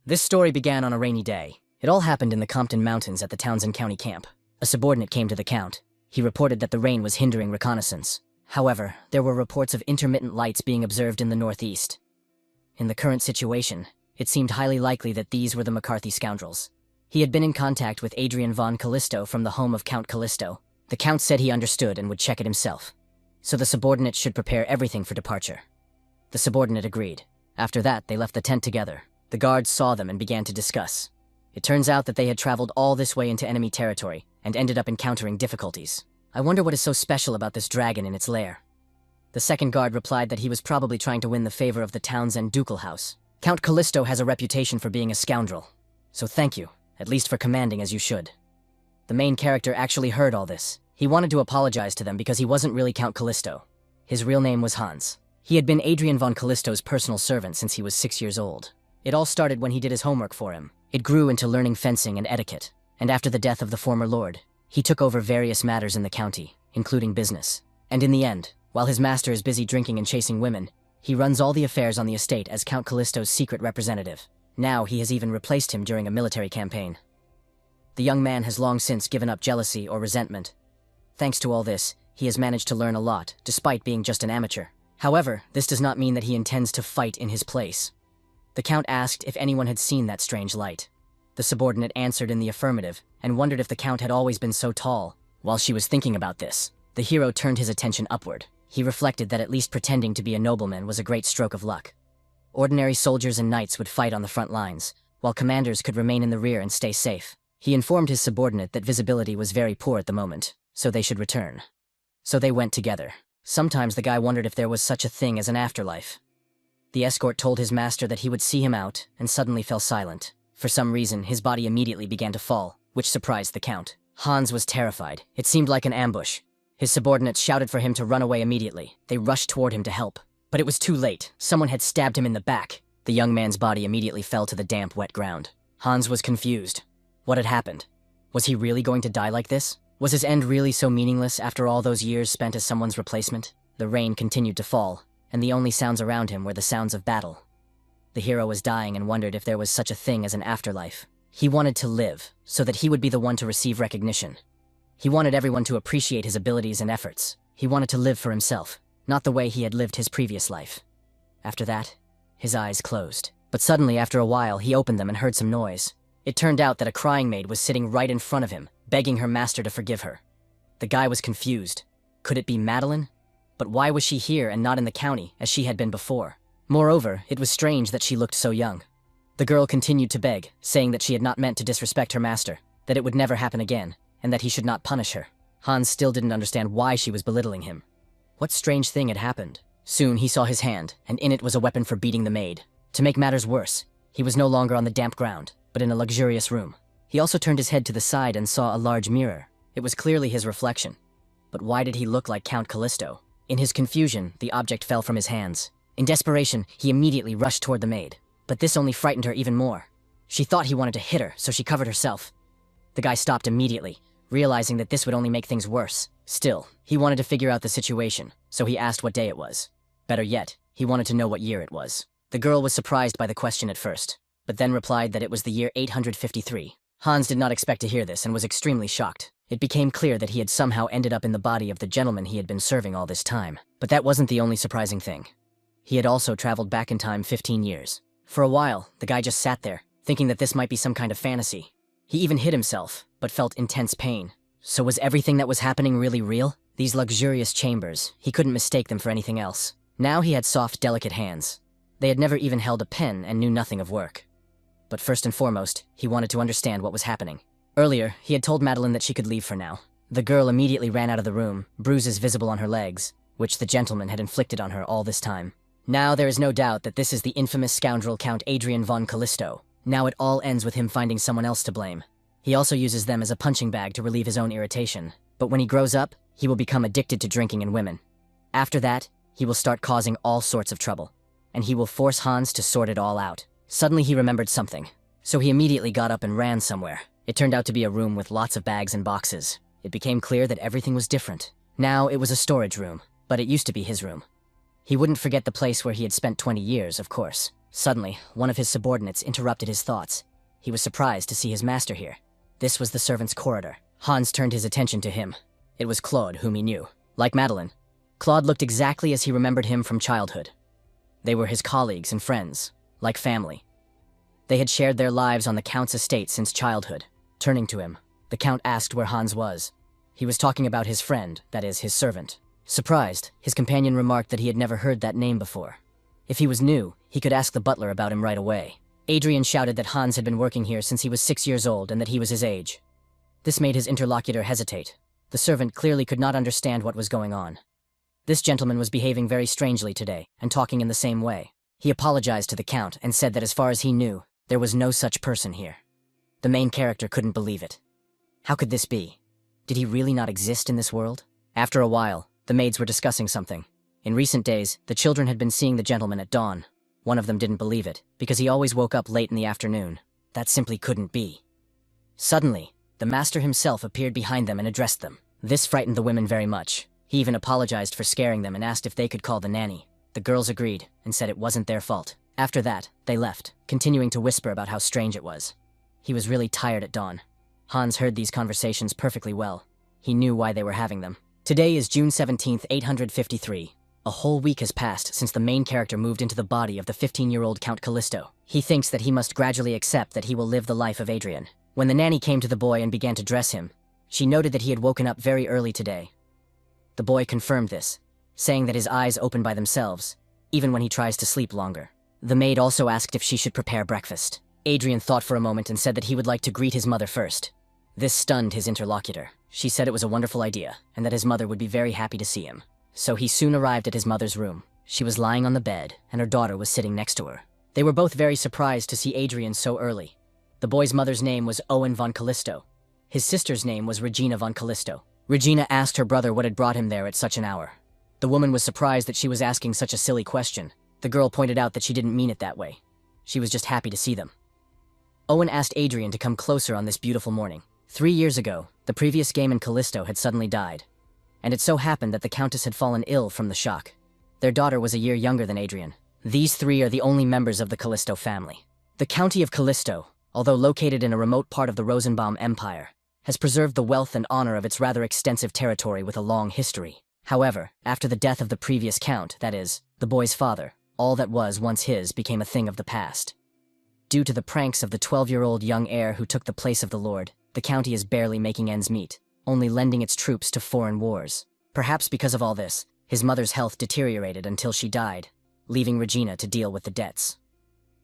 This story began on a rainy day. It all happened in the Compton Mountains at the Townsend County camp. A subordinate came to the Count. He reported that the rain was hindering reconnaissance. However, there were reports of intermittent lights being observed in the northeast. In the current situation, it seemed highly likely that these were the McCarthy scoundrels. He had been in contact with Adrian von Callisto from the home of Count Callisto. The Count said he understood and would check it himself. So the subordinate should prepare everything for departure. The subordinate agreed. After that, they left the tent together. The guards saw them and began to discuss. It turns out that they had traveled all this way into enemy territory and ended up encountering difficulties. I wonder what is so special about this dragon in its lair. The second guard replied that he was probably trying to win the favor of the Townsend ducal house. Count Callisto has a reputation for being a scoundrel. So thank you, at least for commanding as you should. The main character actually heard all this. He wanted to apologize to them because he wasn't really Count Callisto. His real name was Hans. He had been Adrian von Callisto's personal servant since he was 6 years old. It all started when he did his homework for him. It grew into learning fencing and etiquette, and after the death of the former lord, he took over various matters in the county, including business. And in the end, while his master is busy drinking and chasing women, he runs all the affairs on the estate as Count Callisto's secret representative. Now he has even replaced him during a military campaign. The young man has long since given up jealousy or resentment. Thanks to all this, he has managed to learn a lot, despite being just an amateur. However, this does not mean that he intends to fight in his place. The Count asked if anyone had seen that strange light. The subordinate answered in the affirmative, and wondered if the Count had always been so tall. While she was thinking about this, the hero turned his attention upward. He reflected that at least pretending to be a nobleman was a great stroke of luck. Ordinary soldiers and knights would fight on the front lines, while commanders could remain in the rear and stay safe. He informed his subordinate that visibility was very poor at the moment, so they should return. So they went together. Sometimes the guy wondered if there was such a thing as an afterlife. The escort told his master that he would see him out, and suddenly fell silent. For some reason, his body immediately began to fall, which surprised the Count. Hans was terrified. It seemed like an ambush. His subordinates shouted for him to run away immediately. They rushed toward him to help. But it was too late. Someone had stabbed him in the back. The young man's body immediately fell to the damp, wet ground. Hans was confused. What had happened? Was he really going to die like this? Was his end really so meaningless after all those years spent as someone's replacement? The rain continued to fall, and the only sounds around him were the sounds of battle. The hero was dying and wondered if there was such a thing as an afterlife. He wanted to live, so that he would be the one to receive recognition. He wanted everyone to appreciate his abilities and efforts. He wanted to live for himself, not the way he had lived his previous life. After that, his eyes closed. But suddenly, after a while, he opened them and heard some noise. It turned out that a crying maid was sitting right in front of him, begging her master to forgive her. The guy was confused. Could it be Madeline? But why was she here and not in the county, as she had been before? Moreover, it was strange that she looked so young. The girl continued to beg, saying that she had not meant to disrespect her master, that it would never happen again, and that he should not punish her. Hans still didn't understand why she was belittling him. What strange thing had happened? Soon he saw his hand, and in it was a weapon for beating the maid. To make matters worse, he was no longer on the damp ground, but in a luxurious room. He also turned his head to the side and saw a large mirror. It was clearly his reflection. But why did he look like Count Callisto? In his confusion, the object fell from his hands. In desperation, he immediately rushed toward the maid. But this only frightened her even more. She thought he wanted to hit her, so she covered herself. The guy stopped immediately, realizing that this would only make things worse. Still, he wanted to figure out the situation, so he asked what day it was. Better yet, he wanted to know what year it was. The girl was surprised by the question at first, but then replied that it was the year 853. Hans did not expect to hear this and was extremely shocked. It became clear that he had somehow ended up in the body of the gentleman he had been serving all this time. But that wasn't the only surprising thing. He had also traveled back in time 15 years. For a while, the guy just sat there, thinking that this might be some kind of fantasy. He even hit himself, but felt intense pain. So was everything that was happening really real? These luxurious chambers, he couldn't mistake them for anything else. Now he had soft, delicate hands. They had never even held a pen and knew nothing of work. But first and foremost, he wanted to understand what was happening. Earlier, he had told Madeline that she could leave for now. The girl immediately ran out of the room, bruises visible on her legs, which the gentleman had inflicted on her all this time. Now there is no doubt that this is the infamous scoundrel Count Adrian von Callisto. Now it all ends with him finding someone else to blame. He also uses them as a punching bag to relieve his own irritation. But when he grows up, he will become addicted to drinking and women. After that, he will start causing all sorts of trouble. And he will force Hans to sort it all out. Suddenly he remembered something. So he immediately got up and ran somewhere. It turned out to be a room with lots of bags and boxes. It became clear that everything was different. Now it was a storage room, but it used to be his room. He wouldn't forget the place where he had spent 20 years, of course. Suddenly, one of his subordinates interrupted his thoughts. He was surprised to see his master here. This was the servants' corridor. Hans turned his attention to him. It was Claude, whom he knew. Like Madeline, Claude looked exactly as he remembered him from childhood. They were his colleagues and friends, like family. They had shared their lives on the Count's estate since childhood. Turning to him, the Count asked where Hans was. He was talking about his friend, that is, his servant. Surprised, his companion remarked that he had never heard that name before. If he was new, he could ask the butler about him right away. Adrian shouted that Hans had been working here since he was 6 years old and that he was his age. This made his interlocutor hesitate. The servant clearly could not understand what was going on. This gentleman was behaving very strangely today and talking in the same way. He apologized to the Count and said that as far as he knew, there was no such person here. The main character couldn't believe it. How could this be? Did he really not exist in this world? After a while, the maids were discussing something. In recent days, the children had been seeing the gentleman at dawn. One of them didn't believe it, because he always woke up late in the afternoon. That simply couldn't be. Suddenly, the master himself appeared behind them and addressed them. This frightened the women very much. He even apologized for scaring them and asked if they could call the nanny. The girls agreed and said it wasn't their fault. After that, they left, continuing to whisper about how strange it was. He was really tired at dawn. Hans heard these conversations perfectly well. He knew why they were having them. Today is June 17th, 853. A whole week has passed since the main character moved into the body of the 15-year-old Count Callisto. He thinks that he must gradually accept that he will live the life of Adrian. When the nanny came to the boy and began to dress him, she noted that he had woken up very early today. The boy confirmed this, saying that his eyes open by themselves, even when he tries to sleep longer. The maid also asked if she should prepare breakfast. Adrian thought for a moment and said that he would like to greet his mother first. This stunned his interlocutor. She said it was a wonderful idea, and that his mother would be very happy to see him. So he soon arrived at his mother's room. She was lying on the bed, and her daughter was sitting next to her. They were both very surprised to see Adrian so early. The boy's mother's name was Adrian von Callisto. His sister's name was Adrian von Callisto. Regina asked her brother what had brought him there at such an hour. The woman was surprised that she was asking such a silly question. The girl pointed out that she didn't mean it that way. She was just happy to see them. Owen asked Adrian to come closer on this beautiful morning. 3 years ago, the previous game in Callisto had suddenly died, and it so happened that the Countess had fallen ill from the shock. Their daughter was a year younger than Adrian. These three are the only members of the Callisto family. The county of Callisto, although located in a remote part of the Rosenbaum Empire, has preserved the wealth and honor of its rather extensive territory with a long history. However, after the death of the previous count, that is, the boy's father, all that was once his became a thing of the past. Due to the pranks of the 12-year-old young heir who took the place of the lord, the county is barely making ends meet, only lending its troops to foreign wars. Perhaps because of all this, his mother's health deteriorated until she died, leaving Regina to deal with the debts.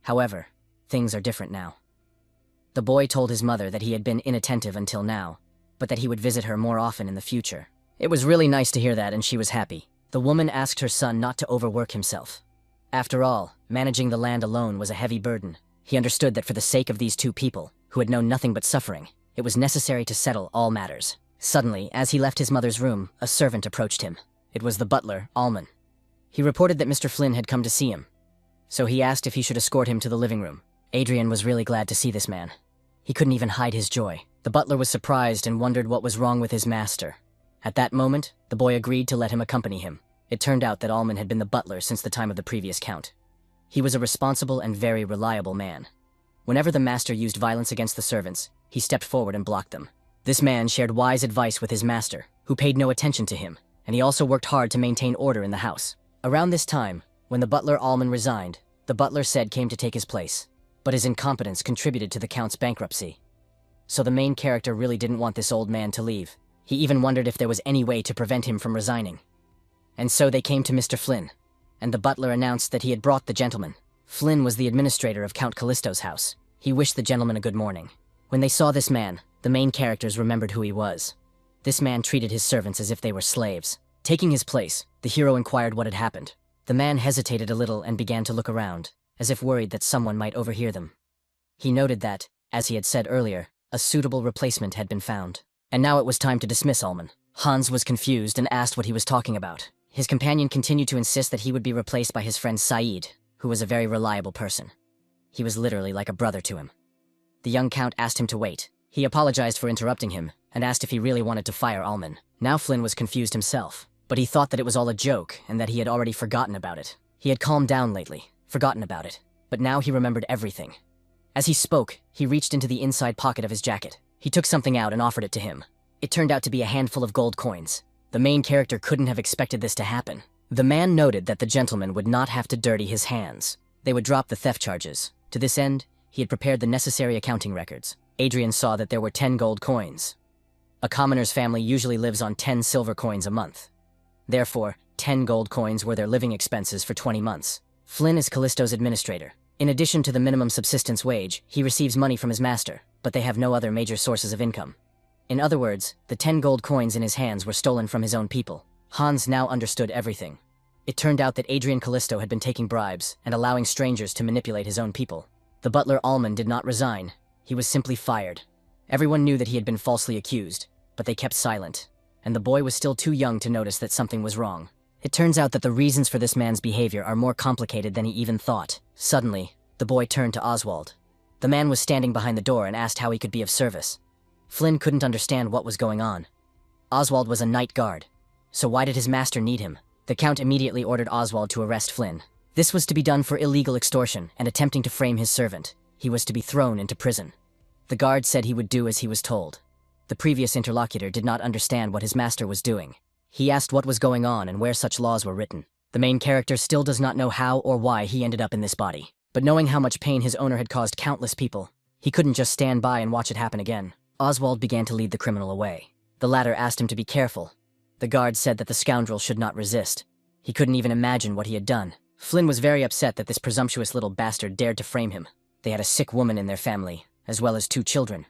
However, things are different now. The boy told his mother that he had been inattentive until now, but that he would visit her more often in the future. It was really nice to hear that, and she was happy. The woman asked her son not to overwork himself. After all, managing the land alone was a heavy burden. He understood that for the sake of these two people, who had known nothing but suffering, it was necessary to settle all matters. Suddenly, as he left his mother's room, a servant approached him. It was the butler, Allman. He reported that Mr. Flynn had come to see him, so he asked if he should escort him to the living room. Adrian was really glad to see this man. He couldn't even hide his joy. The butler was surprised and wondered what was wrong with his master. At that moment, the boy agreed to let him accompany him. It turned out that Allman had been the butler since the time of the previous count. He was a responsible and very reliable man. Whenever the master used violence against the servants, he stepped forward and blocked them. This man shared wise advice with his master, who paid no attention to him, and he also worked hard to maintain order in the house. Around this time, when the butler Allman resigned, the butler said came to take his place, but his incompetence contributed to the count's bankruptcy. So the main character really didn't want this old man to leave. He even wondered if there was any way to prevent him from resigning. And so they came to Mr. Flynn, and the butler announced that he had brought the gentleman. Flynn was the administrator of Count Callisto's house. He wished the gentleman a good morning. When they saw this man, the main characters remembered who he was. This man treated his servants as if they were slaves. Taking his place, the hero inquired what had happened. The man hesitated a little and began to look around, as if worried that someone might overhear them. He noted that, as he had said earlier, a suitable replacement had been found. And now it was time to dismiss Allman. Hans was confused and asked what he was talking about. His companion continued to insist that he would be replaced by his friend Saeed, who was a very reliable person. He was literally like a brother to him. The young count asked him to wait. He apologized for interrupting him and asked if he really wanted to fire Allman. Now Flynn was confused himself, but he thought that it was all a joke and that he had already forgotten about it. He had calmed down lately, forgotten about it. but now he remembered everything. As he spoke, he reached into the inside pocket of his jacket. He took something out and offered it to him. It turned out to be a handful of gold coins. The main character couldn't have expected this to happen. The man noted that the gentleman would not have to dirty his hands. They would drop the theft charges. To this end, he had prepared the necessary accounting records. Adrian saw that there were 10 gold coins. A commoner's family usually lives on 10 silver coins a month. Therefore, 10 gold coins were their living expenses for 20 months. Flynn is Callisto's administrator. In addition to the minimum subsistence wage, he receives money from his master, but they have no other major sources of income. In other words, the 10 gold coins in his hands were stolen from his own people. Hans now understood everything. It turned out that Adrian Callisto had been taking bribes and allowing strangers to manipulate his own people. The butler Allman did not resign. He was simply fired. Everyone knew that he had been falsely accused, but they kept silent, and the boy was still too young to notice that something was wrong. It turns out that the reasons for this man's behavior are more complicated than he even thought. Suddenly, the boy turned to Oswald. The man was standing behind the door and asked how he could be of service. Flynn couldn't understand what was going on. Oswald was a night guard, so why did his master need him? The Count immediately ordered Oswald to arrest Flynn. This was to be done for illegal extortion and attempting to frame his servant. He was to be thrown into prison. The guard said he would do as he was told. The previous interlocutor did not understand what his master was doing. He asked what was going on and where such laws were written. The main character still does not know how or why he ended up in this body. But knowing how much pain his owner had caused countless people, he couldn't just stand by and watch it happen again. Oswald began to lead the criminal away. The latter asked him to be careful. The guard said that the scoundrel should not resist. He couldn't even imagine what he had done. Flynn was very upset that this presumptuous little bastard dared to frame him. They had a sick woman in their family, as well as 2 children.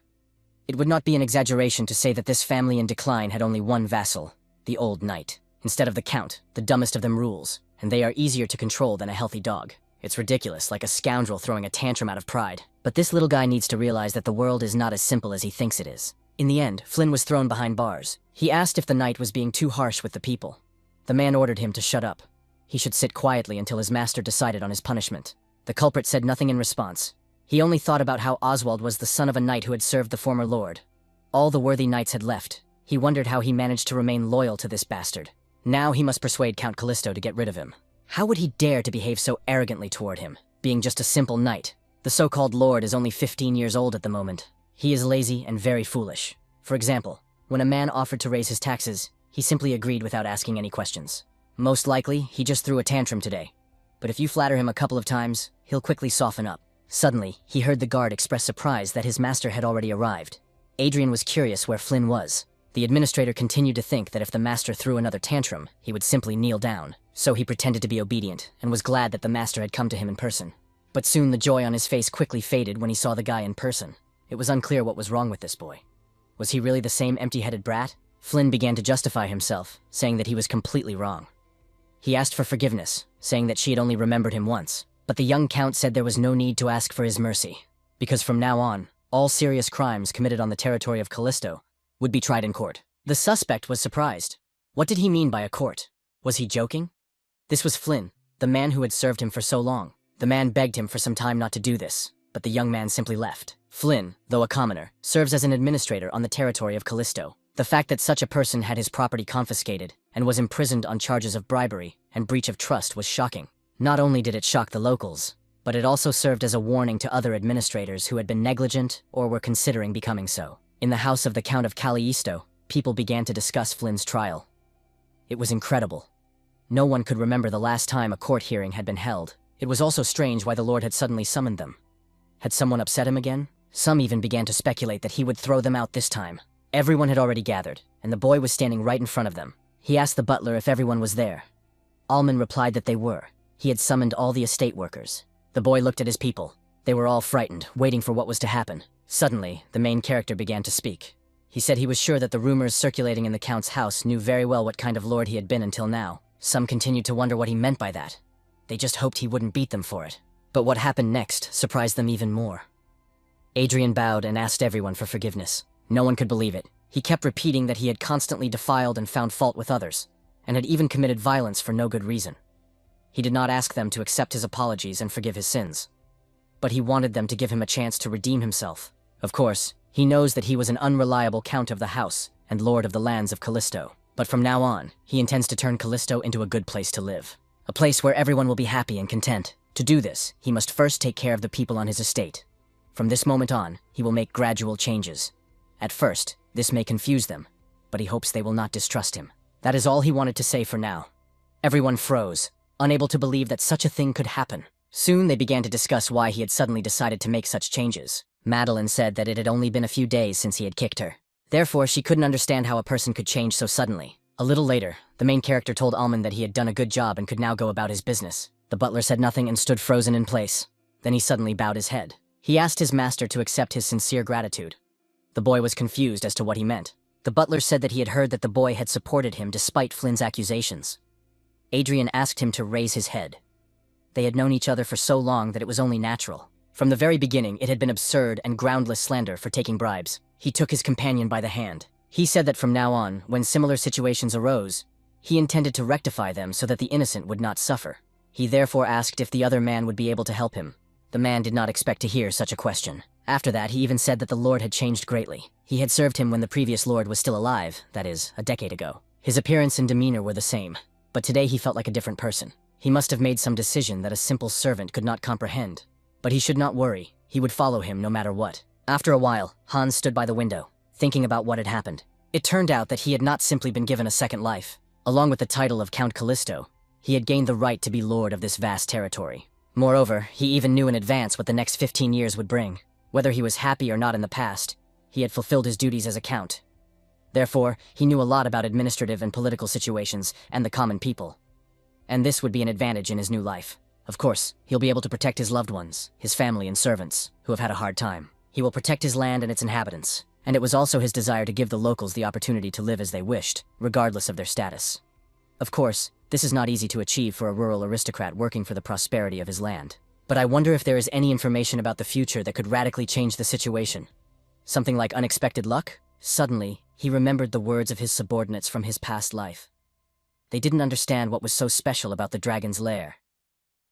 It would not be an exaggeration to say that this family in decline had only one vassal, the old knight. Instead of the Count, the dumbest of them rules, and they are easier to control than a healthy dog. It's ridiculous, like a scoundrel throwing a tantrum out of pride. But this little guy needs to realize that the world is not as simple as he thinks it is. In the end, Flynn was thrown behind bars. He asked if the knight was being too harsh with the people. The man ordered him to shut up. He should sit quietly until his master decided on his punishment. The culprit said nothing in response. He only thought about how Oswald was the son of a knight who had served the former lord. All the worthy knights had left. He wondered how he managed to remain loyal to this bastard. Now he must persuade Count Callisto to get rid of him. How would he dare to behave so arrogantly toward him, being just a simple knight? The so-called lord is only 15 years old at the moment. He is lazy and very foolish. For example, when a man offered to raise his taxes, he simply agreed without asking any questions. Most likely, he just threw a tantrum today. But if you flatter him a couple of times, he'll quickly soften up. Suddenly, he heard the guard express surprise that his master had already arrived. Adrian was curious where Flynn was. The administrator continued to think that if the master threw another tantrum, he would simply kneel down. So he pretended to be obedient, and was glad that the master had come to him in person. But soon the joy on his face quickly faded when he saw the guy in person. It was unclear what was wrong with this boy. Was he really the same empty-headed brat? Flynn began to justify himself, saying that he was completely wrong. He asked for forgiveness, saying that she had only remembered him once. But the young count said there was no need to ask for his mercy, because from now on, all serious crimes committed on the territory of Callisto would be tried in court. The suspect was surprised. What did he mean by a court? Was he joking? This was Flynn, the man who had served him for so long. The man begged him for some time not to do this, but the young man simply left. Flynn, though a commoner, serves as an administrator on the territory of Callisto. The fact that such a person had his property confiscated and was imprisoned on charges of bribery and breach of trust was shocking. Not only did it shock the locals, but it also served as a warning to other administrators who had been negligent or were considering becoming so. In the house of the Count of Callisto, people began to discuss Flynn's trial. It was incredible. No one could remember the last time a court hearing had been held. It was also strange why the Lord had suddenly summoned them. Had someone upset him again? Some even began to speculate that he would throw them out this time. Everyone had already gathered, and the boy was standing right in front of them. He asked the butler if everyone was there. Allman replied that they were. He had summoned all the estate workers. The boy looked at his people. They were all frightened, waiting for what was to happen. Suddenly, the main character began to speak. He said he was sure that the rumors circulating in the Count's house knew very well what kind of lord he had been until now. Some continued to wonder what he meant by that. They just hoped he wouldn't beat them for it. But what happened next surprised them even more. Adrian bowed and asked everyone for forgiveness. No one could believe it. He kept repeating that he had constantly defiled and found fault with others, and had even committed violence for no good reason. He did not ask them to accept his apologies and forgive his sins, but he wanted them to give him a chance to redeem himself. Of course, he knows that he was an unreliable count of the house and lord of the lands of Callisto. But from now on, he intends to turn Callisto into a good place to live. A place where everyone will be happy and content. To do this, he must first take care of the people on his estate. From this moment on, he will make gradual changes. At first, this may confuse them, but he hopes they will not distrust him. That is all he wanted to say for now. Everyone froze, unable to believe that such a thing could happen. Soon they began to discuss why he had suddenly decided to make such changes. Madeline said that it had only been a few days since he had kicked her. Therefore, she couldn't understand how a person could change so suddenly. A little later, the main character told Almond that he had done a good job and could now go about his business. The butler said nothing and stood frozen in place. Then he suddenly bowed his head. He asked his master to accept his sincere gratitude. The boy was confused as to what he meant. The butler said that he had heard that the boy had supported him despite Flynn's accusations. Adrian asked him to raise his head. They had known each other for so long that it was only natural. From the very beginning, it had been absurd and groundless slander for taking bribes. He took his companion by the hand. He said that from now on, when similar situations arose, he intended to rectify them so that the innocent would not suffer. He therefore asked if the other man would be able to help him. The man did not expect to hear such a question. After that, he even said that the Lord had changed greatly. He had served him when the previous Lord was still alive, that is, a decade ago. His appearance and demeanor were the same, but today he felt like a different person. He must have made some decision that a simple servant could not comprehend. But he should not worry. He would follow him no matter what. After a while, Hans stood by the window, thinking about what had happened. It turned out that he had not simply been given a second life. Along with the title of Count Callisto, he had gained the right to be lord of this vast territory. Moreover, he even knew in advance what the next 15 years would bring. Whether he was happy or not in the past, he had fulfilled his duties as a count. Therefore, he knew a lot about administrative and political situations and the common people. And this would be an advantage in his new life. Of course, he'll be able to protect his loved ones, his family and servants, who have had a hard time. He will protect his land and its inhabitants. And it was also his desire to give the locals the opportunity to live as they wished, regardless of their status. Of course, this is not easy to achieve for a rural aristocrat working for the prosperity of his land. But I wonder if there is any information about the future that could radically change the situation. Something like unexpected luck? Suddenly, he remembered the words of his subordinates from his past life. They didn't understand what was so special about the dragon's lair.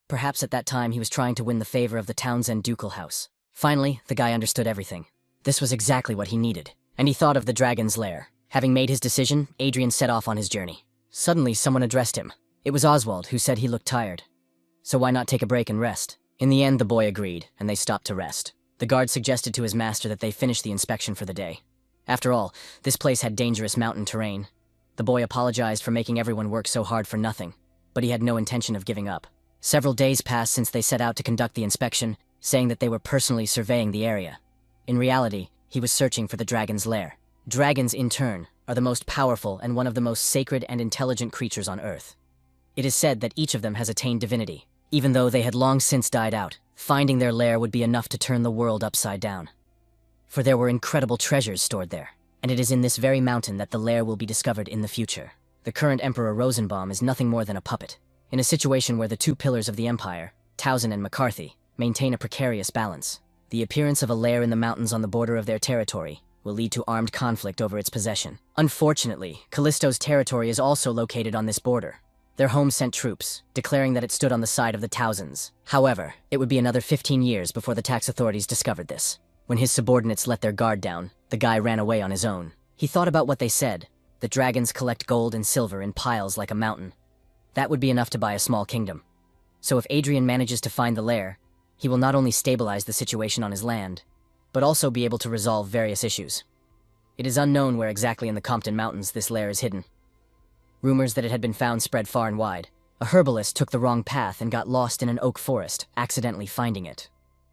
Perhaps at that time he was trying to win the favor of the Townsend ducal house. Finally, the guy understood everything. This was exactly what he needed, and he thought of the dragon's lair. Having made his decision, Adrian set off on his journey. Suddenly, someone addressed him. It was Oswald, who said he looked tired. So why not take a break and rest? In the end, the boy agreed, and they stopped to rest. The guard suggested to his master that they finish the inspection for the day. After all, this place had dangerous mountain terrain. The boy apologized for making everyone work so hard for nothing, but he had no intention of giving up. Several days passed since they set out to conduct the inspection, saying that they were personally surveying the area. In reality, he was searching for the dragon's lair. Dragons, in turn, are the most powerful and one of the most sacred and intelligent creatures on Earth. It is said that each of them has attained divinity, even though they had long since died out. Finding their lair would be enough to turn the world upside down. For there were incredible treasures stored there, and it is in this very mountain that the lair will be discovered in the future. The current Emperor Rosenbaum is nothing more than a puppet, in a situation where the two pillars of the empire, Townsend and McCarthy, maintain a precarious balance. The appearance of a lair in the mountains on the border of their territory will lead to armed conflict over its possession. Unfortunately, Callisto's territory is also located on this border. Their home sent troops, declaring that it stood on the side of the Townsends. However, it would be another 15 years before the tax authorities discovered this. When his subordinates let their guard down, the guy ran away on his own. He thought about what they said. The dragons collect gold and silver in piles like a mountain. That would be enough to buy a small kingdom. So if Adrian manages to find the lair, he will not only stabilize the situation on his land, but also be able to resolve various issues. It is unknown where exactly in the Compton Mountains this lair is hidden. Rumors that it had been found spread far and wide. A herbalist took the wrong path and got lost in an oak forest, accidentally finding it.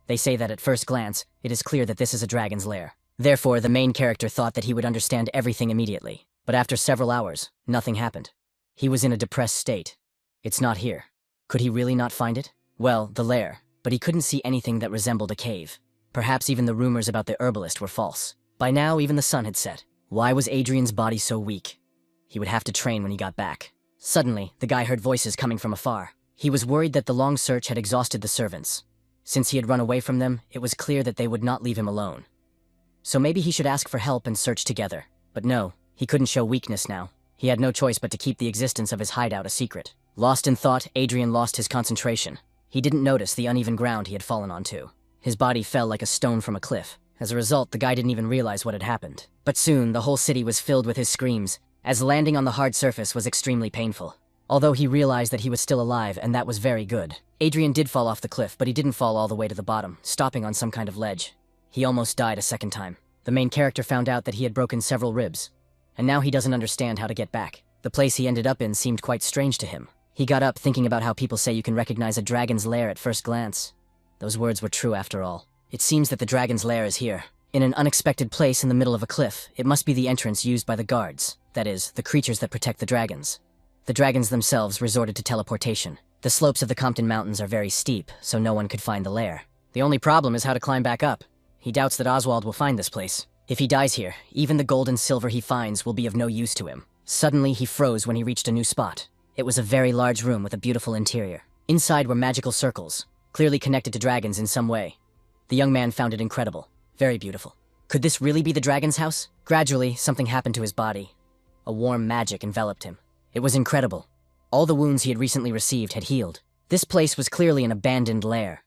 They say that at first glance, it is clear that this is a dragon's lair. Therefore, the main character thought that he would understand everything immediately. But after several hours, nothing happened. He was in a depressed state. It's not here. Could he really not find it? Well, the lair. But he couldn't see anything that resembled a cave. Perhaps even the rumors about the herbalist were false. By now, even the sun had set. Why was Adrian's body so weak? He would have to train when he got back. Suddenly, the guy heard voices coming from afar. He was worried that the long search had exhausted the servants. Since he had run away from them, it was clear that they would not leave him alone. So maybe he should ask for help and search together. But no, he couldn't show weakness now. He had no choice but to keep the existence of his hideout a secret. Lost in thought, Adrian lost his concentration. He didn't notice the uneven ground he had fallen onto. His body fell like a stone from a cliff. As a result, the guy didn't even realize what had happened. But soon, the whole city was filled with his screams, as landing on the hard surface was extremely painful. although he realized that he was still alive, and that was very good. Adrian did fall off the cliff, but he didn't fall all the way to the bottom, stopping on some kind of ledge. He almost died a second time. The main character found out that he had broken several ribs, and now he doesn't understand how to get back. The place he ended up in seemed quite strange to him. He got up thinking about how people say you can recognize a dragon's lair at first glance. Those words were true after all. It seems that the dragon's lair is here. In an unexpected place in the middle of a cliff, it must be the entrance used by the guards, that is, the creatures that protect the dragons. The dragons themselves resorted to teleportation. The slopes of the Compton Mountains are very steep, so no one could find the lair. The only problem is how to climb back up. He doubts that Oswald will find this place. If he dies here, even the gold and silver he finds will be of no use to him. Suddenly, he froze when he reached a new spot. It was a very large room with a beautiful interior. Inside were magical circles, clearly connected to dragons in some way. The young man found it incredible. Very beautiful. Could this really be the dragon's house? Gradually, something happened to his body. A warm magic enveloped him. It was incredible. All the wounds he had recently received had healed. This place was clearly an abandoned lair.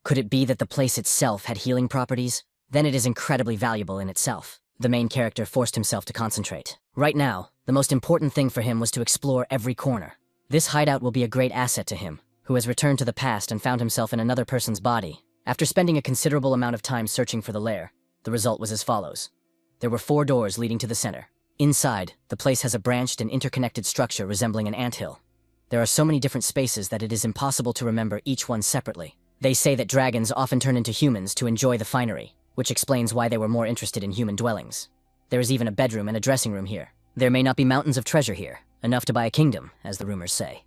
Could it be that the place itself had healing properties? Then it is incredibly valuable in itself. The main character forced himself to concentrate. Right now, the most important thing for him was to explore every corner. This hideout will be a great asset to him, who has returned to the past and found himself in another person's body. After spending a considerable amount of time searching for the lair, the result was as follows. There were 4 doors leading to the center. Inside, the place has a branched and interconnected structure resembling an anthill. There are so many different spaces that it is impossible to remember each one separately. They say that dragons often turn into humans to enjoy the finery, which explains why they were more interested in human dwellings. There is even a bedroom and a dressing room here. There may not be mountains of treasure here, enough to buy a kingdom, as the rumors say.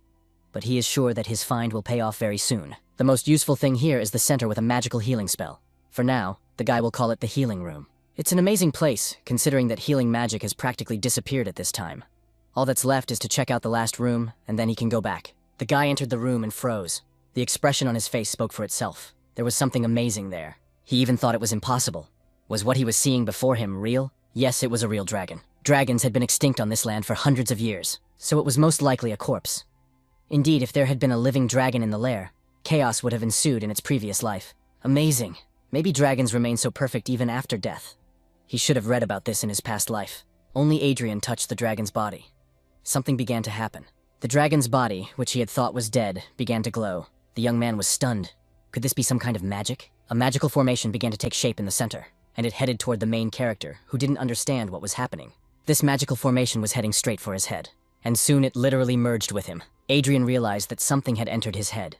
But he is sure that his find will pay off very soon. The most useful thing here is the center with a magical healing spell. For now, the guy will call it the healing room. It's an amazing place, considering that healing magic has practically disappeared at this time. All that's left is to check out the last room, and then he can go back. The guy entered the room and froze. The expression on his face spoke for itself. There was something amazing there. He even thought it was impossible. Was what he was seeing before him real? Yes, it was a real dragon. Dragons had been extinct on this land for hundreds of years, so it was most likely a corpse. Indeed, if there had been a living dragon in the lair, chaos would have ensued in its previous life. Amazing. Maybe dragons remain so perfect even after death. He should have read about this in his past life. Only Adrian touched the dragon's body. Something began to happen. The dragon's body, which he had thought was dead, began to glow. The young man was stunned. Could this be some kind of magic? A magical formation began to take shape in the center, and it headed toward the main character, who didn't understand what was happening. This magical formation was heading straight for his head, and soon it literally merged with him. Adrian realized that something had entered his head.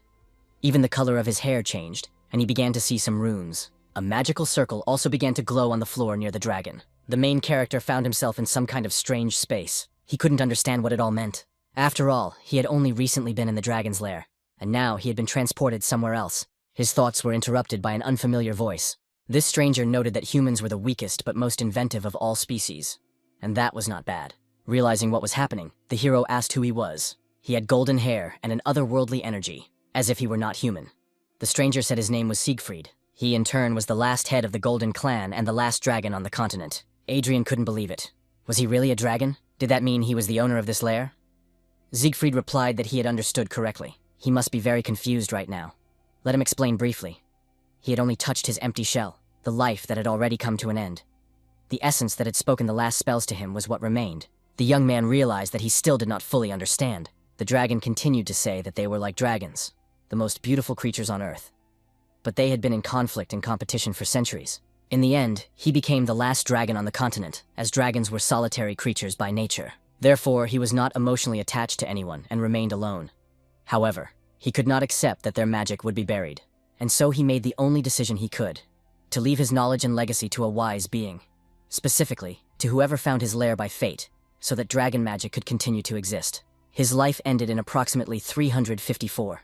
Even the color of his hair changed, and he began to see some runes. A magical circle also began to glow on the floor near the dragon. The main character found himself in some kind of strange space. He couldn't understand what it all meant. After all, he had only recently been in the dragon's lair, and now he had been transported somewhere else. His thoughts were interrupted by an unfamiliar voice. This stranger noted that humans were the weakest but most inventive of all species. And that was not bad. Realizing what was happening, the hero asked who he was. He had golden hair and an otherworldly energy, as if he were not human. The stranger said his name was Siegfried. He, in turn, was the last head of the Golden Clan and the last dragon on the continent. Adrian couldn't believe it. Was he really a dragon? Did that mean he was the owner of this lair? Siegfried replied that he had understood correctly. He must be very confused right now. Let him explain briefly. He had only touched his empty shell, the life that had already come to an end. The essence that had spoken the last spells to him was what remained. The young man realized that he still did not fully understand. The dragon continued to say that they were like dragons, the most beautiful creatures on Earth. But they had been in conflict and competition for centuries. In the end, he became the last dragon on the continent, as dragons were solitary creatures by nature. Therefore, he was not emotionally attached to anyone and remained alone. However, he could not accept that their magic would be buried, and so he made the only decision he could, to leave his knowledge and legacy to a wise being. Specifically, to whoever found his lair by fate, so that dragon magic could continue to exist. His life ended in approximately 354.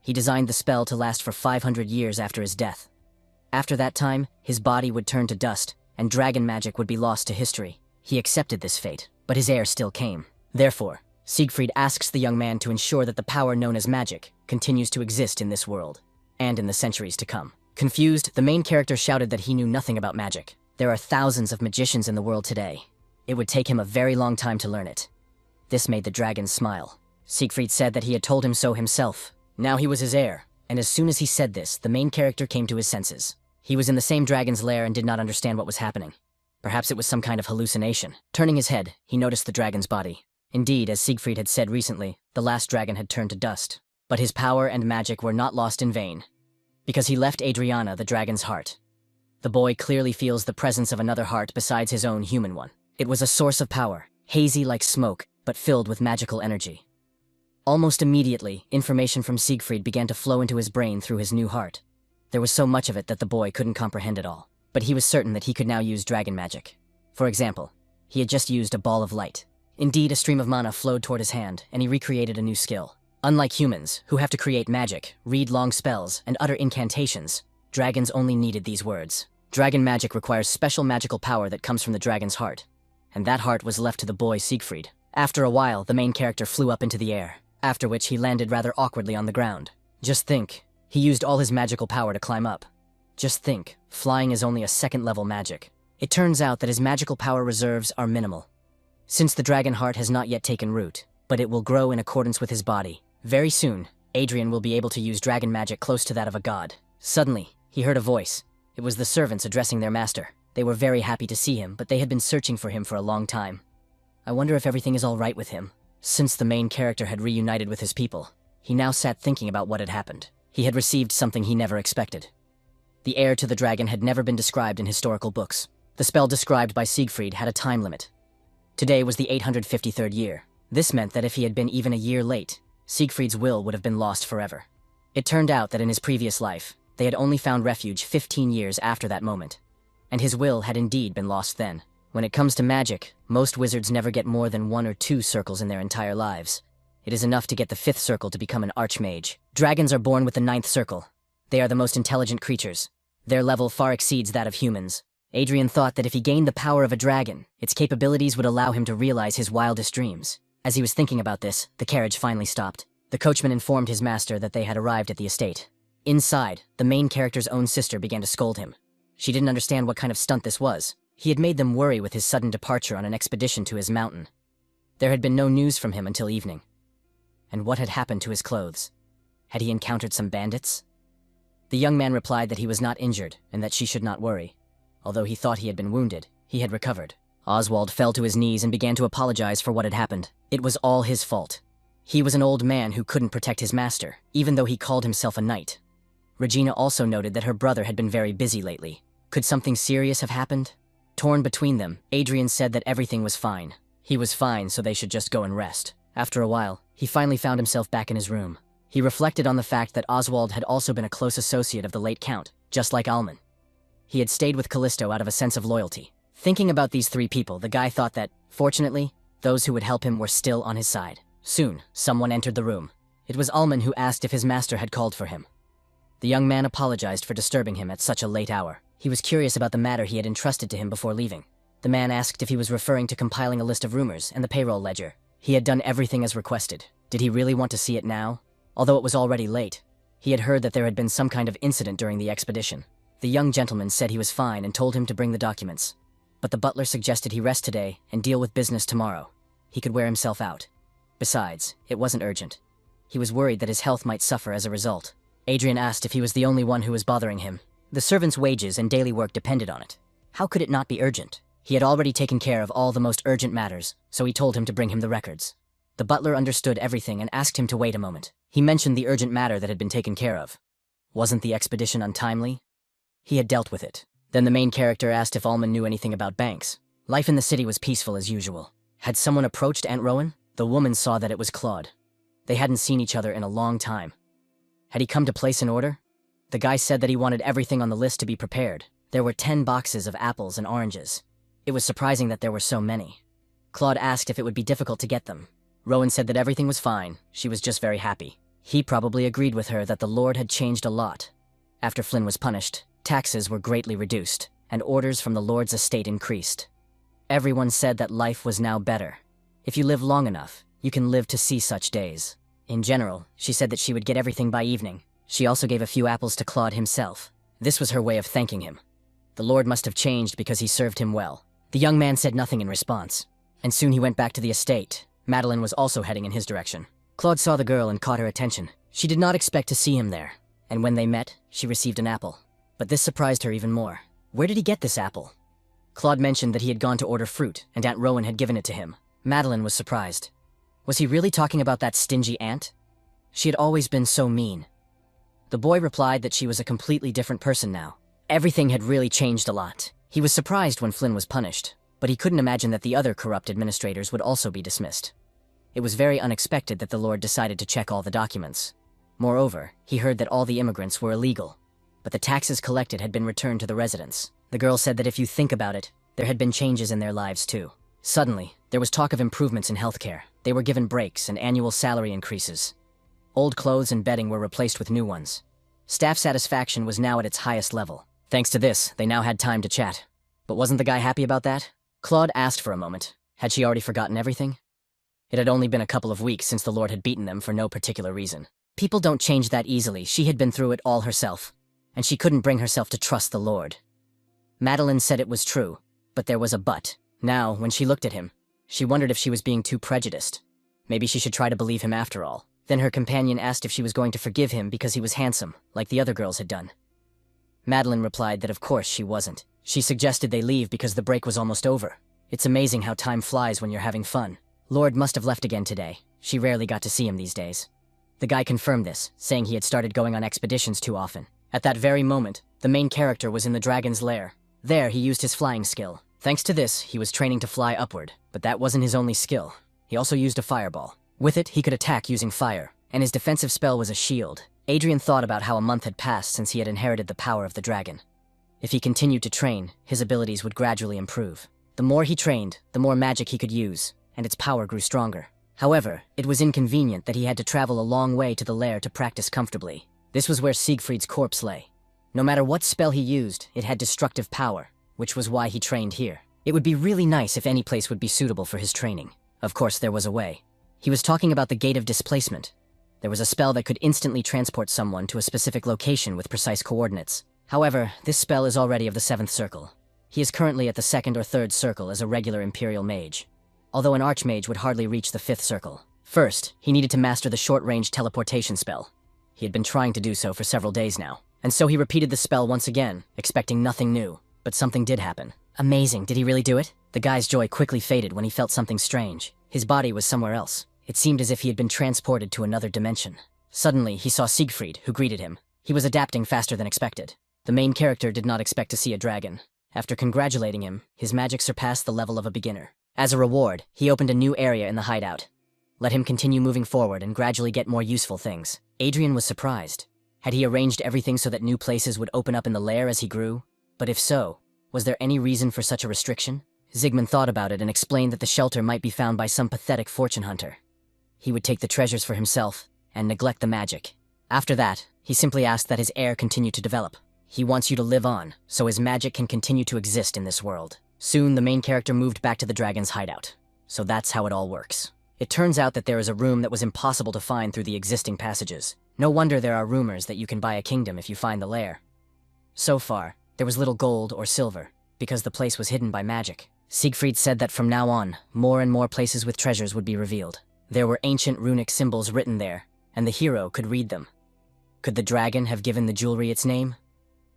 He designed the spell to last for 500 years after his death. After that time, his body would turn to dust, and dragon magic would be lost to history. He accepted this fate, but his heir still came. Therefore, Siegfried asks the young man to ensure that the power known as magic continues to exist in this world, and in the centuries to come. Confused, the main character shouted that he knew nothing about magic. There are thousands of magicians in the world today. It would take him a very long time to learn it. This made the dragon smile. Siegfried said that he had told him so himself. Now he was his heir, and as soon as he said this, the main character came to his senses. He was in the same dragon's lair and did not understand what was happening. Perhaps it was some kind of hallucination. Turning his head, he noticed the dragon's body. Indeed, as Siegfried had said recently, the last dragon had turned to dust. But his power and magic were not lost in vain, because he left Adriana the dragon's heart. The boy clearly feels the presence of another heart besides his own human one. It was a source of power, hazy like smoke, but filled with magical energy. Almost immediately, information from Siegfried began to flow into his brain through his new heart. There was so much of it that the boy couldn't comprehend it all, but he was certain that he could now use dragon magic. For example, he had just used a ball of light. Indeed, a stream of mana flowed toward his hand, and he recreated a new skill. Unlike humans, who have to create magic, read long spells, and utter incantations, dragons only needed these words. Dragon magic requires special magical power that comes from the dragon's heart, and that heart was left to the boy Siegfried. After a while, the main character flew up into the air, after which he landed rather awkwardly on the ground. Just think, he used all his magical power to climb up. Just think, flying is only a second-level magic. It turns out that his magical power reserves are minimal, since the dragon heart has not yet taken root, but it will grow in accordance with his body. Very soon, Adrian will be able to use dragon magic close to that of a god. Suddenly, he heard a voice. It was the servants addressing their master. They were very happy to see him, but they had been searching for him for a long time. I wonder if everything is all right with him. Since the main character had reunited with his people, he now sat thinking about what had happened. He had received something he never expected. The heir to the dragon had never been described in historical books. The spell described by Siegfried had a time limit. Today was the 853rd year. This meant that if he had been even a year late, Siegfried's will would have been lost forever. It turned out that in his previous life, they had only found refuge 15 years after that moment, and his will had indeed been lost then. When it comes to magic, most wizards never get more than 1 or 2 circles in their entire lives. It is enough to get the 5th circle to become an archmage. Dragons are born with the 9th circle. They are the most intelligent creatures. Their level far exceeds that of humans. Adrian thought that if he gained the power of a dragon, its capabilities would allow him to realize his wildest dreams. As he was thinking about this, the carriage finally stopped. The coachman informed his master that they had arrived at the estate. Inside, the main character's own sister began to scold him. She didn't understand what kind of stunt this was. He had made them worry with his sudden departure on an expedition to his mountain. There had been no news from him until evening. And what had happened to his clothes? Had he encountered some bandits? The young man replied that he was not injured and that she should not worry. Although he thought he had been wounded, he had recovered. Oswald fell to his knees and began to apologize for what had happened. It was all his fault. He was an old man who couldn't protect his master, even though he called himself a knight. Regina also noted that her brother had been very busy lately. Could something serious have happened? Torn between them, Adrian said that everything was fine. He was fine, so they should just go and rest. After a while, he finally found himself back in his room. He reflected on the fact that Oswald had also been a close associate of the late Count, just like Alman. He had stayed with Callisto out of a sense of loyalty. Thinking about these 3 people, the guy thought that, fortunately, those who would help him were still on his side. Soon, someone entered the room. It was Alman who asked if his master had called for him. The young man apologized for disturbing him at such a late hour. He was curious about the matter he had entrusted to him before leaving. The man asked if he was referring to compiling a list of rumors and the payroll ledger. He had done everything as requested. Did he really want to see it now? Although it was already late, he had heard that there had been some kind of incident during the expedition. The young gentleman said he was fine and told him to bring the documents. But the butler suggested he rest today and deal with business tomorrow. He could wear himself out. Besides, it wasn't urgent. He was worried that his health might suffer as a result. Adrian asked if he was the only one who was bothering him. The servant's wages and daily work depended on it. How could it not be urgent? He had already taken care of all the most urgent matters, so he told him to bring him the records. The butler understood everything and asked him to wait a moment. He mentioned the urgent matter that had been taken care of. Wasn't the expedition untimely? He had dealt with it. Then the main character asked if Alman knew anything about banks. Life in the city was peaceful as usual. Had someone approached Aunt Rowan? The woman saw that it was Claude. They hadn't seen each other in a long time. Had he come to place an order? The guy said that he wanted everything on the list to be prepared. There were 10 boxes of apples and oranges. It was surprising that there were so many. Claude asked if it would be difficult to get them. Rowan said that everything was fine. She was just very happy. He probably agreed with her that the Lord had changed a lot. After Flynn was punished, taxes were greatly reduced, and orders from the Lord's estate increased. Everyone said that life was now better. If you live long enough, you can live to see such days. In general, she said that she would get everything by evening. She also gave a few apples to Claude himself. This was her way of thanking him. The Lord must have changed because he served him well. The young man said nothing in response, and soon he went back to the estate. Madeline was also heading in his direction. Claude saw the girl and caught her attention. She did not expect to see him there, and when they met, she received an apple. But this surprised her even more. Where did he get this apple? Claude mentioned that he had gone to order fruit, and Aunt Rowan had given it to him. Madeline was surprised. Was he really talking about that stingy aunt? She had always been so mean. The boy replied that she was a completely different person now. Everything had really changed a lot. He was surprised when Flynn was punished, but he couldn't imagine that the other corrupt administrators would also be dismissed. It was very unexpected that the Lord decided to check all the documents. Moreover, he heard that all the immigrants were illegal, but the taxes collected had been returned to the residents. The girl said that if you think about it, there had been changes in their lives too. Suddenly, there was talk of improvements in healthcare. They were given breaks and annual salary increases. Old clothes and bedding were replaced with new ones. Staff satisfaction was now at its highest level. Thanks to this, they now had time to chat. But wasn't the guy happy about that? Claude asked for a moment. Had she already forgotten everything? It had only been a couple of weeks since the Lord had beaten them for no particular reason. People don't change that easily. She had been through it all herself, and she couldn't bring herself to trust the Lord. Madeline said it was true, but there was a but. Now, when she looked at him, she wondered if she was being too prejudiced. Maybe she should try to believe him after all. Then her companion asked if she was going to forgive him because he was handsome, like the other girls had done. Madeline replied that of course she wasn't. She suggested they leave because the break was almost over. It's amazing how time flies when you're having fun. Lord must have left again today. She rarely got to see him these days. The guy confirmed this, saying he had started going on expeditions too often. At that very moment, the main character was in the dragon's lair. There, he used his flying skill. Thanks to this, he was training to fly upward, but that wasn't his only skill. He also used a fireball. With it, he could attack using fire, and his defensive spell was a shield. Adrian thought about how a month had passed since he had inherited the power of the dragon. If he continued to train, his abilities would gradually improve. The more he trained, the more magic he could use, and its power grew stronger. However, it was inconvenient that he had to travel a long way to the lair to practice comfortably. This was where Siegfried's corpse lay. No matter what spell he used, it had destructive power, which was why he trained here. It would be really nice if any place would be suitable for his training. Of course, there was a way. He was talking about the Gate of Displacement. There was a spell that could instantly transport someone to a specific location with precise coordinates. However, this spell is already of the 7th circle. He is currently at the 2nd or 3rd circle as a regular Imperial mage, although an archmage would hardly reach the 5th circle. First, he needed to master the short-range teleportation spell. He had been trying to do so for several days now, and so he repeated the spell once again, expecting nothing new. But something did happen. Amazing, did he really do it? The guy's joy quickly faded when he felt something strange. His body was somewhere else. It seemed as if he had been transported to another dimension. Suddenly, he saw Siegfried, who greeted him. He was adapting faster than expected. The main character did not expect to see a dragon. After congratulating him, his magic surpassed the level of a beginner. As a reward, he opened a new area in the hideout. Let him continue moving forward and gradually get more useful things. Adrian was surprised. Had he arranged everything so that new places would open up in the lair as he grew? But if so, was there any reason for such a restriction? Zygmunt thought about it and explained that the shelter might be found by some pathetic fortune hunter. He would take the treasures for himself and neglect the magic. After that, he simply asked that his heir continue to develop. He wants you to live on, so his magic can continue to exist in this world. Soon, the main character moved back to the dragon's hideout. So that's how it all works. It turns out that there is a room that was impossible to find through the existing passages. No wonder there are rumors that you can buy a kingdom if you find the lair. So far, there was little gold or silver, because the place was hidden by magic. Siegfried said that from now on, more and more places with treasures would be revealed. There were ancient runic symbols written there, and the hero could read them. Could the dragon have given the jewelry its name?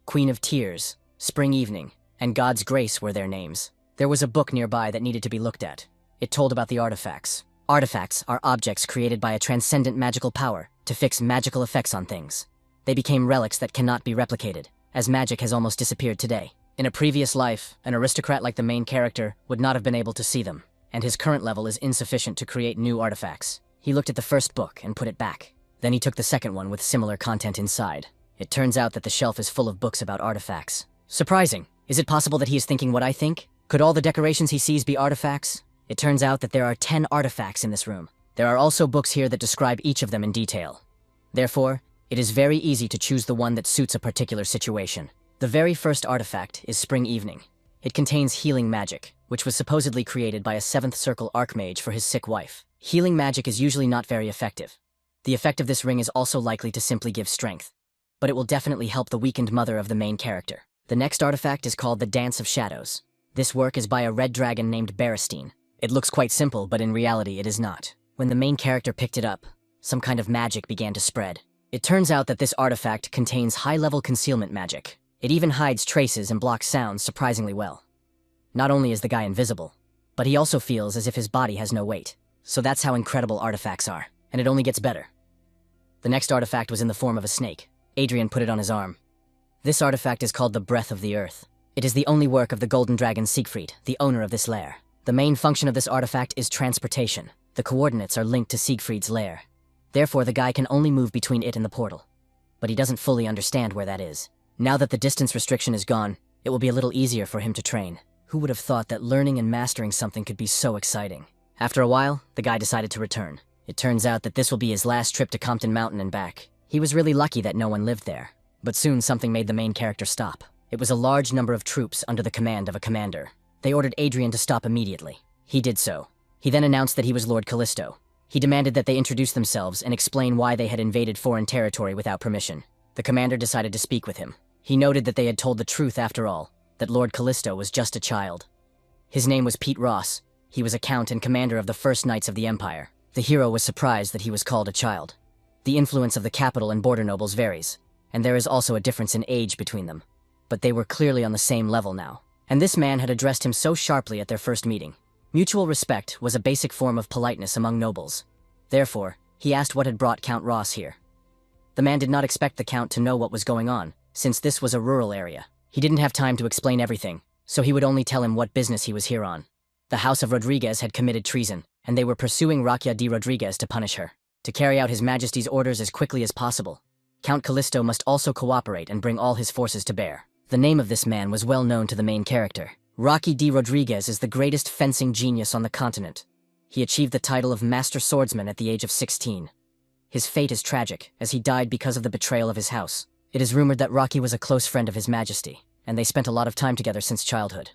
Queen of Tears, Spring Evening, and God's Grace were their names. There was a book nearby that needed to be looked at. It told about the artifacts. Artifacts are objects created by a transcendent magical power to fix magical effects on things. They became relics that cannot be replicated, as magic has almost disappeared today. In a previous life, an aristocrat like the main character would not have been able to see them, and his current level is insufficient to create new artifacts. He looked at the first book and put it back. Then he took the second one with similar content inside. It turns out that the shelf is full of books about artifacts. Surprising. Is it possible that he is thinking what I think? Could all the decorations he sees be artifacts? It turns out that there are 10 artifacts in this room. There are also books here that describe each of them in detail. Therefore, it is very easy to choose the one that suits a particular situation. The very first artifact is Spring Evening. It contains healing magic, which was supposedly created by a 7th circle archmage for his sick wife. Healing magic is usually not very effective. The effect of this ring is also likely to simply give strength, but it will definitely help the weakened mother of the main character. The next artifact is called the Dance of Shadows. This work is by a red dragon named Berestein. It looks quite simple, but in reality it is not. When the main character picked it up, some kind of magic began to spread. It turns out that this artifact contains high-level concealment magic. It even hides traces and blocks sounds surprisingly well. Not only is the guy invisible, but he also feels as if his body has no weight. So that's how incredible artifacts are, and it only gets better. The next artifact was in the form of a snake. Adrian put it on his arm. This artifact is called the Breath of the Earth. It is the only work of the golden dragon Siegfried, the owner of this lair. The main function of this artifact is transportation. The coordinates are linked to Siegfried's lair. Therefore, the guy can only move between it and the portal. But he doesn't fully understand where that is. Now that the distance restriction is gone, it will be a little easier for him to train. Who would have thought that learning and mastering something could be so exciting? After a while, the guy decided to return. It turns out that this will be his last trip to Compton Mountain and back. He was really lucky that no one lived there. But soon something made the main character stop. It was a large number of troops under the command of a commander. They ordered Adrian to stop immediately. He did so. He then announced that he was Lord Callisto. He demanded that they introduce themselves and explain why they had invaded foreign territory without permission. The commander decided to speak with him. He noted that they had told the truth after all, that Lord Callisto was just a child. His name was Pete Ross. He was a count and commander of the first Knights of the Empire. The hero was surprised that he was called a child. The influence of the capital and border nobles varies, and there is also a difference in age between them. But they were clearly on the same level now, and this man had addressed him so sharply at their first meeting. Mutual respect was a basic form of politeness among nobles. Therefore, he asked what had brought Count Ross here. The man did not expect the Count to know what was going on, since this was a rural area. He didn't have time to explain everything, so he would only tell him what business he was here on. The House of Rodriguez had committed treason, and they were pursuing Raquia de Rodriguez to punish her. To carry out His Majesty's orders as quickly as possible, Count Callisto must also cooperate and bring all his forces to bear. The name of this man was well known to the main character. Raquia de Rodriguez is the greatest fencing genius on the continent. He achieved the title of Master Swordsman at the age of 16. His fate is tragic, as he died because of the betrayal of his house. It is rumored that Raquia was a close friend of His Majesty, and they spent a lot of time together since childhood.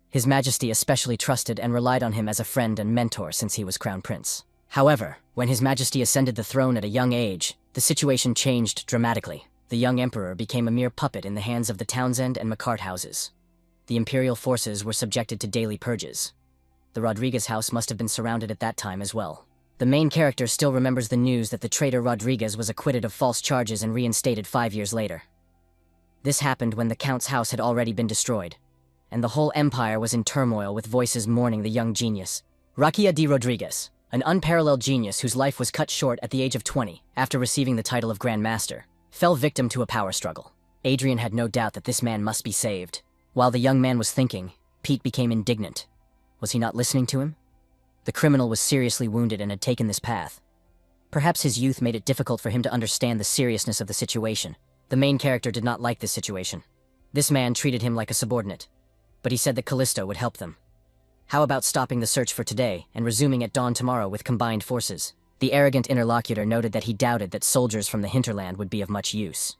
His Majesty especially trusted and relied on him as a friend and mentor since he was Crown Prince. However, when His Majesty ascended the throne at a young age, the situation changed dramatically. The young emperor became a mere puppet in the hands of the Townsend and McCarthy houses. The imperial forces were subjected to daily purges. The Rodriguez house must have been surrounded at that time as well. The main character still remembers the news that the traitor Rodriguez was acquitted of false charges and reinstated 5 years later. This happened when the Count's house had already been destroyed, and the whole empire was in turmoil with voices mourning the young genius. Raquia de Rodriguez, an unparalleled genius whose life was cut short at the age of 20 after receiving the title of Grand Master, fell victim to a power struggle. Adrian had no doubt that this man must be saved. While the young man was thinking, Pete became indignant. Was he not listening to him? The criminal was seriously wounded and had taken this path. Perhaps his youth made it difficult for him to understand the seriousness of the situation. The main character did not like this situation. This man treated him like a subordinate, but he said that Callisto would help them. How about stopping the search for today and resuming at dawn tomorrow with combined forces? The arrogant interlocutor noted that he doubted that soldiers from the hinterland would be of much use.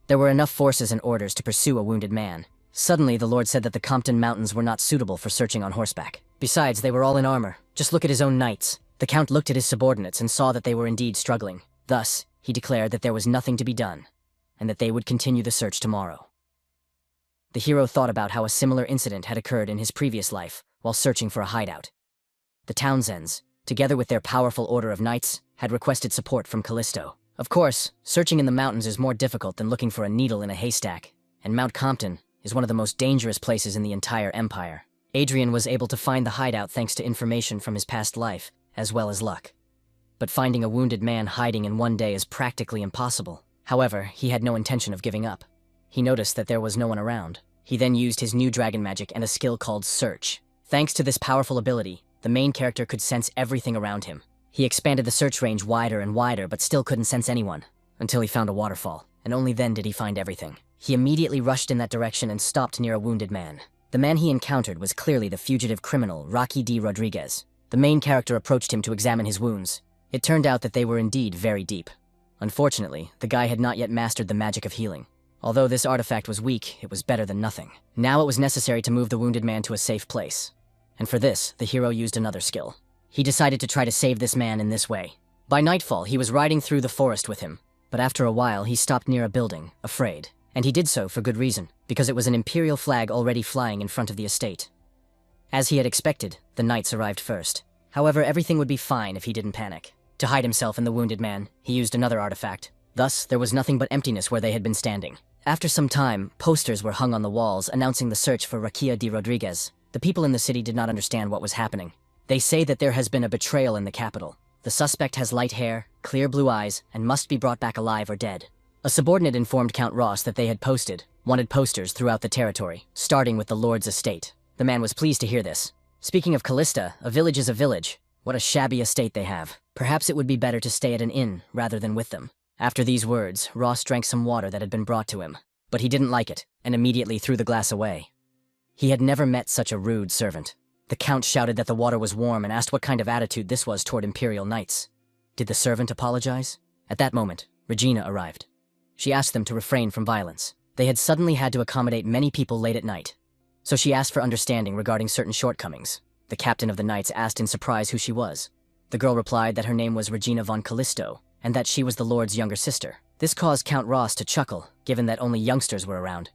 There were enough forces and orders to pursue a wounded man. Suddenly, the Lord said that the Compton Mountains were not suitable for searching on horseback. Besides, they were all in armor. Just look at his own knights. The Count looked at his subordinates and saw that they were indeed struggling. Thus, he declared that there was nothing to be done, and that they would continue the search tomorrow. The hero thought about how a similar incident had occurred in his previous life while searching for a hideout. The Townsends, together with their powerful order of knights, had requested support from Callisto. Of course, searching in the mountains is more difficult than looking for a needle in a haystack, and Mount Compton is one of the most dangerous places in the entire empire. Adrian was able to find the hideout thanks to information from his past life, as well as luck. But finding a wounded man hiding in one day is practically impossible. However, he had no intention of giving up. He noticed that there was no one around. He then used his new dragon magic and a skill called Search. Thanks to this powerful ability, the main character could sense everything around him. He expanded the search range wider and wider, but still couldn't sense anyone, until he found a waterfall, and only then did he find everything. He immediately rushed in that direction and stopped near a wounded man. The man he encountered was clearly the fugitive criminal, Raquia de Rodriguez. The main character approached him to examine his wounds. It turned out that they were indeed very deep. Unfortunately, the guy had not yet mastered the magic of healing. Although this artifact was weak, it was better than nothing. Now it was necessary to move the wounded man to a safe place. And for this, the hero used another skill. He decided to try to save this man in this way. By nightfall, he was riding through the forest with him, but after a while, he stopped near a building, afraid. And he did so for good reason, because it was an imperial flag already flying in front of the estate. As he had expected, the knights arrived first. However, everything would be fine if he didn't panic. To hide himself and the wounded man, he used another artifact. Thus, there was nothing but emptiness where they had been standing. After some time, posters were hung on the walls announcing the search for Raquia de Rodriguez. The people in the city did not understand what was happening. They say that there has been a betrayal in the capital. The suspect has light hair, clear blue eyes, and must be brought back alive or dead. A subordinate informed Count Ross that they had wanted posters throughout the territory, starting with the Lord's estate. The man was pleased to hear this. Speaking of Callista, a village is a village. What a shabby estate they have. Perhaps it would be better to stay at an inn rather than with them. After these words, Ross drank some water that had been brought to him. But he didn't like it, and immediately threw the glass away. He had never met such a rude servant. The Count shouted that the water was warm and asked what kind of attitude this was toward Imperial Knights. Did the servant apologize? At that moment, Regina arrived. She asked them to refrain from violence. They had suddenly had to accommodate many people late at night. So she asked for understanding regarding certain shortcomings. The captain of the Knights asked in surprise who she was. The girl replied that her name was Adrian von Callisto, and that she was the Lord's younger sister. This caused Count Ross to chuckle, given that only youngsters were around.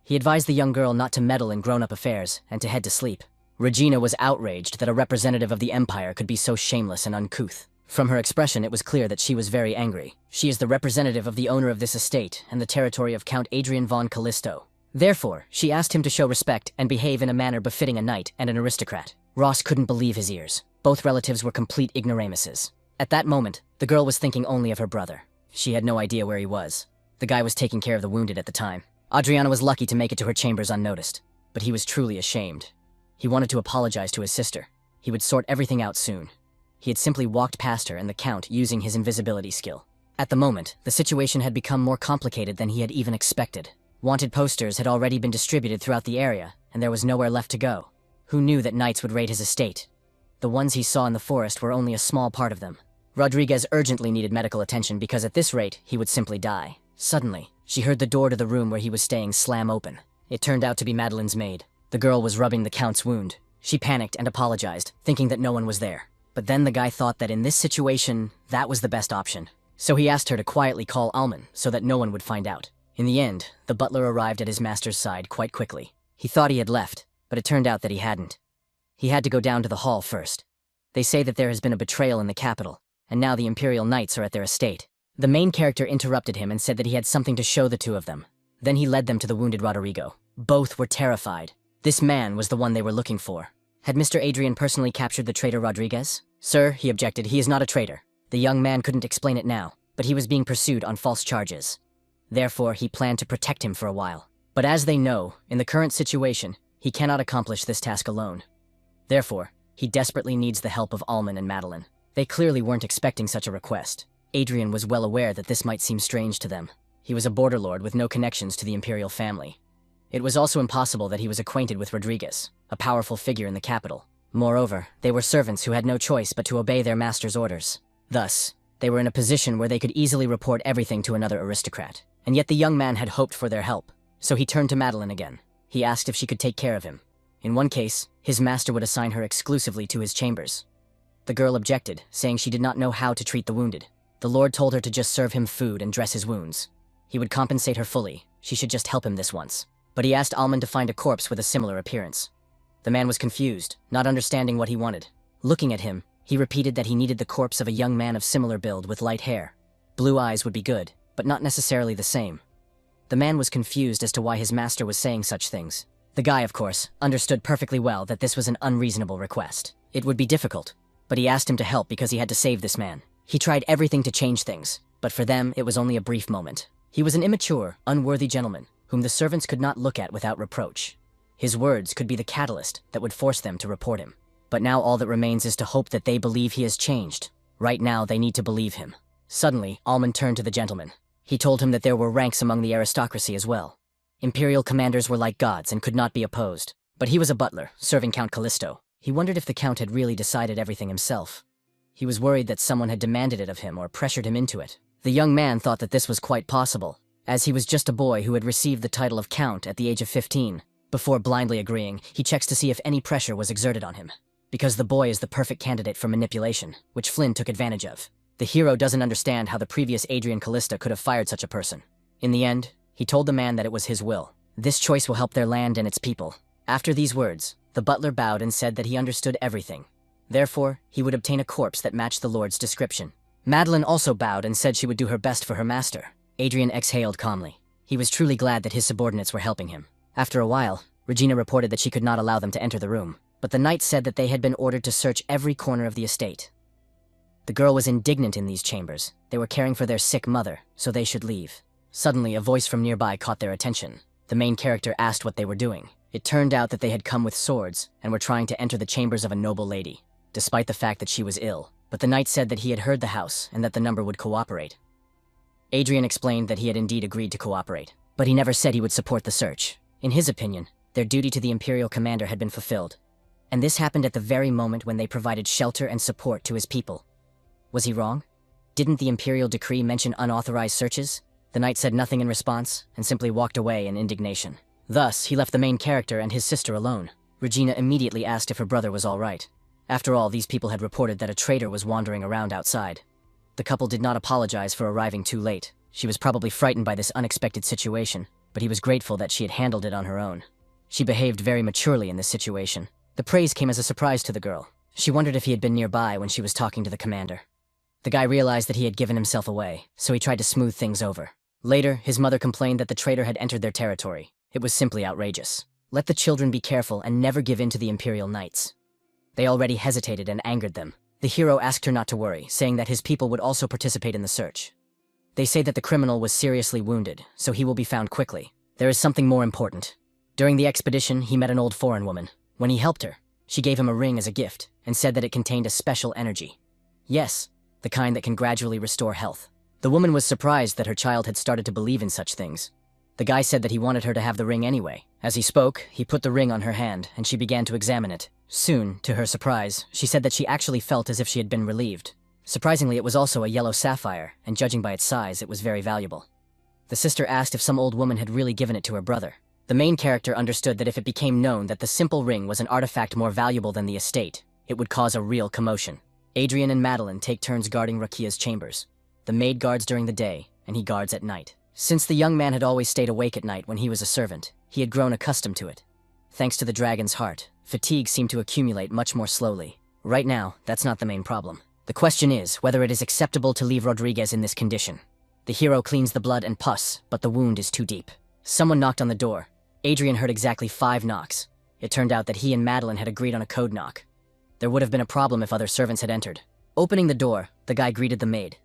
He advised the young girl not to meddle in grown-up affairs and to head to sleep. Regina was outraged that a representative of the Empire could be so shameless and uncouth. From her expression, it was clear that she was very angry. She is the representative of the owner of this estate and the territory of Count Adrian von Callisto. Therefore, she asked him to show respect and behave in a manner befitting a knight and an aristocrat. Ross couldn't believe his ears. Both relatives were complete ignoramuses. At that moment, the girl was thinking only of her brother. She had no idea where he was. The guy was taking care of the wounded at the time. Adriana was lucky to make it to her chambers unnoticed, but he was truly ashamed. He wanted to apologize to his sister. He would sort everything out soon. He had simply walked past her and the Count using his invisibility skill. At the moment, the situation had become more complicated than he had even expected. Wanted posters had already been distributed throughout the area, and there was nowhere left to go. Who knew that knights would raid his estate? The ones he saw in the forest were only a small part of them. Rodriguez urgently needed medical attention because at this rate, he would simply die. Suddenly, she heard the door to the room where he was staying slam open. It turned out to be Madeline's maid. The girl was rubbing the Count's wound. She panicked and apologized, thinking that no one was there. But then the guy thought that in this situation, that was the best option. So he asked her to quietly call Alman so that no one would find out. In the end, the butler arrived at his master's side quite quickly. He thought he had left, but it turned out that he hadn't. He had to go down to the hall first. They say that there has been a betrayal in the capital, and now the Imperial Knights are at their estate. The main character interrupted him and said that he had something to show the two of them. Then he led them to the wounded Rodrigo. Both were terrified. This man was the one they were looking for. Had Mr. Adrian personally captured the traitor Rodriguez? Sir, he objected, he is not a traitor. The young man couldn't explain it now, but he was being pursued on false charges. Therefore, he planned to protect him for a while. But as they know, in the current situation, he cannot accomplish this task alone. Therefore, he desperately needs the help of Alman and Madeline. They clearly weren't expecting such a request. Adrian was well aware that this might seem strange to them. He was a border lord with no connections to the imperial family. It was also impossible that he was acquainted with Rodriguez, a powerful figure in the capital. Moreover, they were servants who had no choice but to obey their master's orders. Thus, they were in a position where they could easily report everything to another aristocrat. And yet the young man had hoped for their help. So he turned to Madeline again. He asked if she could take care of him. In one case, his master would assign her exclusively to his chambers. The girl objected, saying she did not know how to treat the wounded. The Lord told her to just serve him food and dress his wounds. He would compensate her fully. She should just help him this once. But he asked Alman to find a corpse with a similar appearance. The man was confused, not understanding what he wanted. Looking at him, he repeated that he needed the corpse of a young man of similar build with light hair. Blue eyes would be good, but not necessarily the same. The man was confused as to why his master was saying such things. The guy, of course, understood perfectly well that this was an unreasonable request. It would be difficult, but he asked him to help because he had to save this man. He tried everything to change things, but for them, it was only a brief moment. He was an immature, unworthy gentleman, whom the servants could not look at without reproach. His words could be the catalyst that would force them to report him. But now all that remains is to hope that they believe he has changed. Right now, they need to believe him. Suddenly, Alman turned to the gentleman. He told him that there were ranks among the aristocracy as well. Imperial commanders were like gods and could not be opposed. But he was a butler, serving Count Callisto. He wondered if the Count had really decided everything himself. He was worried that someone had demanded it of him or pressured him into it. The young man thought that this was quite possible, as he was just a boy who had received the title of Count at the age of 15. Before blindly agreeing, he checks to see if any pressure was exerted on him. Because the boy is the perfect candidate for manipulation, which Flynn took advantage of. The hero doesn't understand how the previous Adrian Callisto could have fired such a person. In the end, he told the man that it was his will. This choice will help their land and its people. After these words, the butler bowed and said that he understood everything. Therefore, he would obtain a corpse that matched the Lord's description. Madeline also bowed and said she would do her best for her master. Adrian exhaled calmly. He was truly glad that his subordinates were helping him. After a while, Regina reported that she could not allow them to enter the room. but the knight said that they had been ordered to search every corner of the estate. The girl was indignant in these chambers. They were caring for their sick mother, so they should leave. Suddenly, a voice from nearby caught their attention. The main character asked what they were doing. It turned out that they had come with swords and were trying to enter the chambers of a noble lady, despite the fact that she was ill. But the knight said that he had heard the house and that the number would cooperate. Adrian explained that he had indeed agreed to cooperate, but he never said he would support the search. In his opinion, their duty to the Imperial commander had been fulfilled, and this happened at the very moment when they provided shelter and support to his people. Was he wrong? Didn't the Imperial decree mention unauthorized searches? The knight said nothing in response and simply walked away in indignation. Thus, he left the main character and his sister alone. Regina immediately asked if her brother was all right. After all, these people had reported that a traitor was wandering around outside. The couple did not apologize for arriving too late. She was probably frightened by this unexpected situation, but he was grateful that she had handled it on her own. She behaved very maturely in this situation. The praise came as a surprise to the girl. She wondered if he had been nearby when she was talking to the commander. The guy realized that he had given himself away, so he tried to smooth things over. Later, his mother complained that the traitor had entered their territory. It was simply outrageous. Let the children be careful and never give in to the Imperial Knights. They already hesitated and angered them. The hero asked her not to worry, saying that his people would also participate in the search. They say that the criminal was seriously wounded, so he will be found quickly. There is something more important. During the expedition, he met an old foreign woman. When he helped her, she gave him a ring as a gift and said that it contained a special energy. Yes, the kind that can gradually restore health. The woman was surprised that her child had started to believe in such things. The guy said that he wanted her to have the ring anyway. As he spoke, he put the ring on her hand and she began to examine it. Soon, to her surprise, she said that she actually felt as if she had been relieved. Surprisingly, it was also a yellow sapphire, and judging by its size, it was very valuable. The sister asked if some old woman had really given it to her brother. The main character understood that if it became known that the simple ring was an artifact more valuable than the estate, it would cause a real commotion. Adrian and Madeline take turns guarding Rakia's chambers. The maid guards during the day, and he guards at night. Since the young man had always stayed awake at night when he was a servant, he had grown accustomed to it. Thanks to the dragon's heart, fatigue seemed to accumulate much more slowly. Right now, that's not the main problem. The question is whether it is acceptable to leave Rodriguez in this condition. The hero cleans the blood and pus, but the wound is too deep. Someone knocked on the door. Adrian heard exactly 5 knocks. It turned out that he and Madeline had agreed on a code knock. There would have been a problem if other servants had entered. Opening the door, the guy greeted the maid.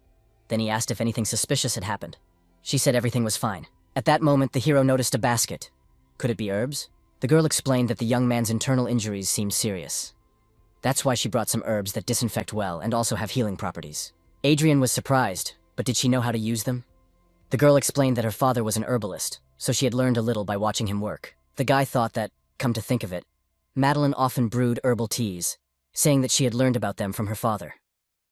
Then he asked if anything suspicious had happened. She said everything was fine. At that moment, the hero noticed a basket. Could it be herbs? The girl explained that the young man's internal injuries seemed serious. That's why she brought some herbs that disinfect well and also have healing properties. Adrian was surprised, but did she know how to use them? The girl explained that her father was an herbalist, so she had learned a little by watching him work. The guy thought that, come to think of it, Madeline often brewed herbal teas, saying that she had learned about them from her father.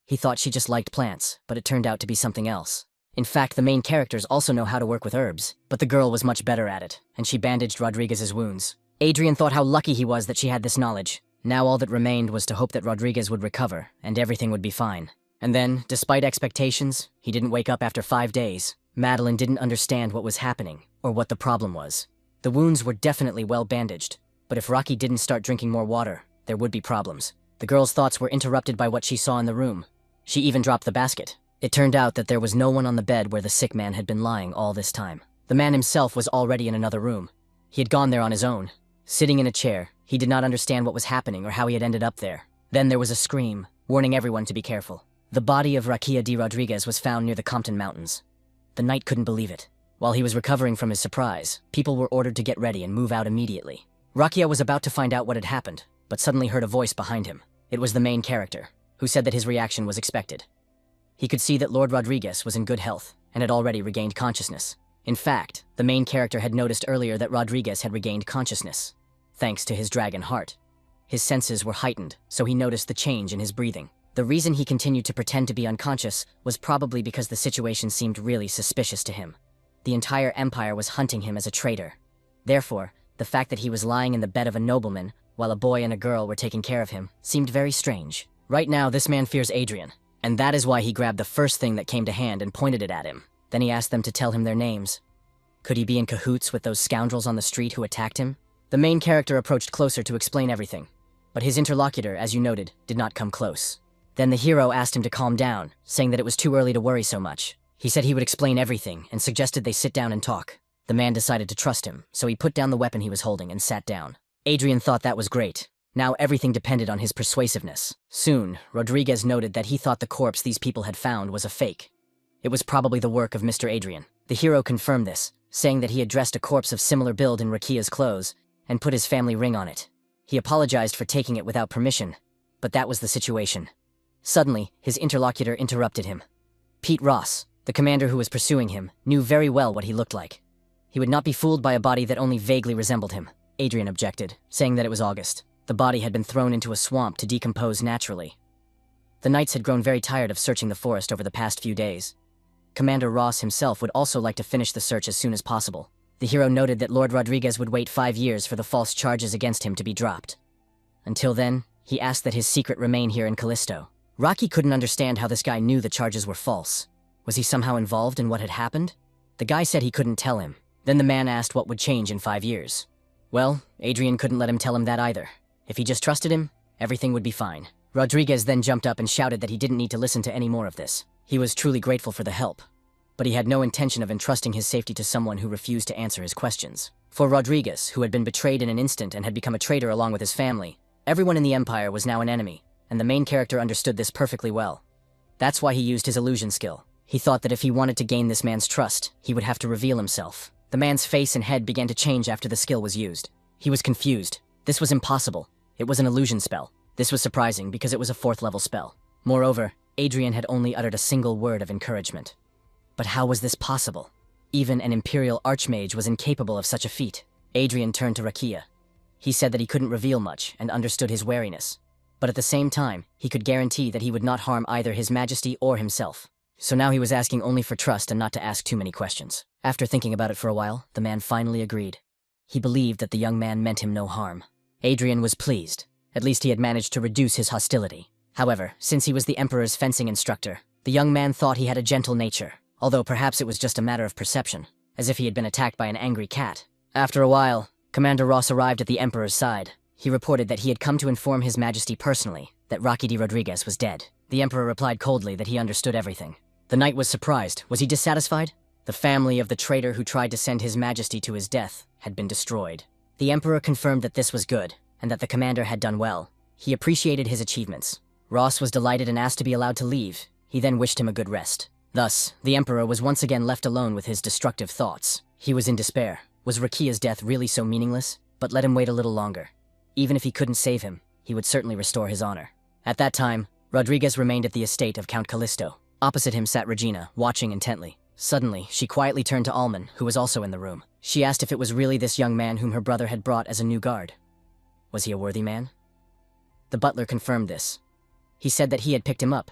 He thought she just liked plants, but it turned out to be something else. In fact, the main characters also know how to work with herbs, but the girl was much better at it, and she bandaged Rodriguez's wounds. Adrian thought how lucky he was that she had this knowledge. Now all that remained was to hope that Rodriguez would recover, and everything would be fine. And then, despite expectations, he didn't wake up after 5 days. Madeline didn't understand what was happening, or what the problem was. The wounds were definitely well bandaged, but if Rocky didn't start drinking more water, there would be problems. The girl's thoughts were interrupted by what she saw in the room. She even dropped the basket. It turned out that there was no one on the bed where the sick man had been lying all this time. The man himself was already in another room. He had gone there on his own. Sitting in a chair, he did not understand what was happening or how he had ended up there. Then there was a scream, warning everyone to be careful. The body of Raquia de Rodriguez was found near the Compton Mountains. The knight couldn't believe it. While he was recovering from his surprise, people were ordered to get ready and move out immediately. Raquia was about to find out what had happened, but suddenly heard a voice behind him. It was the main character, who said that his reaction was expected. He could see that Lord Rodriguez was in good health and had already regained consciousness. In fact, the main character had noticed earlier that Rodriguez had regained consciousness, thanks to his dragon heart. His senses were heightened, so he noticed the change in his breathing. The reason he continued to pretend to be unconscious was probably because the situation seemed really suspicious to him. The entire empire was hunting him as a traitor. Therefore, the fact that he was lying in the bed of a nobleman, while a boy and a girl were taking care of him, seemed very strange. Right now, this man fears Adrian, and that is why he grabbed the first thing that came to hand and pointed it at him. Then he asked them to tell him their names. Could he be in cahoots with those scoundrels on the street who attacked him? The main character approached closer to explain everything, but his interlocutor, as you noted, did not come close. Then the hero asked him to calm down, saying that it was too early to worry so much. He said he would explain everything and suggested they sit down and talk. The man decided to trust him, so he put down the weapon he was holding and sat down. Adrian thought that was great. Now everything depended on his persuasiveness. Soon, Rodriguez noted that he thought the corpse these people had found was a fake. It was probably the work of Mr. Adrian. The hero confirmed this, saying that he had dressed a corpse of similar build in Rakia's clothes and put his family ring on it. He apologized for taking it without permission, but that was the situation. Suddenly, his interlocutor interrupted him. Pete Ross, the commander who was pursuing him, knew very well what he looked like. He would not be fooled by a body that only vaguely resembled him, Adrian objected, saying that it was August. The body had been thrown into a swamp to decompose naturally. The knights had grown very tired of searching the forest over the past few days. Commander Ross himself would also like to finish the search as soon as possible. The hero noted that Lord Rodriguez would wait 5 years for the false charges against him to be dropped. Until then, he asked that his secret remain here in Callisto. Rocky couldn't understand how this guy knew the charges were false. Was he somehow involved in what had happened? The guy said he couldn't tell him. Then the man asked what would change in 5 years. Well, Adrian couldn't let him tell him that either. If he just trusted him, everything would be fine. Rodriguez then jumped up and shouted that he didn't need to listen to any more of this. He was truly grateful for the help, but he had no intention of entrusting his safety to someone who refused to answer his questions. For Rodriguez, who had been betrayed in an instant and had become a traitor along with his family, everyone in the Empire was now an enemy, and the main character understood this perfectly well. That's why he used his illusion skill. He thought that if he wanted to gain this man's trust, he would have to reveal himself. The man's face and head began to change after the skill was used. He was confused. This was impossible. It was an illusion spell. This was surprising because it was a 4th level spell. Moreover, Adrian had only uttered a single word of encouragement. But how was this possible? Even an Imperial Archmage was incapable of such a feat. Adrian turned to Rakia. He said that he couldn't reveal much and understood his wariness. But at the same time, he could guarantee that he would not harm either His Majesty or himself. So now he was asking only for trust and not to ask too many questions. After thinking about it for a while, the man finally agreed. He believed that the young man meant him no harm. Adrian was pleased. At least he had managed to reduce his hostility. However, since he was the Emperor's fencing instructor, the young man thought he had a gentle nature, although perhaps it was just a matter of perception, as if he had been attacked by an angry cat. After a while, Commander Ross arrived at the Emperor's side. He reported that he had come to inform His Majesty personally that Rocky D. Rodriguez was dead. The Emperor replied coldly that he understood everything. The knight was surprised. Was he dissatisfied? The family of the traitor who tried to send His Majesty to his death had been destroyed. The Emperor confirmed that this was good, and that the commander had done well. He appreciated his achievements. Ross was delighted and asked to be allowed to leave. He then wished him a good rest. Thus, the Emperor was once again left alone with his destructive thoughts. He was in despair. Was Rakia's death really so meaningless? But let him wait a little longer. Even if he couldn't save him, he would certainly restore his honor. At that time, Rodriguez remained at the estate of Count Callisto. Opposite him sat Regina, watching intently. Suddenly, she quietly turned to Alman, who was also in the room. She asked if it was really this young man whom her brother had brought as a new guard. Was he a worthy man? The butler confirmed this. He said that he had picked him up.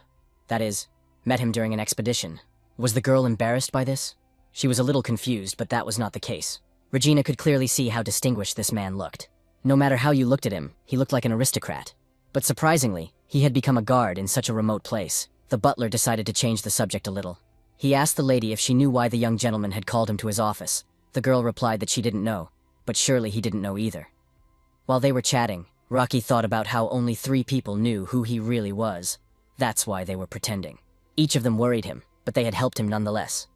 That is, met him during an expedition. Was the girl embarrassed by this? She was a little confused, but that was not the case. Regina could clearly see how distinguished this man looked. No matter how you looked at him, he looked like an aristocrat. But surprisingly, he had become a guard in such a remote place. The butler decided to change the subject a little. He asked the lady if she knew why the young gentleman had called him to his office. The girl replied that she didn't know, but surely he didn't know either. While they were chatting, Rocky thought about how only 3 people knew who he really was. That's why they were pretending. Each of them worried him, but they had helped him nonetheless.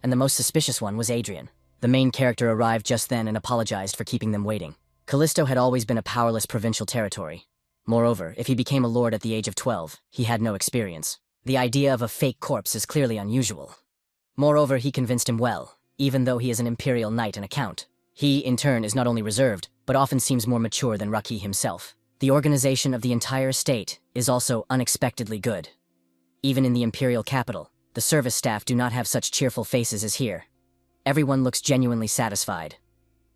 And the most suspicious one was Adrian. The main character arrived just then and apologized for keeping them waiting. Callisto had always been a powerless provincial territory. Moreover, if he became a lord at the age of 12, he had no experience. The idea of a fake corpse is clearly unusual. Moreover, he convinced him well, even though he is an imperial knight and a count. He, in turn, is not only reserved, but often seems more mature than Rocky himself. The organization of the entire state is also unexpectedly good. Even in the imperial capital, the service staff do not have such cheerful faces as here. Everyone looks genuinely satisfied.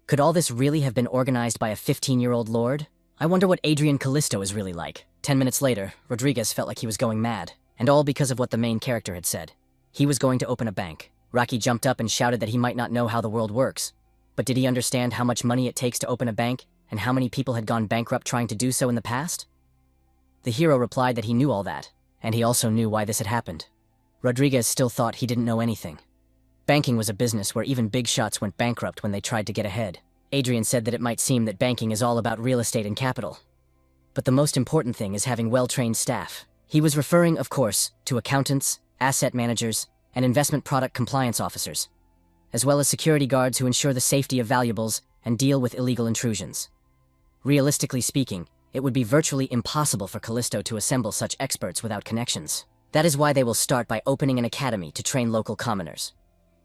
Could all this really have been organized by a 15-year-old lord? I wonder what Adrian Callisto is really like. 10 minutes later, Rodriguez felt like he was going mad, and all because of what the main character had said. He was going to open a bank. Rocky jumped up and shouted that he might not know how the world works. But did he understand how much money it takes to open a bank, and how many people had gone bankrupt trying to do so in the past? The hero replied that he knew all that, and he also knew why this had happened. Rodriguez still thought he didn't know anything. Banking was a business where even big shots went bankrupt when they tried to get ahead. Adrian said that it might seem that banking is all about real estate and capital. But the most important thing is having well-trained staff. He was referring, of course, to accountants, asset managers, and investment product compliance officers, as well as security guards who ensure the safety of valuables and deal with illegal intrusions. Realistically speaking, It would be virtually impossible for Callisto to assemble such experts without connections. That is why they will start by opening an academy to train local commoners.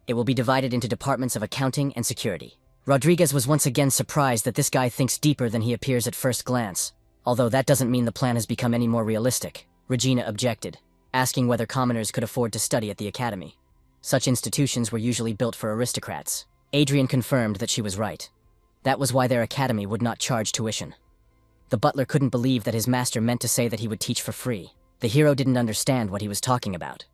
It will be divided into departments of accounting and security. Rodriguez was once again surprised that this guy thinks deeper than he appears at first glance. Although that doesn't mean the plan has become any more realistic. Regina objected, asking whether commoners could afford to study at the academy. Such institutions were usually built for aristocrats. Adrian confirmed that she was right. That was why their academy would not charge tuition. The butler couldn't believe that his master meant to say that he would teach for free. The hero didn't understand what he was talking about.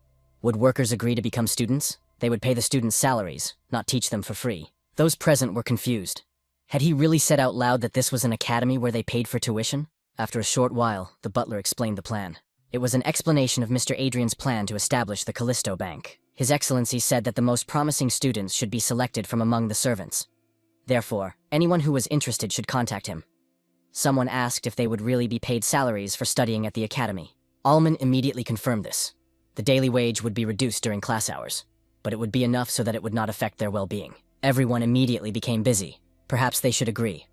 Would workers agree to become students? They would pay the students salaries, not teach them for free. Those present were confused. Had he really said out loud that this was an academy where they paid for tuition? After a short while, the butler explained the plan. It was an explanation of Mr. Adrian's plan to establish the Callisto Bank. His Excellency said that the most promising students should be selected from among the servants. Therefore, anyone who was interested should contact him. Someone asked if they would really be paid salaries for studying at the academy. Allman immediately confirmed this. The daily wage would be reduced during class hours, but it would be enough so that it would not affect their well-being. Everyone immediately became busy. Perhaps they should agree.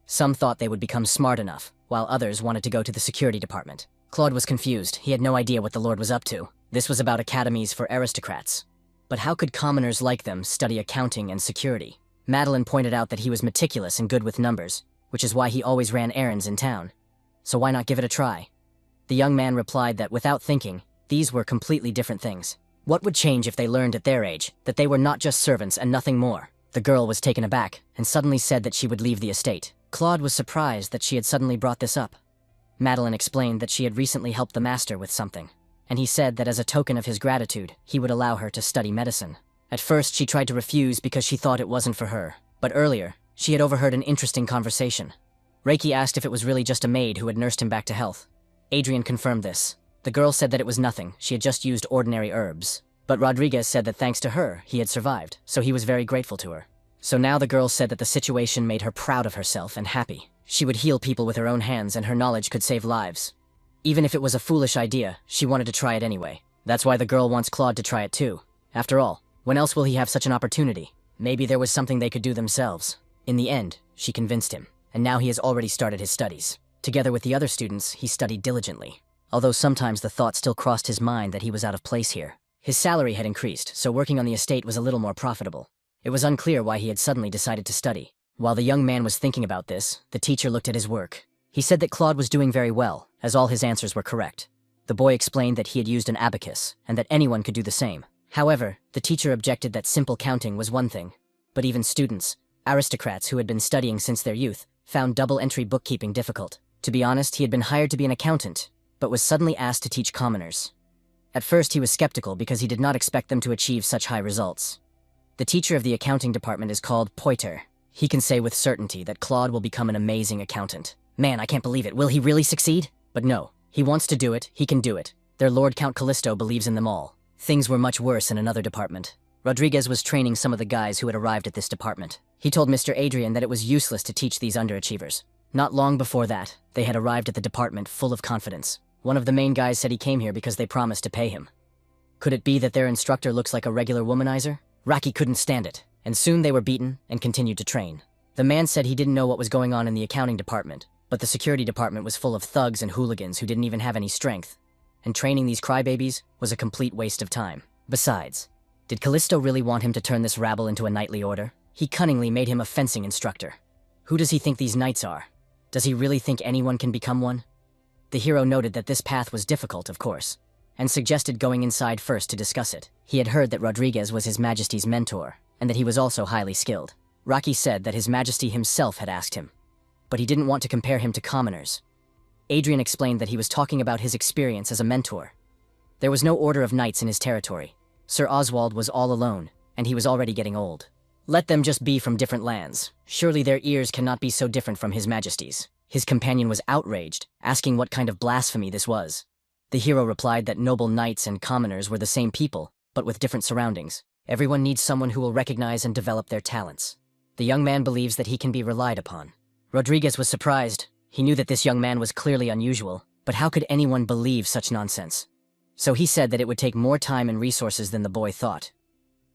Some thought they would become smart enough, while others wanted to go to the security department. Claude was confused. He had no idea what the Lord was up to. This was about academies for aristocrats. But how could commoners like them study accounting and security? Madeline pointed out that he was meticulous and good with numbers, which is why he always ran errands in town. So why not give it a try? The young man replied that without thinking, these were completely different things. What would change if they learned at their age that they were not just servants and nothing more? The girl was taken aback and suddenly said that she would leave the estate. Claude was surprised that she had suddenly brought this up. Madeline explained that she had recently helped the master with something, and he said that as a token of his gratitude, he would allow her to study medicine. At first, she tried to refuse because she thought it wasn't for her, but earlier, she had overheard an interesting conversation. Reiki asked if it was really just a maid who had nursed him back to health. Adrian confirmed this. The girl said that it was nothing, she had just used ordinary herbs. But Rodriguez said that thanks to her, he had survived, so he was very grateful to her. So now the girl said that the situation made her proud of herself and happy. She would heal people with her own hands and her knowledge could save lives. Even if it was a foolish idea, she wanted to try it anyway. That's why the girl wants Claude to try it too. After all, when else will he have such an opportunity? Maybe there was something they could do themselves. In the end, she convinced him, and now he has already started his studies. Together with the other students, he studied diligently. Although sometimes the thought still crossed his mind that he was out of place here. His salary had increased, so working on the estate was a little more profitable. It was unclear why he had suddenly decided to study. While the young man was thinking about this, the teacher looked at his work. He said that Claude was doing very well, as all his answers were correct. The boy explained that he had used an abacus, and that anyone could do the same. However, the teacher objected that simple counting was one thing. But even students, aristocrats who had been studying since their youth, found double-entry bookkeeping difficult. To be honest, he had been hired to be an accountant, but was suddenly asked to teach commoners. At first he was skeptical because he did not expect them to achieve such high results. The teacher of the accounting department is called Poiter. He can say with certainty that Claude will become an amazing accountant. Man, I can't believe it. Will he really succeed? But no. He wants to do it, he can do it. Their Lord Count Callisto believes in them all. Things were much worse in another department. Rodriguez was training some of the guys who had arrived at this department. He told Mr. Adrian that it was useless to teach these underachievers. Not long before that, they had arrived at the department full of confidence. One of the main guys said he came here because they promised to pay him. Could it be that their instructor looks like a regular womanizer? Raki couldn't stand it, and soon they were beaten and continued to train. The man said he didn't know what was going on in the accounting department, but the security department was full of thugs and hooligans who didn't even have any strength, and training these crybabies was a complete waste of time. Besides, did Callisto really want him to turn this rabble into a knightly order? He cunningly made him a fencing instructor. Who does he think these knights are? Does he really think anyone can become one? The hero noted that this path was difficult, of course, and suggested going inside first to discuss it. He had heard that Rodriguez was His Majesty's mentor, and that he was also highly skilled. Raki said that His Majesty himself had asked him, but he didn't want to compare him to commoners. Adrian explained that he was talking about his experience as a mentor. There was no order of knights in his territory. Sir Oswald was all alone, and he was already getting old. Let them just be from different lands. Surely their ears cannot be so different from His Majesty's. His companion was outraged, asking what kind of blasphemy this was. The hero replied that noble knights and commoners were the same people, but with different surroundings. Everyone needs someone who will recognize and develop their talents. The young man believes that he can be relied upon. Rodriguez was surprised. He knew that this young man was clearly unusual, but how could anyone believe such nonsense? So he said that it would take more time and resources than the boy thought.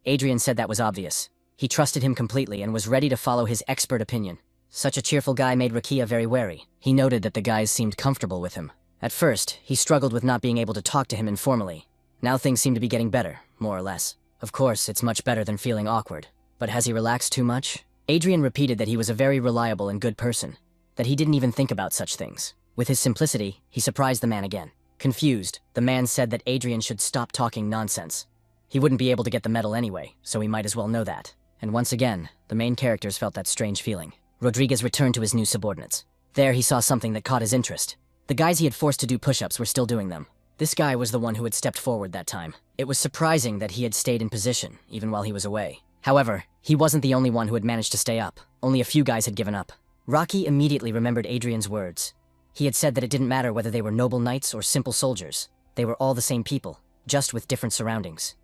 Adrian said that was obvious. He trusted him completely and was ready to follow his expert opinion. Such a cheerful guy made Rakia very wary. He noted that the guys seemed comfortable with him. At first, he struggled with not being able to talk to him informally. Now things seem to be getting better, more or less. Of course, it's much better than feeling awkward. But has he relaxed too much? Adrian repeated that he was a very reliable and good person, that he didn't even think about such things. With his simplicity, he surprised the man again. Confused, the man said that Adrian should stop talking nonsense. He wouldn't be able to get the medal anyway, so he might as well know that. And once again, the main characters felt that strange feeling. Rodriguez returned to his new subordinates. There he saw something that caught his interest. The guys he had forced to do push-ups were still doing them. This guy was the one who had stepped forward that time. It was surprising that he had stayed in position, even while he was away. However, he wasn't the only one who had managed to stay up. Only a few guys had given up. Rocky immediately remembered Adrian's words. He had said that it didn't matter whether they were noble knights or simple soldiers. They were all the same people, just with different surroundings.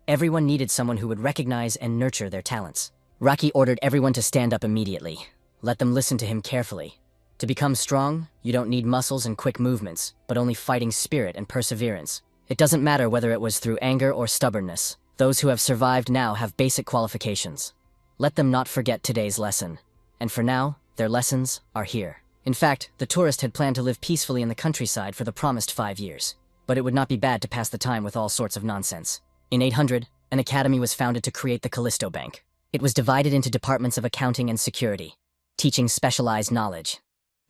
Everyone needed someone who would recognize and nurture their talents. Rocky ordered everyone to stand up immediately. Let them listen to him carefully. To become strong, you don't need muscles and quick movements, but only fighting spirit and perseverance. It doesn't matter whether it was through anger or stubbornness. Those who have survived now have basic qualifications. Let them not forget today's lesson. And for now, their lessons are here. In fact, the tourist had planned to live peacefully in the countryside for the promised 5 years. But it would not be bad to pass the time with all sorts of nonsense. In 800, an academy was founded to create the Callisto Bank. It was divided into departments of accounting and security, teaching specialized knowledge.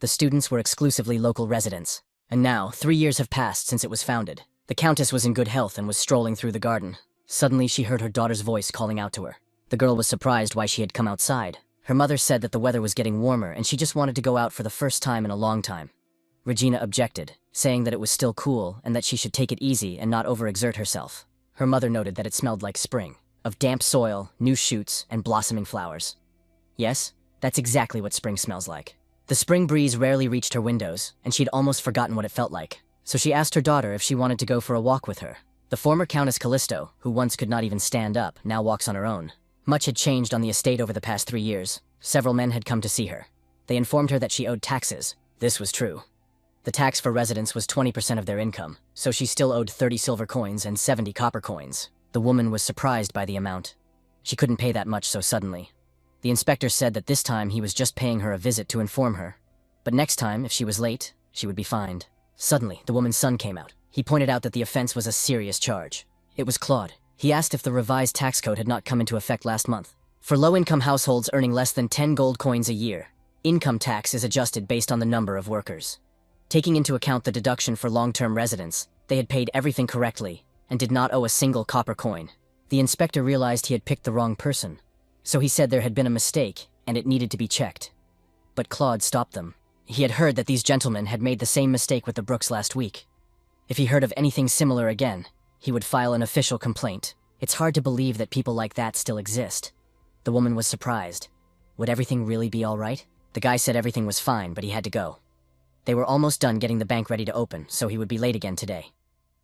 The students were exclusively local residents. And now, 3 years have passed since it was founded. The Countess was in good health and was strolling through the garden. Suddenly, she heard her daughter's voice calling out to her. The girl was surprised why she had come outside. Her mother said that the weather was getting warmer and she just wanted to go out for the first time in a long time. Regina objected, saying that it was still cool and that she should take it easy and not overexert herself. Her mother noted that it smelled like spring, of damp soil, new shoots, and blossoming flowers. Yes, that's exactly what spring smells like. The spring breeze rarely reached her windows, and she'd almost forgotten what it felt like. So she asked her daughter if she wanted to go for a walk with her. The former Countess Callisto, who once could not even stand up, now walks on her own. Much had changed on the estate over the past 3 years. Several men had come to see her. They informed her that she owed taxes. This was true. The tax for residents was 20% of their income, so she still owed 30 silver coins and 70 copper coins. The woman was surprised by the amount. She couldn't pay that much so suddenly. The inspector said that this time he was just paying her a visit to inform her. But next time, if she was late, she would be fined. Suddenly, the woman's son came out. He pointed out that the offense was a serious charge. It was Claude. He asked if the revised tax code had not come into effect last month. For low-income households earning less than 10 gold coins a year, income tax is adjusted based on the number of workers. Taking into account the deduction for long-term residents, they had paid everything correctly and did not owe a single copper coin. The inspector realized he had picked the wrong person, so he said there had been a mistake and it needed to be checked. But Claude stopped them. He had heard that these gentlemen had made the same mistake with the Brooks last week. If he heard of anything similar again, he would file an official complaint. It's hard to believe that people like that still exist. The woman was surprised. Would everything really be all right? The guy said everything was fine, but he had to go. They were almost done getting the bank ready to open, so he would be late again today.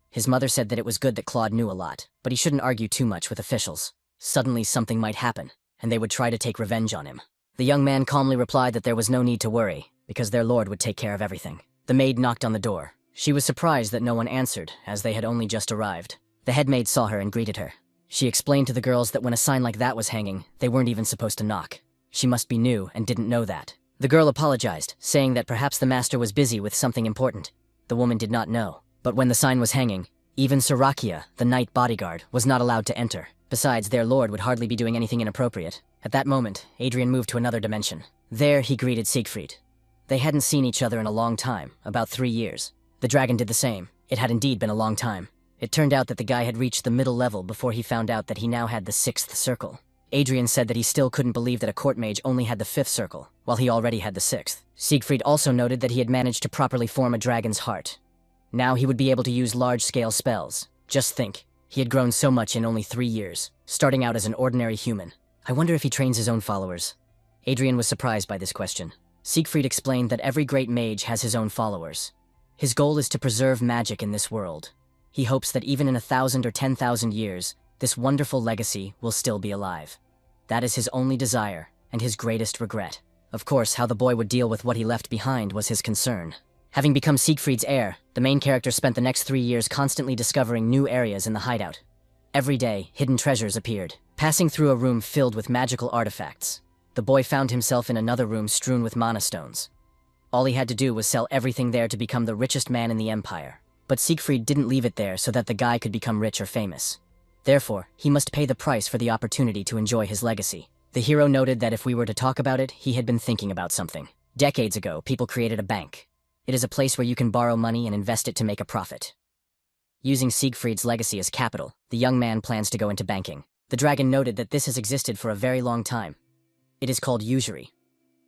His mother said that it was good that Claude knew a lot, but he shouldn't argue too much with officials. Suddenly something might happen, and they would try to take revenge on him. The young man calmly replied that there was no need to worry, because their lord would take care of everything. The maid knocked on the door. She was surprised that no one answered, as they had only just arrived. The head maid saw her and greeted her. She explained to the girls that when a sign like that was hanging, they weren't even supposed to knock. She must be new and didn't know that. The girl apologized, saying that perhaps the master was busy with something important. The woman did not know. But when the sign was hanging, even Sarakia, the knight bodyguard, was not allowed to enter. Besides, their lord would hardly be doing anything inappropriate. At that moment, Adrian moved to another dimension. There, he greeted Siegfried. They hadn't seen each other in a long time, about 3 years. The dragon did the same. It had indeed been a long time. It turned out that the guy had reached the middle level before he found out that he now had the 6th circle. Adrian said that he still couldn't believe that a court mage only had the 5th circle, while he already had the 6th. Siegfried also noted that he had managed to properly form a dragon's heart. Now he would be able to use large-scale spells. Just think, he had grown so much in only 3 years, starting out as an ordinary human. I wonder if he trains his own followers. Adrian was surprised by this question. Siegfried explained that every great mage has his own followers. His goal is to preserve magic in this world. He hopes that even in 1,000 or 10,000 years, this wonderful legacy will still be alive. That is his only desire, and his greatest regret. Of course, how the boy would deal with what he left behind was his concern. Having become Siegfried's heir, the main character spent the next 3 years constantly discovering new areas in the hideout. Every day, hidden treasures appeared, passing through a room filled with magical artifacts. The boy found himself in another room strewn with mana stones. All he had to do was sell everything there to become the richest man in the empire. But Siegfried didn't leave it there so that the guy could become rich or famous. Therefore, he must pay the price for the opportunity to enjoy his legacy. The hero noted that if we were to talk about it, he had been thinking about something. Decades ago, people created a bank. It is a place where you can borrow money and invest it to make a profit. Using Siegfried's legacy as capital, the young man plans to go into banking. The dragon noted that this has existed for a very long time. It is called usury.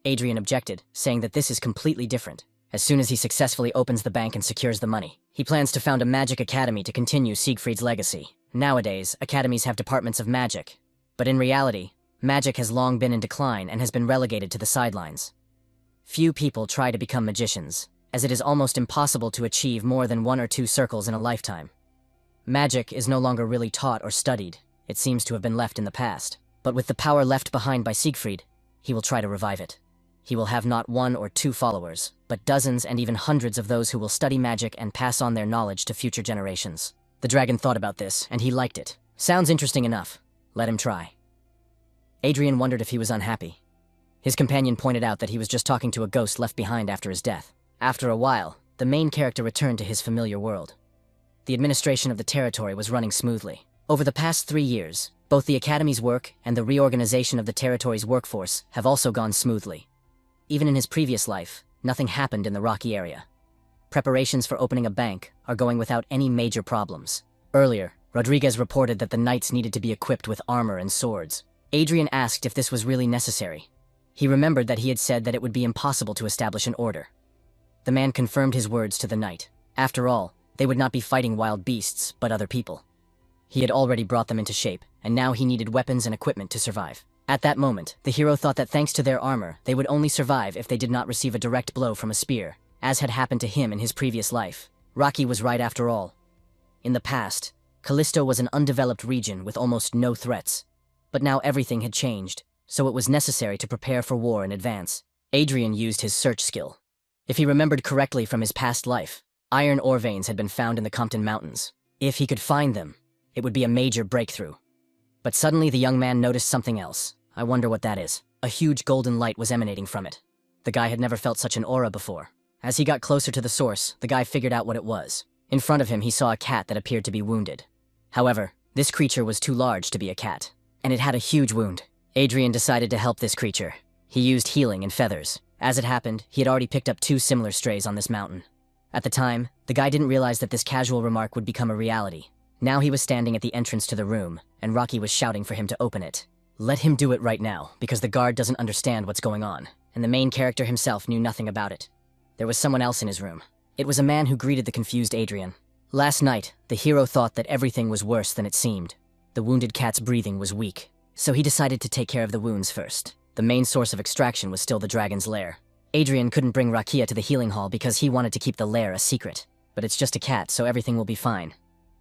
Adrian objected, saying that this is completely different. As soon as he successfully opens the bank and secures the money, he plans to found a magic academy to continue Siegfried's legacy. Nowadays, academies have departments of magic. But in reality, magic has long been in decline and has been relegated to the sidelines. Few people try to become magicians, as it is almost impossible to achieve more than 1 or 2 circles in a lifetime. Magic is no longer really taught or studied. It seems to have been left in the past. But with the power left behind by Siegfried, he will try to revive it. He will have not 1 or 2 followers, but dozens and even hundreds of those who will study magic and pass on their knowledge to future generations. The dragon thought about this, and he liked it. Sounds interesting enough. Let him try. Adrian wondered if he was unhappy. His companion pointed out that he was just talking to a ghost left behind after his death. After a while, the main character returned to his familiar world. The administration of the territory was running smoothly. Over the past 3 years, both the Academy's work and the reorganization of the territory's workforce have also gone smoothly. Even in his previous life, nothing happened in the rocky area. Preparations for opening a bank are going without any major problems. Earlier, Rodriguez reported that the knights needed to be equipped with armor and swords. Adrian asked if this was really necessary. He remembered that he had said that it would be impossible to establish an order. The man confirmed his words to the knight. After all, they would not be fighting wild beasts, but other people. He had already brought them into shape, and now he needed weapons and equipment to survive. At that moment, the hero thought that thanks to their armor, they would only survive if they did not receive a direct blow from a spear, as had happened to him in his previous life. Rocky was right after all. In the past, Callisto was an undeveloped region with almost no threats. But now everything had changed, so it was necessary to prepare for war in advance. Adrian used his search skill. If he remembered correctly from his past life, iron ore veins had been found in the Compton Mountains. If he could find them, it would be a major breakthrough. But suddenly the young man noticed something else. I wonder what that is. A huge golden light was emanating from it. The guy had never felt such an aura before. As he got closer to the source, the guy figured out what it was. In front of him, he saw a cat that appeared to be wounded. However, this creature was too large to be a cat, and it had a huge wound. Adrian decided to help this creature. He used healing and feathers. As it happened, he had already picked up 2 similar strays on this mountain. At the time, the guy didn't realize that this casual remark would become a reality. Now he was standing at the entrance to the room, and Rocky was shouting for him to open it. Let him do it right now, because the guard doesn't understand what's going on, and the main character himself knew nothing about it. There was someone else in his room. It was a man who greeted the confused Adrian. Last night, the hero thought that everything was worse than it seemed. The wounded cat's breathing was weak, so he decided to take care of the wounds first. The main source of extraction was still the dragon's lair. Adrian couldn't bring Rakia to the healing hall because he wanted to keep the lair a secret. But it's just a cat, so everything will be fine.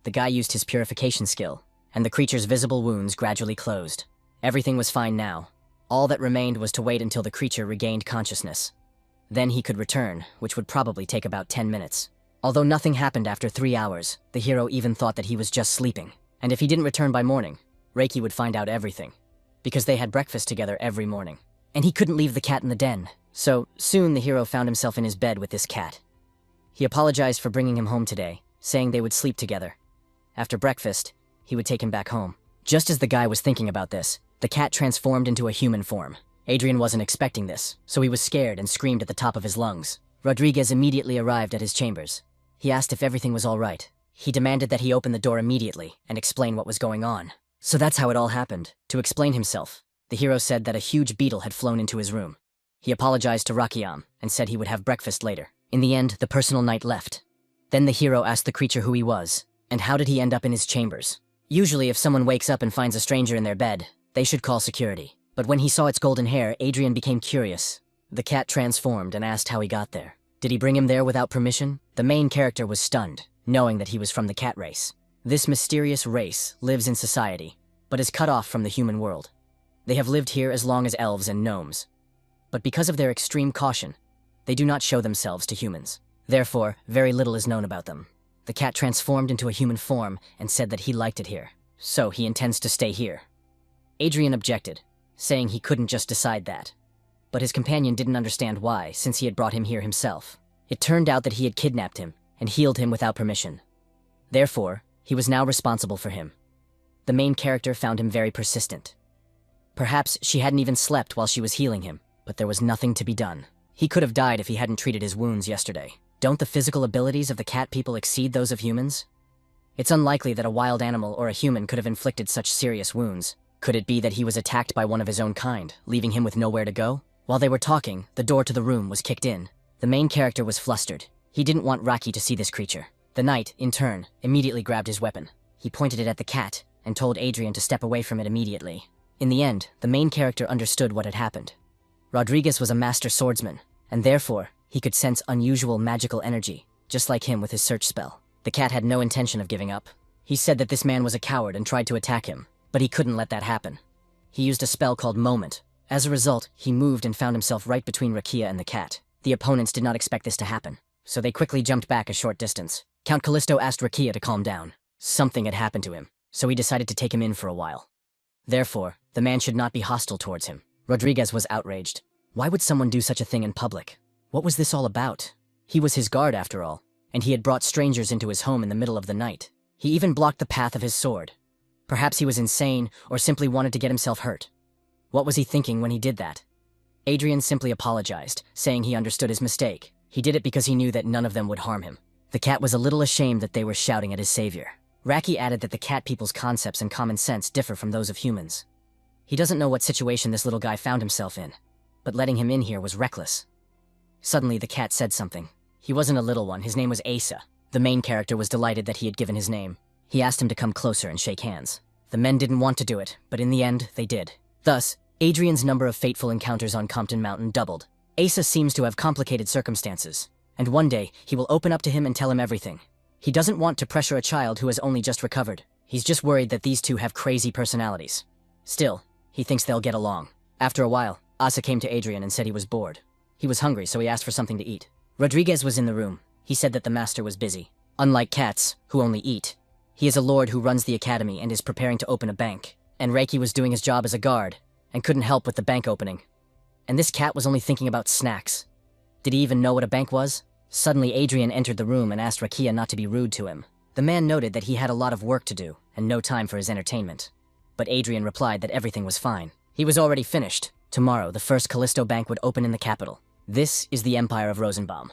The guy used his purification skill, and the creature's visible wounds gradually closed. Everything was fine now. All that remained was to wait until the creature regained consciousness. Then he could return, which would probably take about 10 minutes. Although nothing happened after 3 hours, the hero even thought that he was just sleeping. And if he didn't return by morning, Reiki would find out everything. Because they had breakfast together every morning. And he couldn't leave the cat in the den. So, soon the hero found himself in his bed with this cat. He apologized for bringing him home today, saying they would sleep together. After breakfast, he would take him back home. Just as the guy was thinking about this, the cat transformed into a human form. Adrian wasn't expecting this, so he was scared and screamed at the top of his lungs. Rodriguez immediately arrived at his chambers. He asked if everything was all right. He demanded that he open the door immediately and explain what was going on. So that's how it all happened. To explain himself, the hero said that a huge beetle had flown into his room. He apologized to Rakiam and said he would have breakfast later. In the end, the personal knight left. Then the hero asked the creature who he was, and how did he end up in his chambers. Usually if someone wakes up and finds a stranger in their bed, they should call security. But when he saw its golden hair, Adrian became curious. The cat transformed and asked how he got there. Did he bring him there without permission? The main character was stunned, knowing that he was from the cat race. This mysterious race lives in society, but is cut off from the human world. They have lived here as long as elves and gnomes. But because of their extreme caution, they do not show themselves to humans. Therefore, very little is known about them. The cat transformed into a human form and said that he liked it here, so he intends to stay here. Adrian objected, saying he couldn't just decide that. But his companion didn't understand why, since he had brought him here himself. It turned out that he had kidnapped him and healed him without permission. Therefore, he was now responsible for him. The main character found him very persistent. Perhaps she hadn't even slept while she was healing him, but there was nothing to be done. He could have died if he hadn't treated his wounds yesterday. Don't the physical abilities of the cat people exceed those of humans? It's unlikely that a wild animal or a human could have inflicted such serious wounds. Could it be that he was attacked by one of his own kind, leaving him with nowhere to go? While they were talking, the door to the room was kicked in. The main character was flustered. He didn't want Raki to see this creature. The knight, in turn, immediately grabbed his weapon. He pointed it at the cat and told Adrian to step away from it immediately. In the end, the main character understood what had happened. Rodriguez was a master swordsman, and therefore, he could sense unusual magical energy, just like him with his search spell. The cat had no intention of giving up. He said that this man was a coward and tried to attack him, but he couldn't let that happen. He used a spell called Moment. As a result, he moved and found himself right between Rakia and the cat. The opponents did not expect this to happen, so they quickly jumped back a short distance. Count Callisto asked Rakia to calm down. Something had happened to him, so he decided to take him in for a while. Therefore, the man should not be hostile towards him. Rodriguez was outraged. Why would someone do such a thing in public? What was this all about? He was his guard after all, and he had brought strangers into his home in the middle of the night. He even blocked the path of his sword. Perhaps he was insane or simply wanted to get himself hurt. What was he thinking when he did that? Adrian simply apologized, saying he understood his mistake. He did it because he knew that none of them would harm him. The cat was a little ashamed that they were shouting at his savior. Raki added that the cat people's concepts and common sense differ from those of humans. He doesn't know what situation this little guy found himself in, but letting him in here was reckless. Suddenly, the cat said something. He wasn't a little one, his name was Asa. The main character was delighted that he had given his name. He asked him to come closer and shake hands. The men didn't want to do it, but in the end, they did. Thus, Adrian's number of fateful encounters on Compton Mountain doubled. Asa seems to have complicated circumstances, and one day, he will open up to him and tell him everything. He doesn't want to pressure a child who has only just recovered. He's just worried that these two have crazy personalities. Still, he thinks they'll get along. After a while, Asa came to Adrian and said he was bored. He was hungry, so he asked for something to eat. Rodriguez was in the room. He said that the master was busy. Unlike cats, who only eat, he is a lord who runs the academy and is preparing to open a bank. And Reiki was doing his job as a guard, and couldn't help with the bank opening. And this cat was only thinking about snacks. Did he even know what a bank was? Suddenly, Adrian entered the room and asked Rakia not to be rude to him. The man noted that he had a lot of work to do, and no time for his entertainment. But Adrian replied that everything was fine. He was already finished. Tomorrow, the first Callisto bank would open in the capital. This is the Empire of Rosenbaum.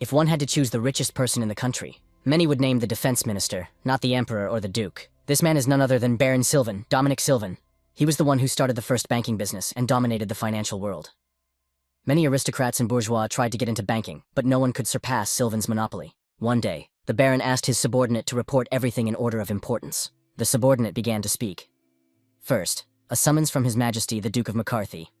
If one had to choose the richest person in the country, many would name the defense minister, not the emperor or the duke. This man is none other than Baron Sylvan, Dominic Sylvan. He was the one who started the first banking business and dominated the financial world. Many aristocrats and bourgeois tried to get into banking, but no one could surpass Sylvan's monopoly. One day, the Baron asked his subordinate to report everything in order of importance. The subordinate began to speak. First, a summons from His Majesty the Duke of McCarthy.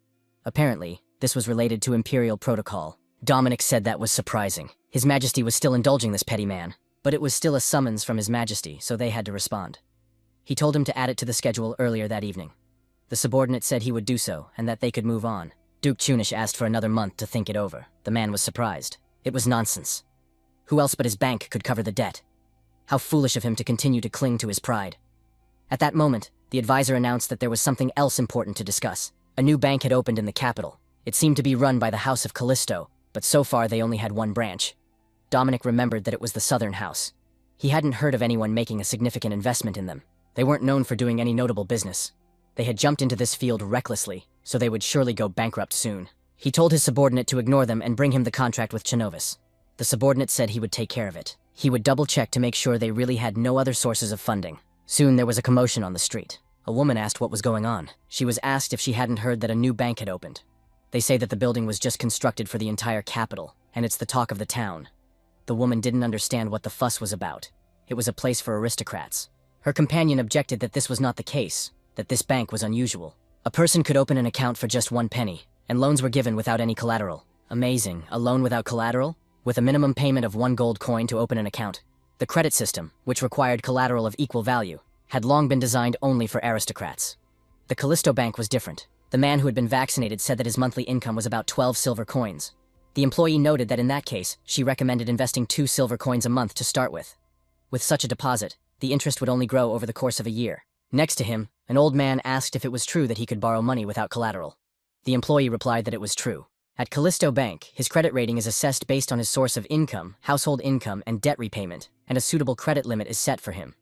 Apparently, this was related to imperial protocol. Dominic said that was surprising. His Majesty was still indulging this petty man, but it was still a summons from His Majesty, so they had to respond. He told him to add it to the schedule earlier that evening. The subordinate said he would do so, and that they could move on. Duke Chunish asked for another month to think it over. The man was surprised. It was nonsense. Who else but his bank could cover the debt? How foolish of him to continue to cling to his pride. At that moment, the advisor announced that there was something else important to discuss. A new bank had opened in the capital. It seemed to be run by the House of Callisto, but so far they only had one branch. Dominic remembered that it was the Southern House. He hadn't heard of anyone making a significant investment in them. They weren't known for doing any notable business. They had jumped into this field recklessly, so they would surely go bankrupt soon. He told his subordinate to ignore them and bring him the contract with Chinovis. The subordinate said he would take care of it. He would double-check to make sure they really had no other sources of funding. Soon there was a commotion on the street. A woman asked what was going on. She was asked if she hadn't heard that a new bank had opened. They say that the building was just constructed for the entire capital, and it's the talk of the town. The woman didn't understand what the fuss was about. It was a place for aristocrats. Her companion objected that this was not the case, that this bank was unusual. A person could open an account for just 1 penny, and loans were given without any collateral. Amazing, a loan without collateral? With a minimum payment of 1 gold coin to open an account. The credit system, which required collateral of equal value, had long been designed only for aristocrats. The Callisto Bank was different. The man who had been vaccinated said that his monthly income was about 12 silver coins. The employee noted that in that case, she recommended investing 2 silver coins a month to start with. With such a deposit, the interest would only grow over the course of a year. Next to him, an old man asked if it was true that he could borrow money without collateral. The employee replied that it was true. At Callisto Bank, his credit rating is assessed based on his source of income, household income, and debt repayment, and a suitable credit limit is set for him.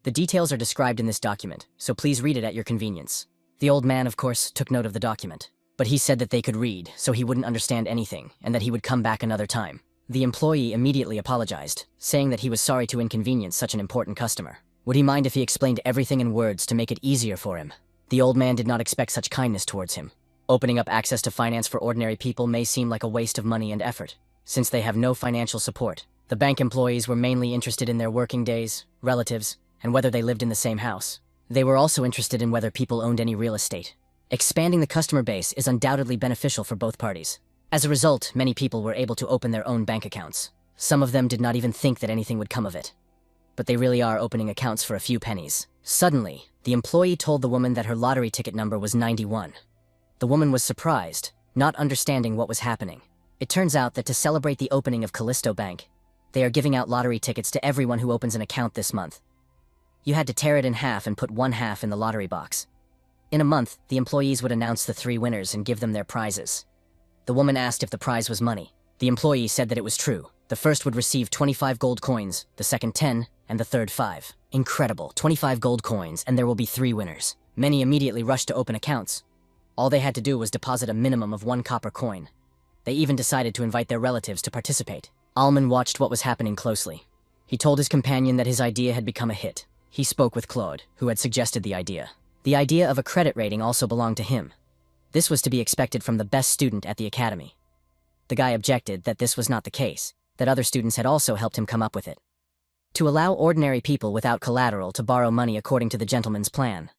The details are described in this document, so please read it at your convenience. The old man, of course, took note of the document, but he said that they could read, so he wouldn't understand anything, and that he would come back another time. The employee immediately apologized, saying that he was sorry to inconvenience such an important customer. Would he mind if he explained everything in words to make it easier for him? The old man did not expect such kindness towards him. Opening up access to finance for ordinary people may seem like a waste of money and effort, since they have no financial support. The bank employees were mainly interested in their working days, relatives, and whether they lived in the same house. They were also interested in whether people owned any real estate. Expanding the customer base is undoubtedly beneficial for both parties. As a result, many people were able to open their own bank accounts. Some of them did not even think that anything would come of it. But they really are opening accounts for a few pennies. Suddenly, the employee told the woman that her lottery ticket number was 91. The woman was surprised, not understanding what was happening. It turns out that to celebrate the opening of Callisto Bank, they are giving out lottery tickets to everyone who opens an account this month. You had to tear it in half and put one half in the lottery box. In a month, the employees would announce the 3 winners and give them their prizes. The woman asked if the prize was money. The employee said that it was true. The first would receive 25 gold coins, the second 10, and the third 5. Incredible, 25 gold coins, and there will be 3 winners. Many immediately rushed to open accounts. All they had to do was deposit a minimum of 1 copper coin. They even decided to invite their relatives to participate. Alman watched what was happening closely. He told his companion that his idea had become a hit. He spoke with Claude, who had suggested the idea. The idea of a credit rating also belonged to him. This was to be expected from the best student at the academy. The guy objected that this was not the case, that other students had also helped him come up with it. To allow ordinary people without collateral to borrow money according to the gentleman's plan,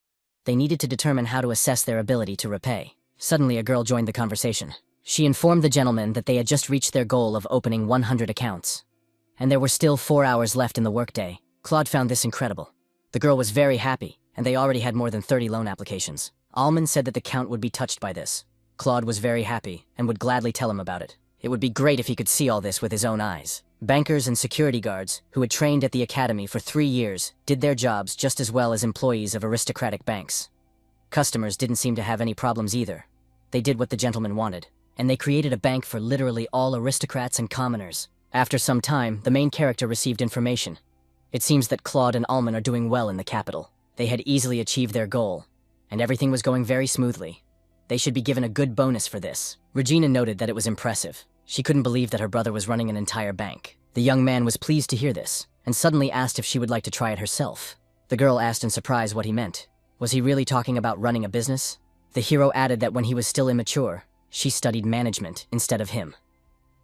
they needed to determine how to assess their ability to repay. Suddenly, a girl joined the conversation. She informed the gentleman that they had just reached their goal of opening 100 accounts, and there were still 4 hours left in the workday. Claude found this incredible. The girl was very happy, and they already had more than 30 loan applications. Alman said that the Count would be touched by this. Claude was very happy, and would gladly tell him about it. It would be great if he could see all this with his own eyes. Bankers and security guards, who had trained at the academy for 3 years, did their jobs just as well as employees of aristocratic banks. Customers didn't seem to have any problems either. They did what the gentleman wanted, and they created a bank for literally all aristocrats and commoners. After some time, the main character received information. It seems that Claude and Alman are doing well in the capital. They had easily achieved their goal, and everything was going very smoothly. They should be given a good bonus for this. Regina noted that it was impressive. She couldn't believe that her brother was running an entire bank. The young man was pleased to hear this, and suddenly asked if she would like to try it herself. The girl asked in surprise what he meant. Was he really talking about running a business? The hero added that when he was still immature, she studied management instead of him.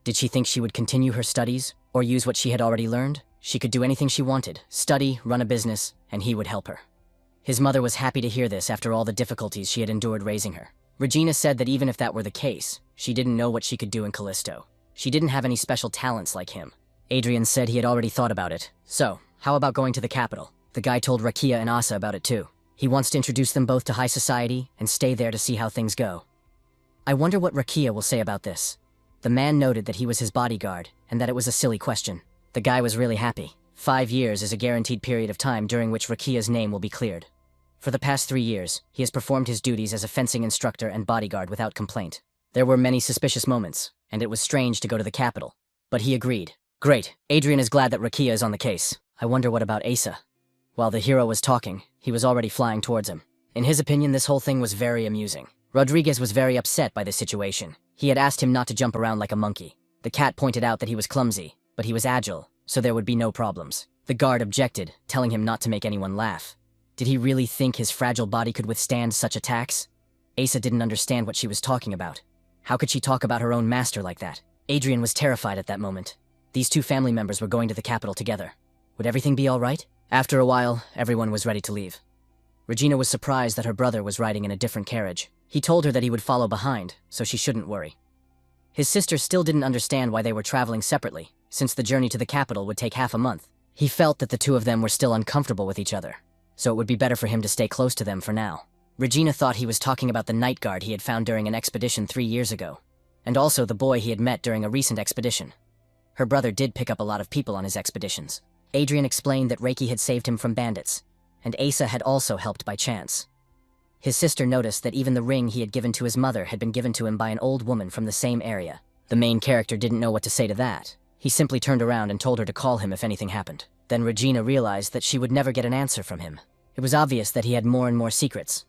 Did she think she would continue her studies, or use what she had already learned? She could do anything she wanted, study, run a business, and he would help her. His mother was happy to hear this after all the difficulties she had endured raising her. Regina said that even if that were the case, she didn't know what she could do in Callisto. She didn't have any special talents like him. Adrian said he had already thought about it. So, how about going to the capital? The guy told Rakia and Asa about it too. He wants to introduce them both to high society and stay there to see how things go. I wonder what Rakia will say about this. The man noted that he was his bodyguard and that it was a silly question. The guy was really happy. 5 years is a guaranteed period of time during which Rakia's name will be cleared. For the past 3 years, he has performed his duties as a fencing instructor and bodyguard without complaint. There were many suspicious moments, and it was strange to go to the capital. But he agreed. Great, Adrian is glad that Rakia is on the case. I wonder what about Asa? While the hero was talking, he was already flying towards him. In his opinion, this whole thing was very amusing. Rodriguez was very upset by this situation. He had asked him not to jump around like a monkey. The cat pointed out that he was clumsy, but he was agile, so there would be no problems. The guard objected, telling him not to make anyone laugh. Did he really think his fragile body could withstand such attacks? Asa didn't understand what she was talking about. How could she talk about her own master like that? Adrian was terrified at that moment. These 2 family members were going to the capital together. Would everything be all right? After a while, everyone was ready to leave. Regina was surprised that her brother was riding in a different carriage. He told her that he would follow behind, so she shouldn't worry. His sister still didn't understand why they were traveling separately, since the journey to the capital would take half a month. He felt that the 2 of them were still uncomfortable with each other, so it would be better for him to stay close to them for now. Regina thought he was talking about the night guard he had found during an expedition 3 years ago, and also the boy he had met during a recent expedition. Her brother did pick up a lot of people on his expeditions. Adrian explained that Reiki had saved him from bandits, and Asa had also helped by chance. His sister noticed that even the ring he had given to his mother had been given to him by an old woman from the same area. The main character didn't know what to say to that. He simply turned around and told her to call him if anything happened. Then Regina realized that she would never get an answer from him. It was obvious that he had more and more secrets.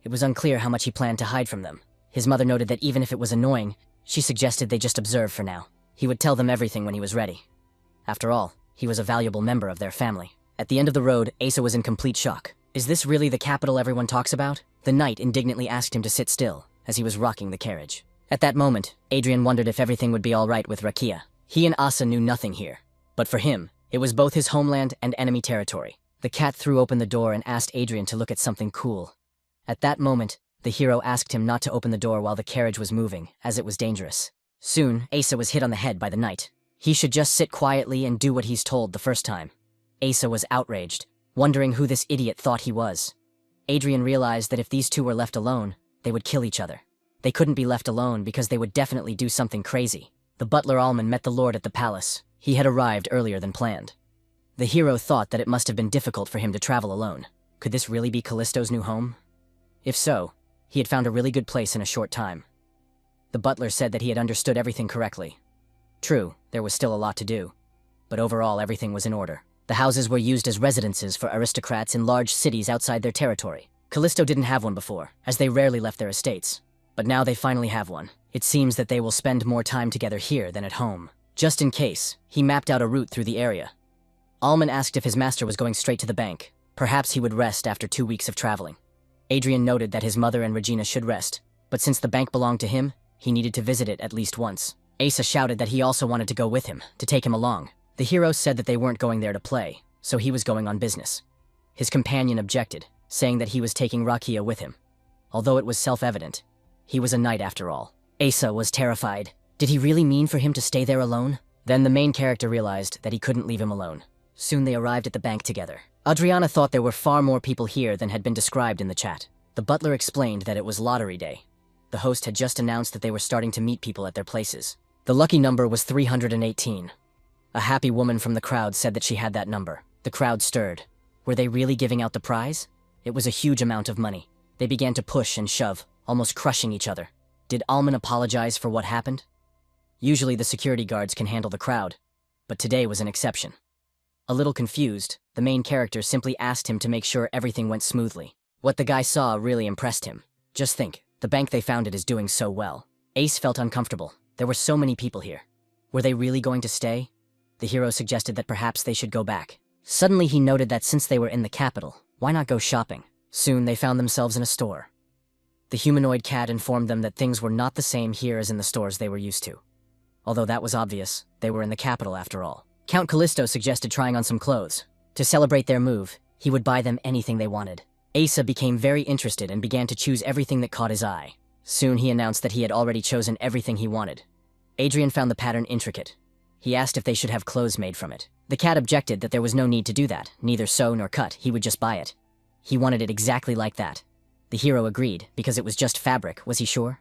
It was unclear how much he planned to hide from them. His mother noted that even if it was annoying, she suggested they just observe for now. He would tell them everything when he was ready. After all, he was a valuable member of their family. At the end of the road, Asa was in complete shock. Is this really the capital everyone talks about? The knight indignantly asked him to sit still, as he was rocking the carriage. At that moment, Adrian wondered if everything would be all right with Rakia. He and Asa knew nothing here. But for him, it was both his homeland and enemy territory. The cat threw open the door and asked Adrian to look at something cool. At that moment, the hero asked him not to open the door while the carriage was moving, as it was dangerous. Soon, Asa was hit on the head by the knight. He should just sit quietly and do what he's told the first time. Asa was outraged, wondering who this idiot thought he was. Adrian realized that if these two were left alone, they would kill each other. They couldn't be left alone because they would definitely do something crazy. The butler Alman met the lord at the palace. He had arrived earlier than planned. The hero thought that it must have been difficult for him to travel alone. Could this really be Callisto's new home? If so, he had found a really good place in a short time. The butler said that he had understood everything correctly. True, there was still a lot to do, but overall everything was in order. The houses were used as residences for aristocrats in large cities outside their territory. Callisto didn't have one before, as they rarely left their estates. But now they finally have one. It seems that they will spend more time together here than at home. Just in case, he mapped out a route through the area. Alman asked if his master was going straight to the bank. Perhaps he would rest after 2 weeks of traveling. Adrian noted that his mother and Regina should rest, but since the bank belonged to him, he needed to visit it at least once. Asa shouted that he also wanted to go with him, to take him along. The hero said that they weren't going there to play, so he was going on business. His companion objected, saying that he was taking Rakia with him. Although it was self-evident, he was a knight after all. Asa was terrified. Did he really mean for him to stay there alone? Then the main character realized that he couldn't leave him alone. Soon they arrived at the bank together. Adriana thought there were far more people here than had been described in the chat. The butler explained that it was lottery day. The host had just announced that they were starting to meet people at their places. The lucky number was 318. A happy woman from the crowd said that she had that number. The crowd stirred. Were they really giving out the prize? It was a huge amount of money. They began to push and shove, almost crushing each other. Did Alman apologize for what happened? Usually the security guards can handle the crowd, but today was an exception. A little confused, the main character simply asked him to make sure everything went smoothly. What the guy saw really impressed him. Just think, the bank they founded is doing so well. Ace felt uncomfortable. There were so many people here. Were they really going to stay? The hero suggested that perhaps they should go back. Suddenly he noted that since they were in the capital, why not go shopping? Soon they found themselves in a store. The humanoid cat informed them that things were not the same here as in the stores they were used to. Although that was obvious, they were in the capital after all. Count Callisto suggested trying on some clothes. To celebrate their move, he would buy them anything they wanted. Asa became very interested and began to choose everything that caught his eye. Soon he announced that he had already chosen everything he wanted. Adrian found the pattern intricate. He asked if they should have clothes made from it. The cat objected that there was no need to do that, neither sew nor cut, he would just buy it. He wanted it exactly like that. The hero agreed, because it was just fabric, was he sure?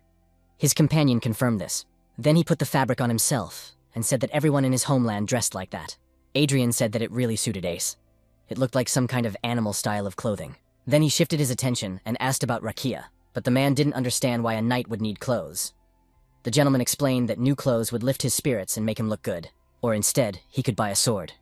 His companion confirmed this. Then he put the fabric on himself, and said that everyone in his homeland dressed like that. Adrian said that it really suited Ace. It looked like some kind of animal style of clothing. Then he shifted his attention and asked about Rakia, but the man didn't understand why a knight would need clothes. The gentleman explained that new clothes would lift his spirits and make him look good. Or instead, he could buy a sword.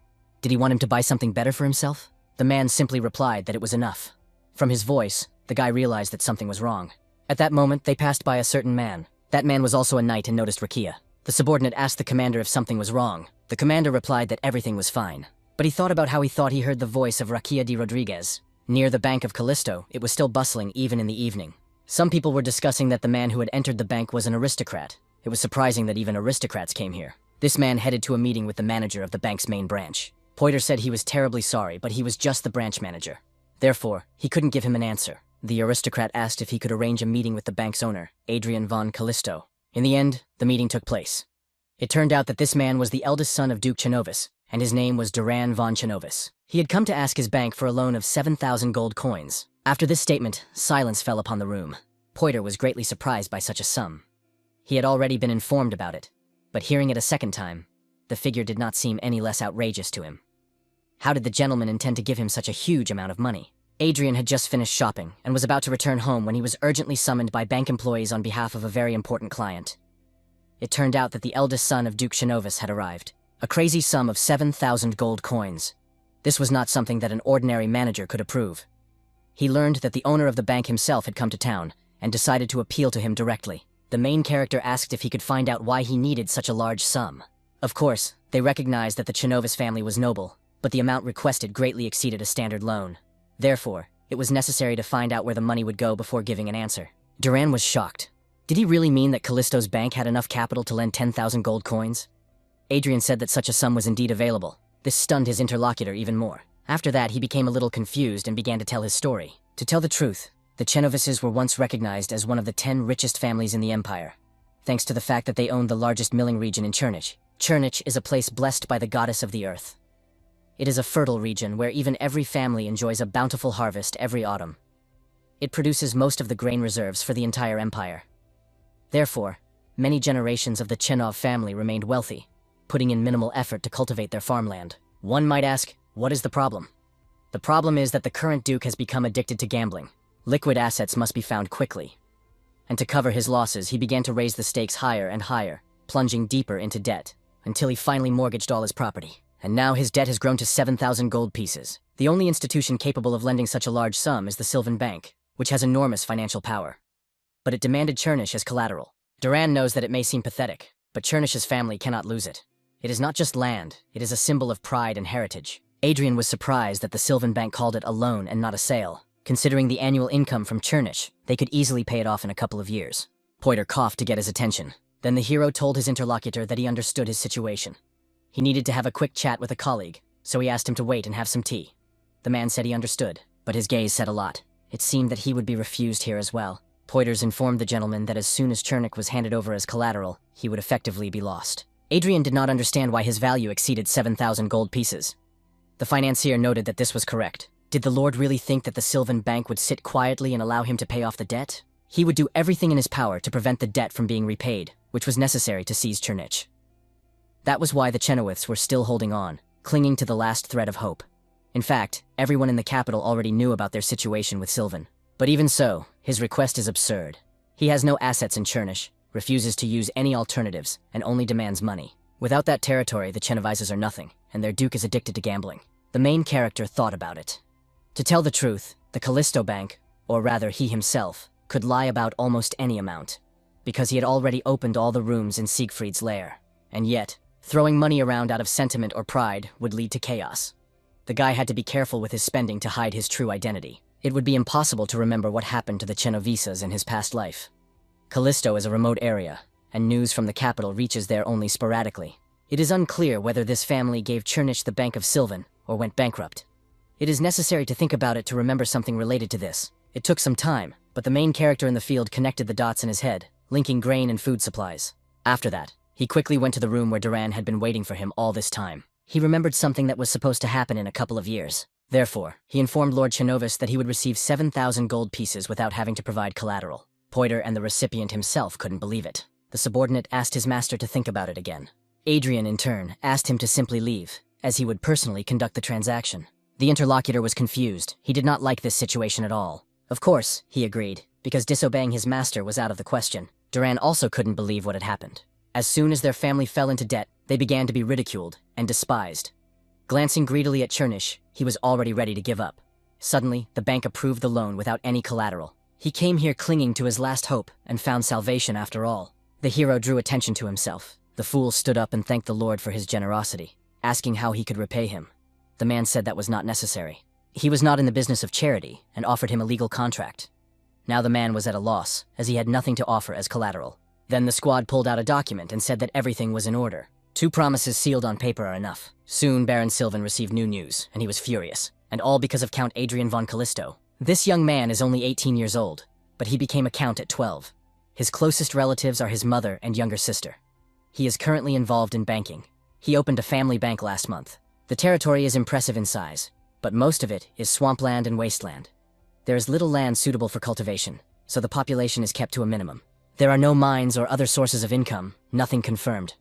Did he want him to buy something better for himself? The man simply replied that it was enough. From his voice, the guy realized that something was wrong. At that moment, they passed by a certain man. That man was also a knight and noticed Rakia. The subordinate asked the commander if something was wrong. The commander replied that everything was fine. But he thought about how he thought he heard the voice of Rakia de Rodriguez. Near the bank of Callisto, it was still bustling even in the evening. Some people were discussing that the man who had entered the bank was an aristocrat. It was surprising that even aristocrats came here. This man headed to a meeting with the manager of the bank's main branch. Poiter said he was terribly sorry, but he was just the branch manager. Therefore, he couldn't give him an answer. The aristocrat asked if he could arrange a meeting with the bank's owner, Adrian von Callisto. In the end, the meeting took place. It turned out that this man was the eldest son of Duke Chenovis, and his name was Adrian von Chenovis. He had come to ask his bank for a loan of 7,000 gold coins. After this statement, silence fell upon the room. Poiter was greatly surprised by such a sum. He had already been informed about it, but hearing it a second time, the figure did not seem any less outrageous to him. How did the gentleman intend to give him such a huge amount of money? Adrian had just finished shopping and was about to return home when he was urgently summoned by bank employees on behalf of a very important client. It turned out that the eldest son of Duke Shinovis had arrived. A crazy sum of 7,000 gold coins. This was not something that an ordinary manager could approve. He learned that the owner of the bank himself had come to town and decided to appeal to him directly. The main character asked if he could find out why he needed such a large sum. Of course, they recognized that the Shinovis family was noble, but the amount requested greatly exceeded a standard loan. Therefore, it was necessary to find out where the money would go before giving an answer. Duran was shocked. Did he really mean that Callisto's bank had enough capital to lend 10,000 gold coins? Adrian said that such a sum was indeed available. This stunned his interlocutor even more. After that, he became a little confused and began to tell his story. To tell the truth, the Chenovises were once recognized as one of the 10 richest families in the empire, thanks to the fact that they owned the largest milling region in Chernich. Chernich is a place blessed by the goddess of the earth. It is a fertile region where even every family enjoys a bountiful harvest every autumn. It produces most of the grain reserves for the entire empire. Therefore, many generations of the Chenov family remained wealthy, putting in minimal effort to cultivate their farmland. One might ask, what is the problem? The problem is that the current duke has become addicted to gambling. Liquid assets must be found quickly. And to cover his losses, he began to raise the stakes higher and higher, plunging deeper into debt, until he finally mortgaged all his property. And now his debt has grown to 7,000 gold pieces. The only institution capable of lending such a large sum is the Sylvan Bank, which has enormous financial power. But it demanded Chernish as collateral. Duran knows that it may seem pathetic, but Chernish's family cannot lose it. It is not just land, it is a symbol of pride and heritage. Adrian was surprised that the Sylvan Bank called it a loan and not a sale. Considering the annual income from Chernish, they could easily pay it off in a couple of years. Poiter coughed to get his attention. Then the hero told his interlocutor that he understood his situation. He needed to have a quick chat with a colleague, so he asked him to wait and have some tea. The man said he understood, but his gaze said a lot. It seemed that he would be refused here as well. Poiters informed the gentleman that as soon as Chernik was handed over as collateral, he would effectively be lost. Adrian did not understand why his value exceeded 7,000 gold pieces. The financier noted that this was correct. Did the Lord really think that the Sylvan Bank would sit quietly and allow him to pay off the debt? He would do everything in his power to prevent the debt from being repaid, which was necessary to seize Chernich. That was why the Chenowiths were still holding on, clinging to the last thread of hope. In fact, everyone in the capital already knew about their situation with Sylvan. But even so, his request is absurd. He has no assets in Chernish, refuses to use any alternatives, and only demands money. Without that territory, the Chenovises are nothing, and their duke is addicted to gambling. The main character thought about it. To tell the truth, the Callisto Bank, or rather he himself, could lie about almost any amount, because he had already opened all the rooms in Siegfried's lair. And yet, throwing money around out of sentiment or pride would lead to chaos. The guy had to be careful with his spending to hide his true identity. It would be impossible to remember what happened to the Chenovisas in his past life. Callisto is a remote area, and news from the capital reaches there only sporadically. It is unclear whether this family gave Chernish the Bank of Sylvan or went bankrupt. It is necessary to think about it to remember something related to this. It took some time, but the main character in the field connected the dots in his head, linking grain and food supplies. After that, he quickly went to the room where Duran had been waiting for him all this time. He remembered something that was supposed to happen in a couple of years. Therefore, he informed Lord Chenovis that he would receive 7,000 gold pieces without having to provide collateral. Poiter and the recipient himself couldn't believe it. The subordinate asked his master to think about it again. Adrian, in turn, asked him to simply leave, as he would personally conduct the transaction. The interlocutor was confused. He did not like this situation at all. Of course, he agreed, because disobeying his master was out of the question. Duran also couldn't believe what had happened. As soon as their family fell into debt, they began to be ridiculed and despised. Glancing greedily at Chernish, he was already ready to give up. Suddenly, the bank approved the loan without any collateral. He came here clinging to his last hope and found salvation after all. The hero drew attention to himself. The fool stood up and thanked the Lord for his generosity, asking how he could repay him. The man said that was not necessary. He was not in the business of charity and offered him a legal contract. Now the man was at a loss, as he had nothing to offer as collateral. Then the squad pulled out a document and said that everything was in order. 2 promises sealed on paper are enough. Soon Baron Sylvan received new news, and he was furious. And all because of Count Adrian von Callisto. This young man is only 18 years old, but he became a count at 12. His closest relatives are his mother and younger sister. He is currently involved in banking. He opened a family bank last month. The territory is impressive in size, but most of it is swampland and wasteland. There is little land suitable for cultivation, so the population is kept to a minimum. There are no mines or other sources of income, nothing confirmed.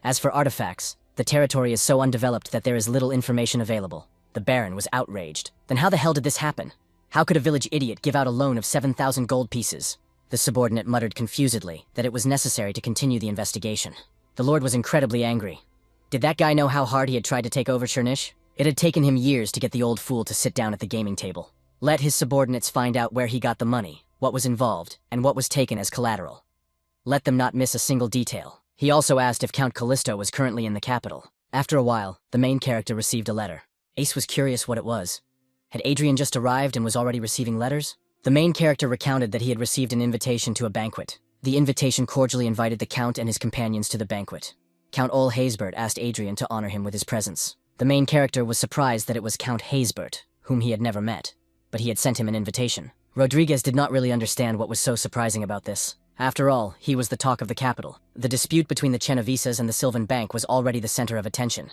As for artifacts, the territory is so undeveloped that there is little information available. The Baron was outraged. Then how the hell did this happen? How could a village idiot give out a loan of 7,000 gold pieces? The subordinate muttered confusedly that it was necessary to continue the investigation. The lord was incredibly angry. Did that guy know how hard he had tried to take over Chernish? It had taken him years to get the old fool to sit down at the gaming table. Let his subordinates find out where he got the money, what was involved, and what was taken as collateral. Let them not miss a single detail. He also asked if Count Callisto was currently in the capital. After a while, the main character received a letter. Ace was curious what it was. Had Adrian just arrived and was already receiving letters? The main character recounted that he had received an invitation to a banquet. The invitation cordially invited the Count and his companions to the banquet. Count Ole Haysbert asked Adrian to honor him with his presence. The main character was surprised that it was Count Haysbert, whom he had never met, but he had sent him an invitation. Rodriguez did not really understand what was so surprising about this. After all, he was the talk of the capital. The dispute between the Genovisas and the Sylvan Bank was already the center of attention.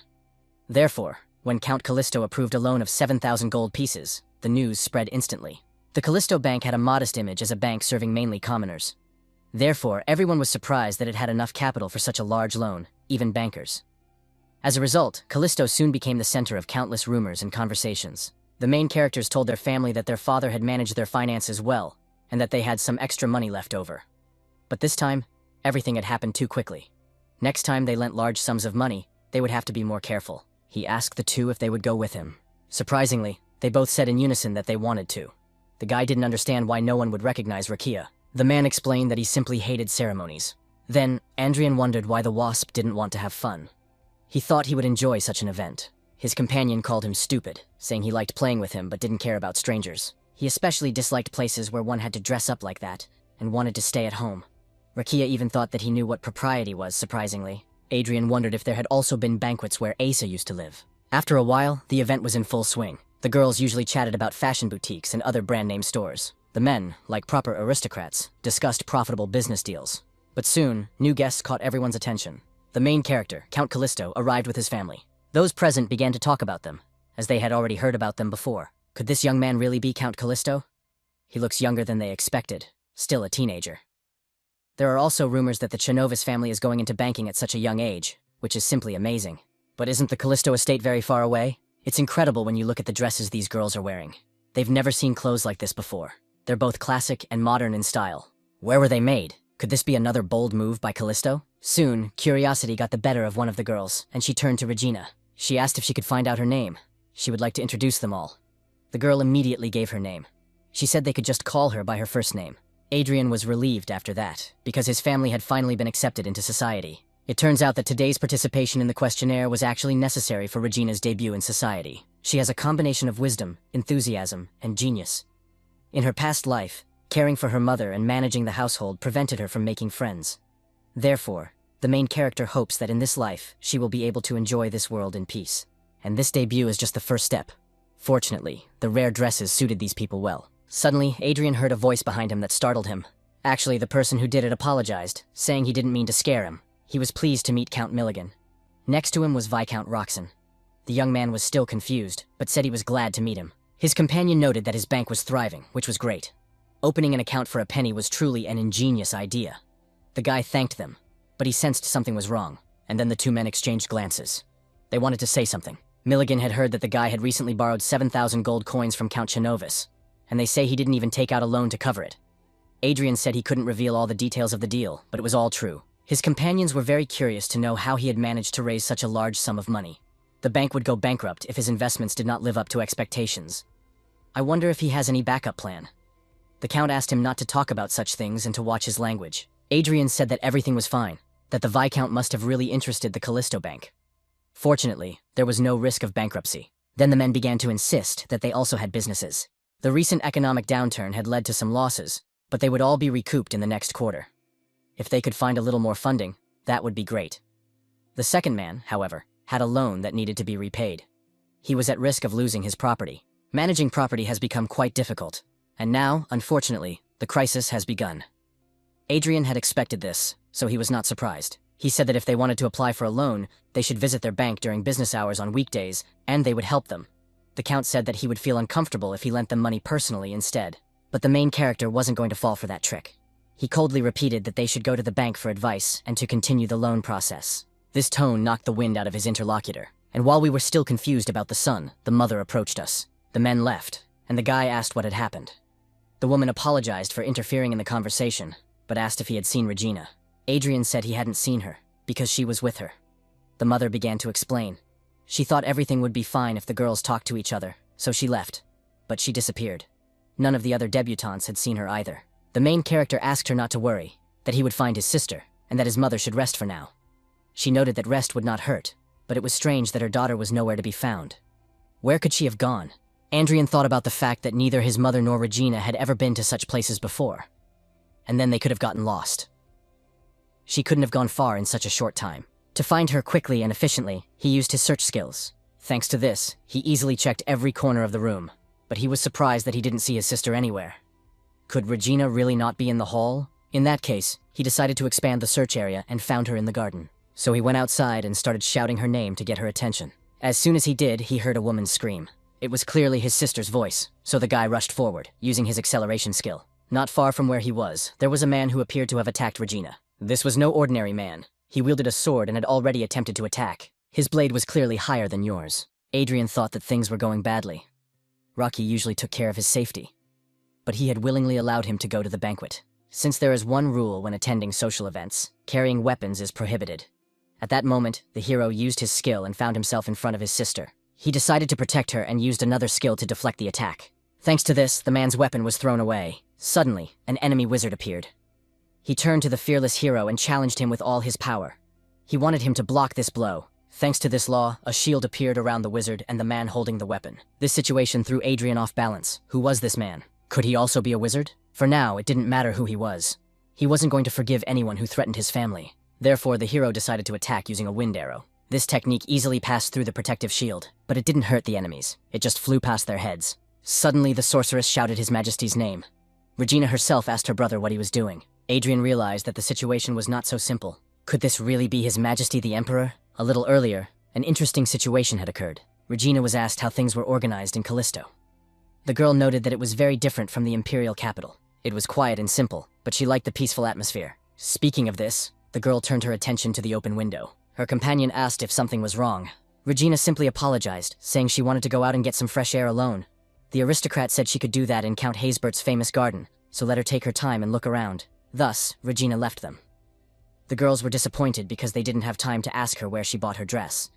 Therefore, when Count Callisto approved a loan of 7,000 gold pieces, the news spread instantly. The Callisto Bank had a modest image as a bank serving mainly commoners. Therefore, everyone was surprised that it had enough capital for such a large loan, even bankers. As a result, Callisto soon became the center of countless rumors and conversations. The main characters told their family that their father had managed their finances well, and that they had some extra money left over. But this time, everything had happened too quickly. Next time they lent large sums of money, they would have to be more careful. He asked the two if they would go with him. Surprisingly, they both said in unison that they wanted to. The guy didn't understand why no one would recognize Rakia. The man explained that he simply hated ceremonies. Then, Adrian wondered why the wasp didn't want to have fun. He thought he would enjoy such an event. His companion called him stupid, saying he liked playing with him but didn't care about strangers. He especially disliked places where one had to dress up like that, and wanted to stay at home. Rakia even thought that he knew what propriety was, surprisingly. Adrian wondered if there had also been banquets where Asa used to live. After a while, the event was in full swing. The girls usually chatted about fashion boutiques and other brand-name stores. The men, like proper aristocrats, discussed profitable business deals. But soon, new guests caught everyone's attention. The main character, Count Callisto, arrived with his family. Those present began to talk about them, as they had already heard about them before. Could this young man really be Count Callisto? He looks younger than they expected, still a teenager. There are also rumors that the Chenovis family is going into banking at such a young age, which is simply amazing. But isn't the Callisto estate very far away? It's incredible when you look at the dresses these girls are wearing. They've never seen clothes like this before. They're both classic and modern in style. Where were they made? Could this be another bold move by Callisto? Soon, curiosity got the better of one of the girls, and she turned to Regina. She asked if she could find out her name. She would like to introduce them all. The girl immediately gave her name. She said they could just call her by her first name. Adrian was relieved after that, because his family had finally been accepted into society. It turns out that today's participation in the questionnaire was actually necessary for Regina's debut in society. She has a combination of wisdom, enthusiasm, and genius. In her past life, caring for her mother and managing the household prevented her from making friends. Therefore, the main character hopes that in this life, she will be able to enjoy this world in peace. And this debut is just the first step. Fortunately, the rare dresses suited these people well. Suddenly, Adrian heard a voice behind him that startled him. Actually, the person who did it apologized, saying he didn't mean to scare him. He was pleased to meet Count Milligan. Next to him was Viscount Roxon. The young man was still confused, but said he was glad to meet him. His companion noted that his bank was thriving, which was great. Opening an account for a penny was truly an ingenious idea. The guy thanked them, but he sensed something was wrong, and then the two men exchanged glances. They wanted to say something. Milligan had heard that the guy had recently borrowed 7,000 gold coins from Count Chenovis, and they say he didn't even take out a loan to cover it. Adrian said he couldn't reveal all the details of the deal, but it was all true. His companions were very curious to know how he had managed to raise such a large sum of money. The bank would go bankrupt if his investments did not live up to expectations. I wonder if he has any backup plan. The Count asked him not to talk about such things and to watch his language. Adrian said that everything was fine, that the Viscount must have really interested the Callisto Bank. Fortunately, there was no risk of bankruptcy. Then the men began to insist that they also had businesses. The recent economic downturn had led to some losses, but they would all be recouped in the next quarter. If they could find a little more funding, that would be great. The second man, however, had a loan that needed to be repaid. He was at risk of losing his property. Managing property has become quite difficult, and now, unfortunately, the crisis has begun. Adrian had expected this, so he was not surprised. He said that if they wanted to apply for a loan, they should visit their bank during business hours on weekdays, and they would help them. The Count said that he would feel uncomfortable if he lent them money personally instead, but the main character wasn't going to fall for that trick. He coldly repeated that they should go to the bank for advice and to continue the loan process. This tone knocked the wind out of his interlocutor, and while we were still confused about the son, the mother approached us. The men left, and the guy asked what had happened. The woman apologized for interfering in the conversation, but asked if he had seen Regina. Adrian said he hadn't seen her, because she was with her. The mother began to explain. She thought everything would be fine if the girls talked to each other, so she left. But she disappeared. None of the other debutantes had seen her either. The main character asked her not to worry, that he would find his sister, and that his mother should rest for now. She noted that rest would not hurt, but it was strange that her daughter was nowhere to be found. Where could she have gone? Adrian thought about the fact that neither his mother nor Regina had ever been to such places before. And then they could have gotten lost. She couldn't have gone far in such a short time. To find her quickly and efficiently, he used his search skills. Thanks to this, he easily checked every corner of the room, but he was surprised that he didn't see his sister anywhere. Could Regina really not be in the hall? In that case, he decided to expand the search area and found her in the garden. So he went outside and started shouting her name to get her attention. As soon as he did, he heard a woman scream. It was clearly his sister's voice, so the guy rushed forward, using his acceleration skill. Not far from where he was, there was a man who appeared to have attacked Regina. This was no ordinary man. He wielded a sword and had already attempted to attack. His blade was clearly higher than yours. Adrian thought that things were going badly. Rocky usually took care of his safety, but he had willingly allowed him to go to the banquet. Since there is one rule when attending social events, carrying weapons is prohibited. At that moment, the hero used his skill and found himself in front of his sister. He decided to protect her and used another skill to deflect the attack. Thanks to this, the man's weapon was thrown away. Suddenly, an enemy wizard appeared. He turned to the fearless hero and challenged him with all his power. He wanted him to block this blow. Thanks to this law, a shield appeared around the wizard and the man holding the weapon. This situation threw Adrian off balance. Who was this man? Could he also be a wizard? For now, it didn't matter who he was. He wasn't going to forgive anyone who threatened his family. Therefore, the hero decided to attack using a wind arrow. This technique easily passed through the protective shield, but it didn't hurt the enemies. It just flew past their heads. Suddenly, the sorceress shouted His Majesty's name. Regina herself asked her brother what he was doing. Adrian realized that the situation was not so simple. Could this really be His Majesty the Emperor? A little earlier, an interesting situation had occurred. Regina was asked how things were organized in Callisto. The girl noted that it was very different from the imperial capital. It was quiet and simple, but she liked the peaceful atmosphere. Speaking of this, the girl turned her attention to the open window. Her companion asked if something was wrong. Regina simply apologized, saying she wanted to go out and get some fresh air alone. The aristocrat said she could do that in Count Haysbert's famous garden, so let her take her time and look around. Thus, Regina left them. The girls were disappointed because they didn't have time to ask her where she bought her dress.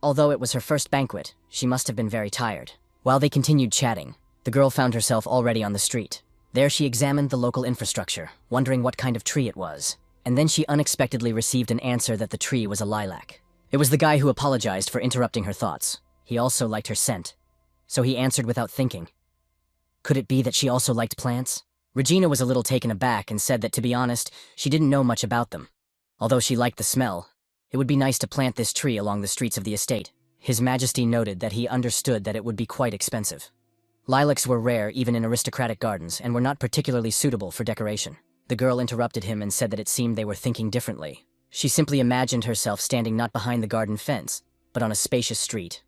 Although it was her first banquet, she must have been very tired. While they continued chatting, the girl found herself already on the street. There she examined the local infrastructure, wondering what kind of tree it was. And then she unexpectedly received an answer that the tree was a lilac. It was the guy who apologized for interrupting her thoughts. He also liked her scent. So he answered without thinking. Could it be that she also liked plants? Regina was a little taken aback and said that, to be honest, she didn't know much about them. Although she liked the smell, it would be nice to plant this tree along the streets of the estate. His Majesty noted that he understood that it would be quite expensive. Lilacs were rare even in aristocratic gardens and were not particularly suitable for decoration. The girl interrupted him and said that it seemed they were thinking differently. She simply imagined herself standing not behind the garden fence, but on a spacious street,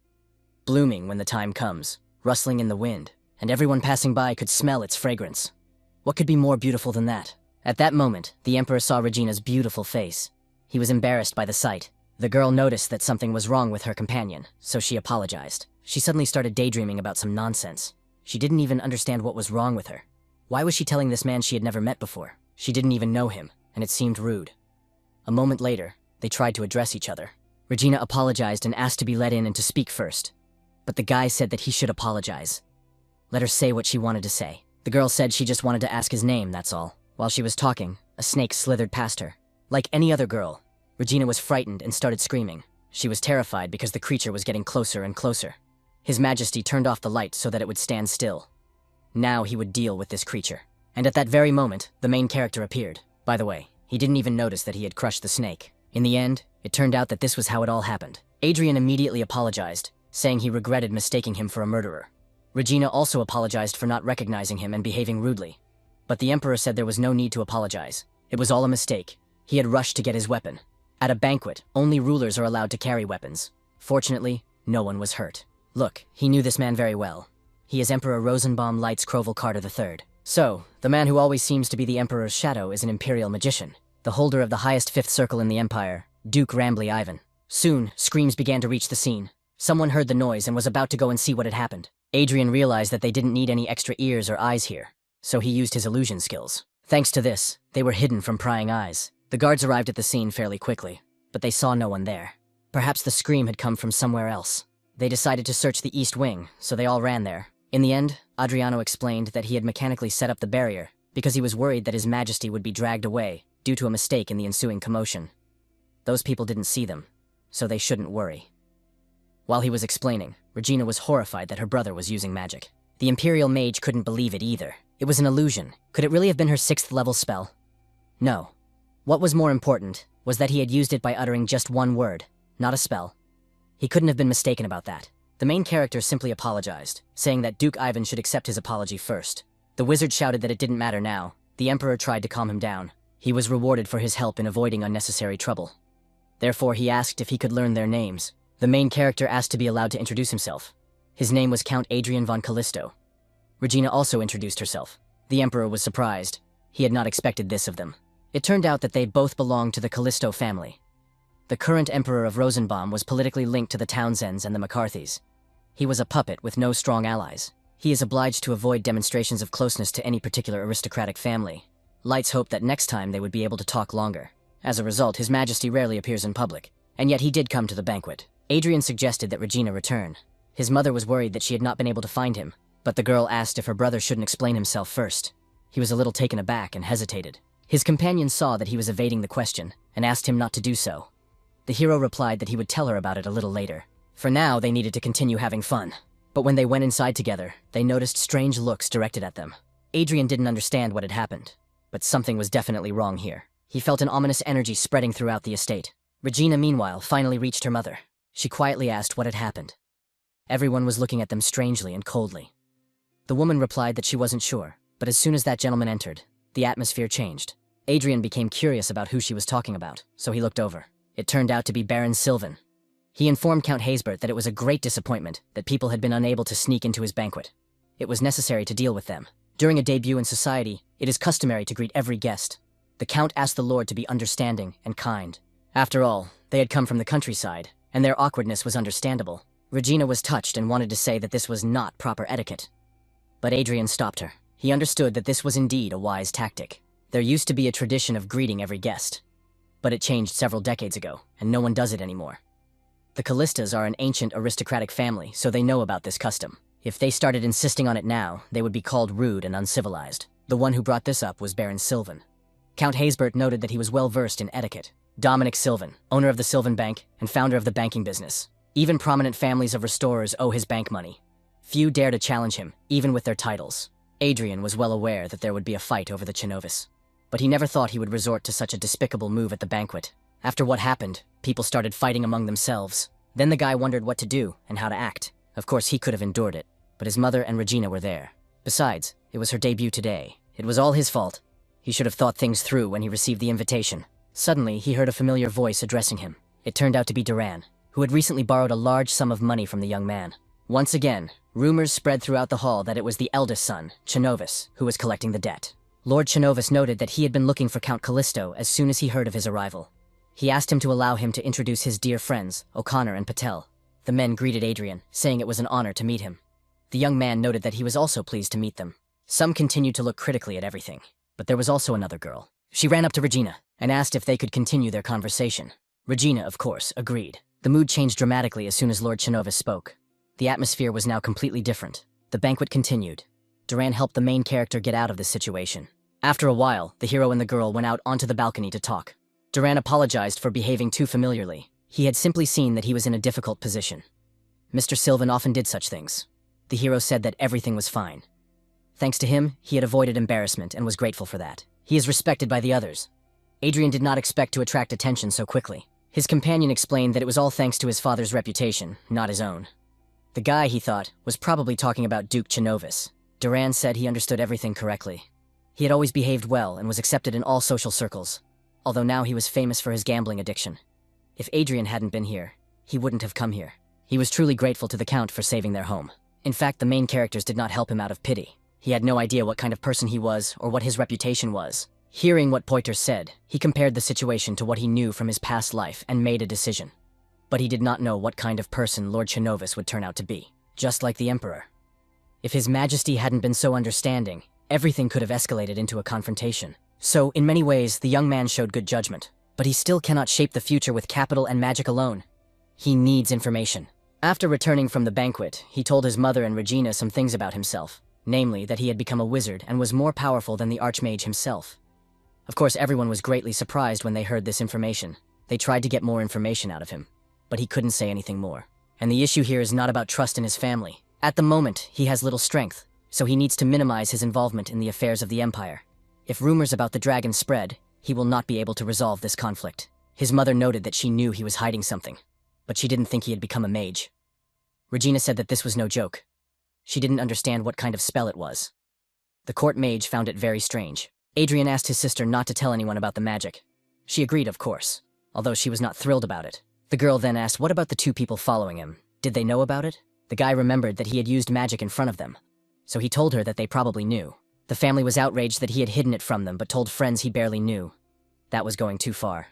blooming when the time comes, rustling in the wind, and everyone passing by could smell its fragrance. What could be more beautiful than that? At that moment, the Emperor saw Regina's beautiful face. He was embarrassed by the sight. The girl noticed that something was wrong with her companion, so she apologized. She suddenly started daydreaming about some nonsense. She didn't even understand what was wrong with her. Why was she telling this man she had never met before? She didn't even know him, and it seemed rude. A moment later, they tried to address each other. Regina apologized and asked to be let in and to speak first. But the guy said that he should apologize. Let her say what she wanted to say. The girl said she just wanted to ask his name, that's all. While she was talking, a snake slithered past her. Like any other girl, Regina was frightened and started screaming. She was terrified because the creature was getting closer and closer. His Majesty turned off the light so that it would stand still. Now he would deal with this creature. And at that very moment, the main character appeared. By the way, he didn't even notice that he had crushed the snake. In the end, it turned out that this was how it all happened. Adrian immediately apologized, saying he regretted mistaking him for a murderer. Regina also apologized for not recognizing him and behaving rudely. But the Emperor said there was no need to apologize. It was all a mistake. He had rushed to get his weapon. At a banquet, only rulers are allowed to carry weapons. Fortunately, no one was hurt. Look, he knew this man very well. He is Emperor Rosenbaum Lights Krovel Carter III. So, the man who always seems to be the Emperor's shadow is an imperial magician, the holder of the highest fifth circle in the Empire, Duke Rambly Ivan. Soon, screams began to reach the scene. Someone heard the noise and was about to go and see what had happened. Adrian realized that they didn't need any extra ears or eyes here, so he used his illusion skills. Thanks to this, they were hidden from prying eyes. The guards arrived at the scene fairly quickly, but they saw no one there. Perhaps the scream had come from somewhere else. They decided to search the east wing, so they all ran there. In the end, Adriano explained that he had mechanically set up the barrier because he was worried that His Majesty would be dragged away due to a mistake in the ensuing commotion. Those people didn't see them, so they shouldn't worry. While he was explaining, Regina was horrified that her brother was using magic. The Imperial Mage couldn't believe it either. It was an illusion. Could it really have been her 6th level spell? No. What was more important was that he had used it by uttering just one word, not a spell. He couldn't have been mistaken about that. The main character simply apologized, saying that Duke Ivan should accept his apology first. The wizard shouted that it didn't matter now. The Emperor tried to calm him down. He was rewarded for his help in avoiding unnecessary trouble. Therefore, he asked if he could learn their names. The main character asked to be allowed to introduce himself. His name was Count Adrian von Callisto. Regina also introduced herself. The Emperor was surprised. He had not expected this of them. It turned out that they both belonged to the Callisto family. The current Emperor of Rosenbaum was politically linked to the Townsends and the McCarthys. He was a puppet with no strong allies. He is obliged to avoid demonstrations of closeness to any particular aristocratic family. Lights hoped that next time they would be able to talk longer. As a result, His Majesty rarely appears in public, and yet he did come to the banquet. Adrian suggested that Regina return. His mother was worried that she had not been able to find him, but the girl asked if her brother shouldn't explain himself first. He was a little taken aback and hesitated. His companion saw that he was evading the question and asked him not to do so. The hero replied that he would tell her about it a little later. For now, they needed to continue having fun. But when they went inside together, they noticed strange looks directed at them. Adrian didn't understand what had happened, but something was definitely wrong here. He felt an ominous energy spreading throughout the estate. Regina, meanwhile, finally reached her mother. She quietly asked what had happened. Everyone was looking at them strangely and coldly. The woman replied that she wasn't sure, but as soon as that gentleman entered, the atmosphere changed. Adrian became curious about who she was talking about, so he looked over. It turned out to be Baron Sylvan. He informed Count Haysbert that it was a great disappointment that people had been unable to sneak into his banquet. It was necessary to deal with them. During a debut in society, it is customary to greet every guest. The Count asked the Lord to be understanding and kind. After all, they had come from the countryside, and their awkwardness was understandable. Regina was touched and wanted to say that this was not proper etiquette. But Adrian stopped her. He understood that this was indeed a wise tactic. There used to be a tradition of greeting every guest. But it changed several decades ago, and no one does it anymore. The Callistos are an ancient aristocratic family, so they know about this custom. If they started insisting on it now, they would be called rude and uncivilized. The one who brought this up was Baron Sylvan. Count Haysbert noted that he was well versed in etiquette. Dominic Sylvan, owner of the Sylvan Bank and founder of the banking business. Even prominent families of restorers owe his bank money. Few dare to challenge him, even with their titles. Adrian was well aware that there would be a fight over the Chinovus. But he never thought he would resort to such a despicable move at the banquet. After what happened, people started fighting among themselves. Then the guy wondered what to do and how to act. Of course, he could have endured it, but his mother and Regina were there. Besides, it was her debut today. It was all his fault. He should have thought things through when he received the invitation. Suddenly, he heard a familiar voice addressing him. It turned out to be Duran, who had recently borrowed a large sum of money from the young man. Once again, rumors spread throughout the hall that it was the eldest son, Chinovus, who was collecting the debt. Lord Chinovus noted that he had been looking for Count Callisto as soon as he heard of his arrival. He asked him to allow him to introduce his dear friends, O'Connor and Patel. The men greeted Adrian, saying it was an honor to meet him. The young man noted that he was also pleased to meet them. Some continued to look critically at everything, but there was also another girl. She ran up to Regina and asked if they could continue their conversation. Regina, of course, agreed. The mood changed dramatically as soon as Lord Chinovus spoke. The atmosphere was now completely different. The banquet continued. Duran helped the main character get out of this situation. After a while, the hero and the girl went out onto the balcony to talk. Duran apologized for behaving too familiarly. He had simply seen that he was in a difficult position. Mr. Sylvan often did such things. The hero said that everything was fine. Thanks to him, he had avoided embarrassment and was grateful for that. He is respected by the others. Adrian did not expect to attract attention so quickly. His companion explained that it was all thanks to his father's reputation, not his own. The guy, he thought, was probably talking about Duke Chinovus. Duran said he understood everything correctly. He had always behaved well and was accepted in all social circles, although now he was famous for his gambling addiction. If Adrian hadn't been here, he wouldn't have come here. He was truly grateful to the Count for saving their home. In fact, the main characters did not help him out of pity. He had no idea what kind of person he was or what his reputation was. Hearing what Poiter said, he compared the situation to what he knew from his past life and made a decision. But he did not know what kind of person Lord Chinovus would turn out to be. Just like the Emperor, If His Majesty hadn't been so understanding, everything could have escalated into a confrontation. So, in many ways, the young man showed good judgment. But he still cannot shape the future with capital and magic alone. He needs information. After returning from the banquet, he told his mother and Regina some things about himself. Namely, that he had become a wizard and was more powerful than the Archmage himself. Of course, everyone was greatly surprised when they heard this information. They tried to get more information out of him, but he couldn't say anything more. And the issue here is not about trust in his family. At the moment, he has little strength, so he needs to minimize his involvement in the affairs of the Empire. If rumors about the dragon spread, he will not be able to resolve this conflict. His mother noted that she knew he was hiding something, but she didn't think he had become a mage. Regina said that this was no joke. She didn't understand what kind of spell it was. The court mage found it very strange. Adrian asked his sister not to tell anyone about the magic. She agreed, of course, although she was not thrilled about it. The girl then asked what about the two people following him. Did they know about it? The guy remembered that he had used magic in front of them, so he told her that they probably knew. The family was outraged that he had hidden it from them, but told friends he barely knew. That was going too far.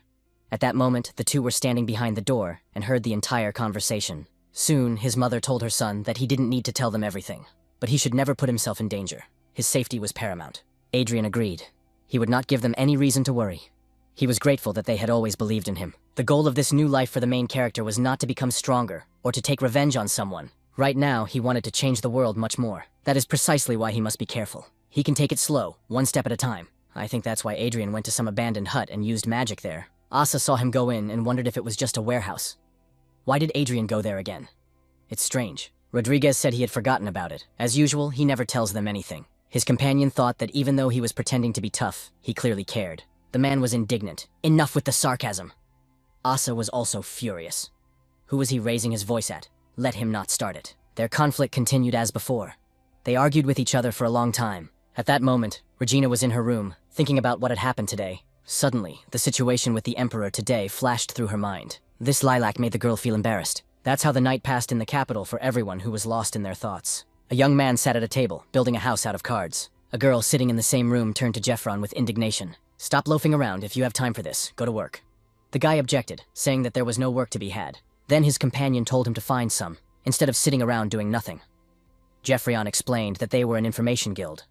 At that moment, the two were standing behind the door and heard the entire conversation. Soon, his mother told her son that he didn't need to tell them everything, but he should never put himself in danger. His safety was paramount. Adrian agreed. He would not give them any reason to worry. He was grateful that they had always believed in him. The goal of this new life for the main character was not to become stronger or to take revenge on someone. Right now, he wanted to change the world much more. That is precisely why he must be careful. He can take it slow, one step at a time. I think that's why Adrian went to some abandoned hut and used magic there. Asa saw him go in and wondered if it was just a warehouse. Why did Adrian go there again? It's strange. Rodriguez said he had forgotten about it. As usual, he never tells them anything. His companion thought that even though he was pretending to be tough, he clearly cared. The man was indignant. Enough with the sarcasm. Asa was also furious. Who was he raising his voice at? Let him not start it. Their conflict continued as before. They argued with each other for a long time. At that moment, Regina was in her room, thinking about what had happened today. Suddenly, the situation with the Emperor today flashed through her mind. This lilac made the girl feel embarrassed. That's how the night passed in the capital for everyone who was lost in their thoughts. A young man sat at a table, building a house out of cards. A girl sitting in the same room turned to Jeffron with indignation. Stop loafing around. If you have time for this, go to work. The guy objected, saying that there was no work to be had. Then his companion told him to find some, instead of sitting around doing nothing. Jeffrion explained that they were an information guild.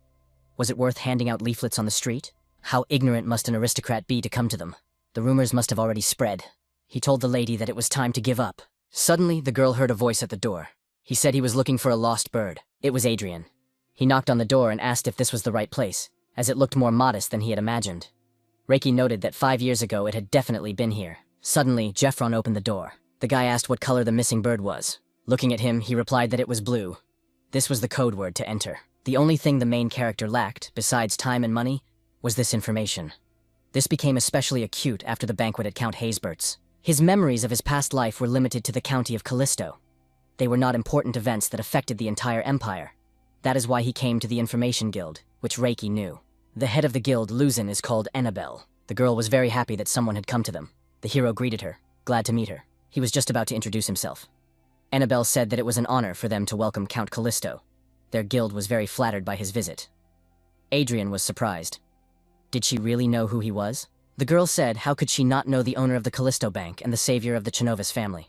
Was it worth handing out leaflets on the street? How ignorant must an aristocrat be to come to them? The rumors must have already spread. He told the lady that it was time to give up. Suddenly, the girl heard a voice at the door. He said he was looking for a lost bird. It was Adrian. He knocked on the door and asked if this was the right place, as it looked more modest than he had imagined. Reiki noted that 5 years ago it had definitely been here. Suddenly, Jeffron opened the door. The guy asked what color the missing bird was. Looking at him, he replied that it was blue. This was the code word to enter. The only thing the main character lacked, besides time and money, was this information. This became especially acute after the banquet at Count Haysbert's. His memories of his past life were limited to the county of Callisto. They were not important events that affected the entire empire. That is why he came to the Information Guild, which Reiki knew. The head of the guild, Luzin, is called Annabelle. The girl was very happy that someone had come to them. The hero greeted her, glad to meet her. He was just about to introduce himself. Annabelle said that it was an honor for them to welcome Count Callisto. Their guild was very flattered by his visit. Adrian was surprised. Did she really know who he was? The girl said how could she not know the owner of the Callisto Bank and the savior of the Chinovis family?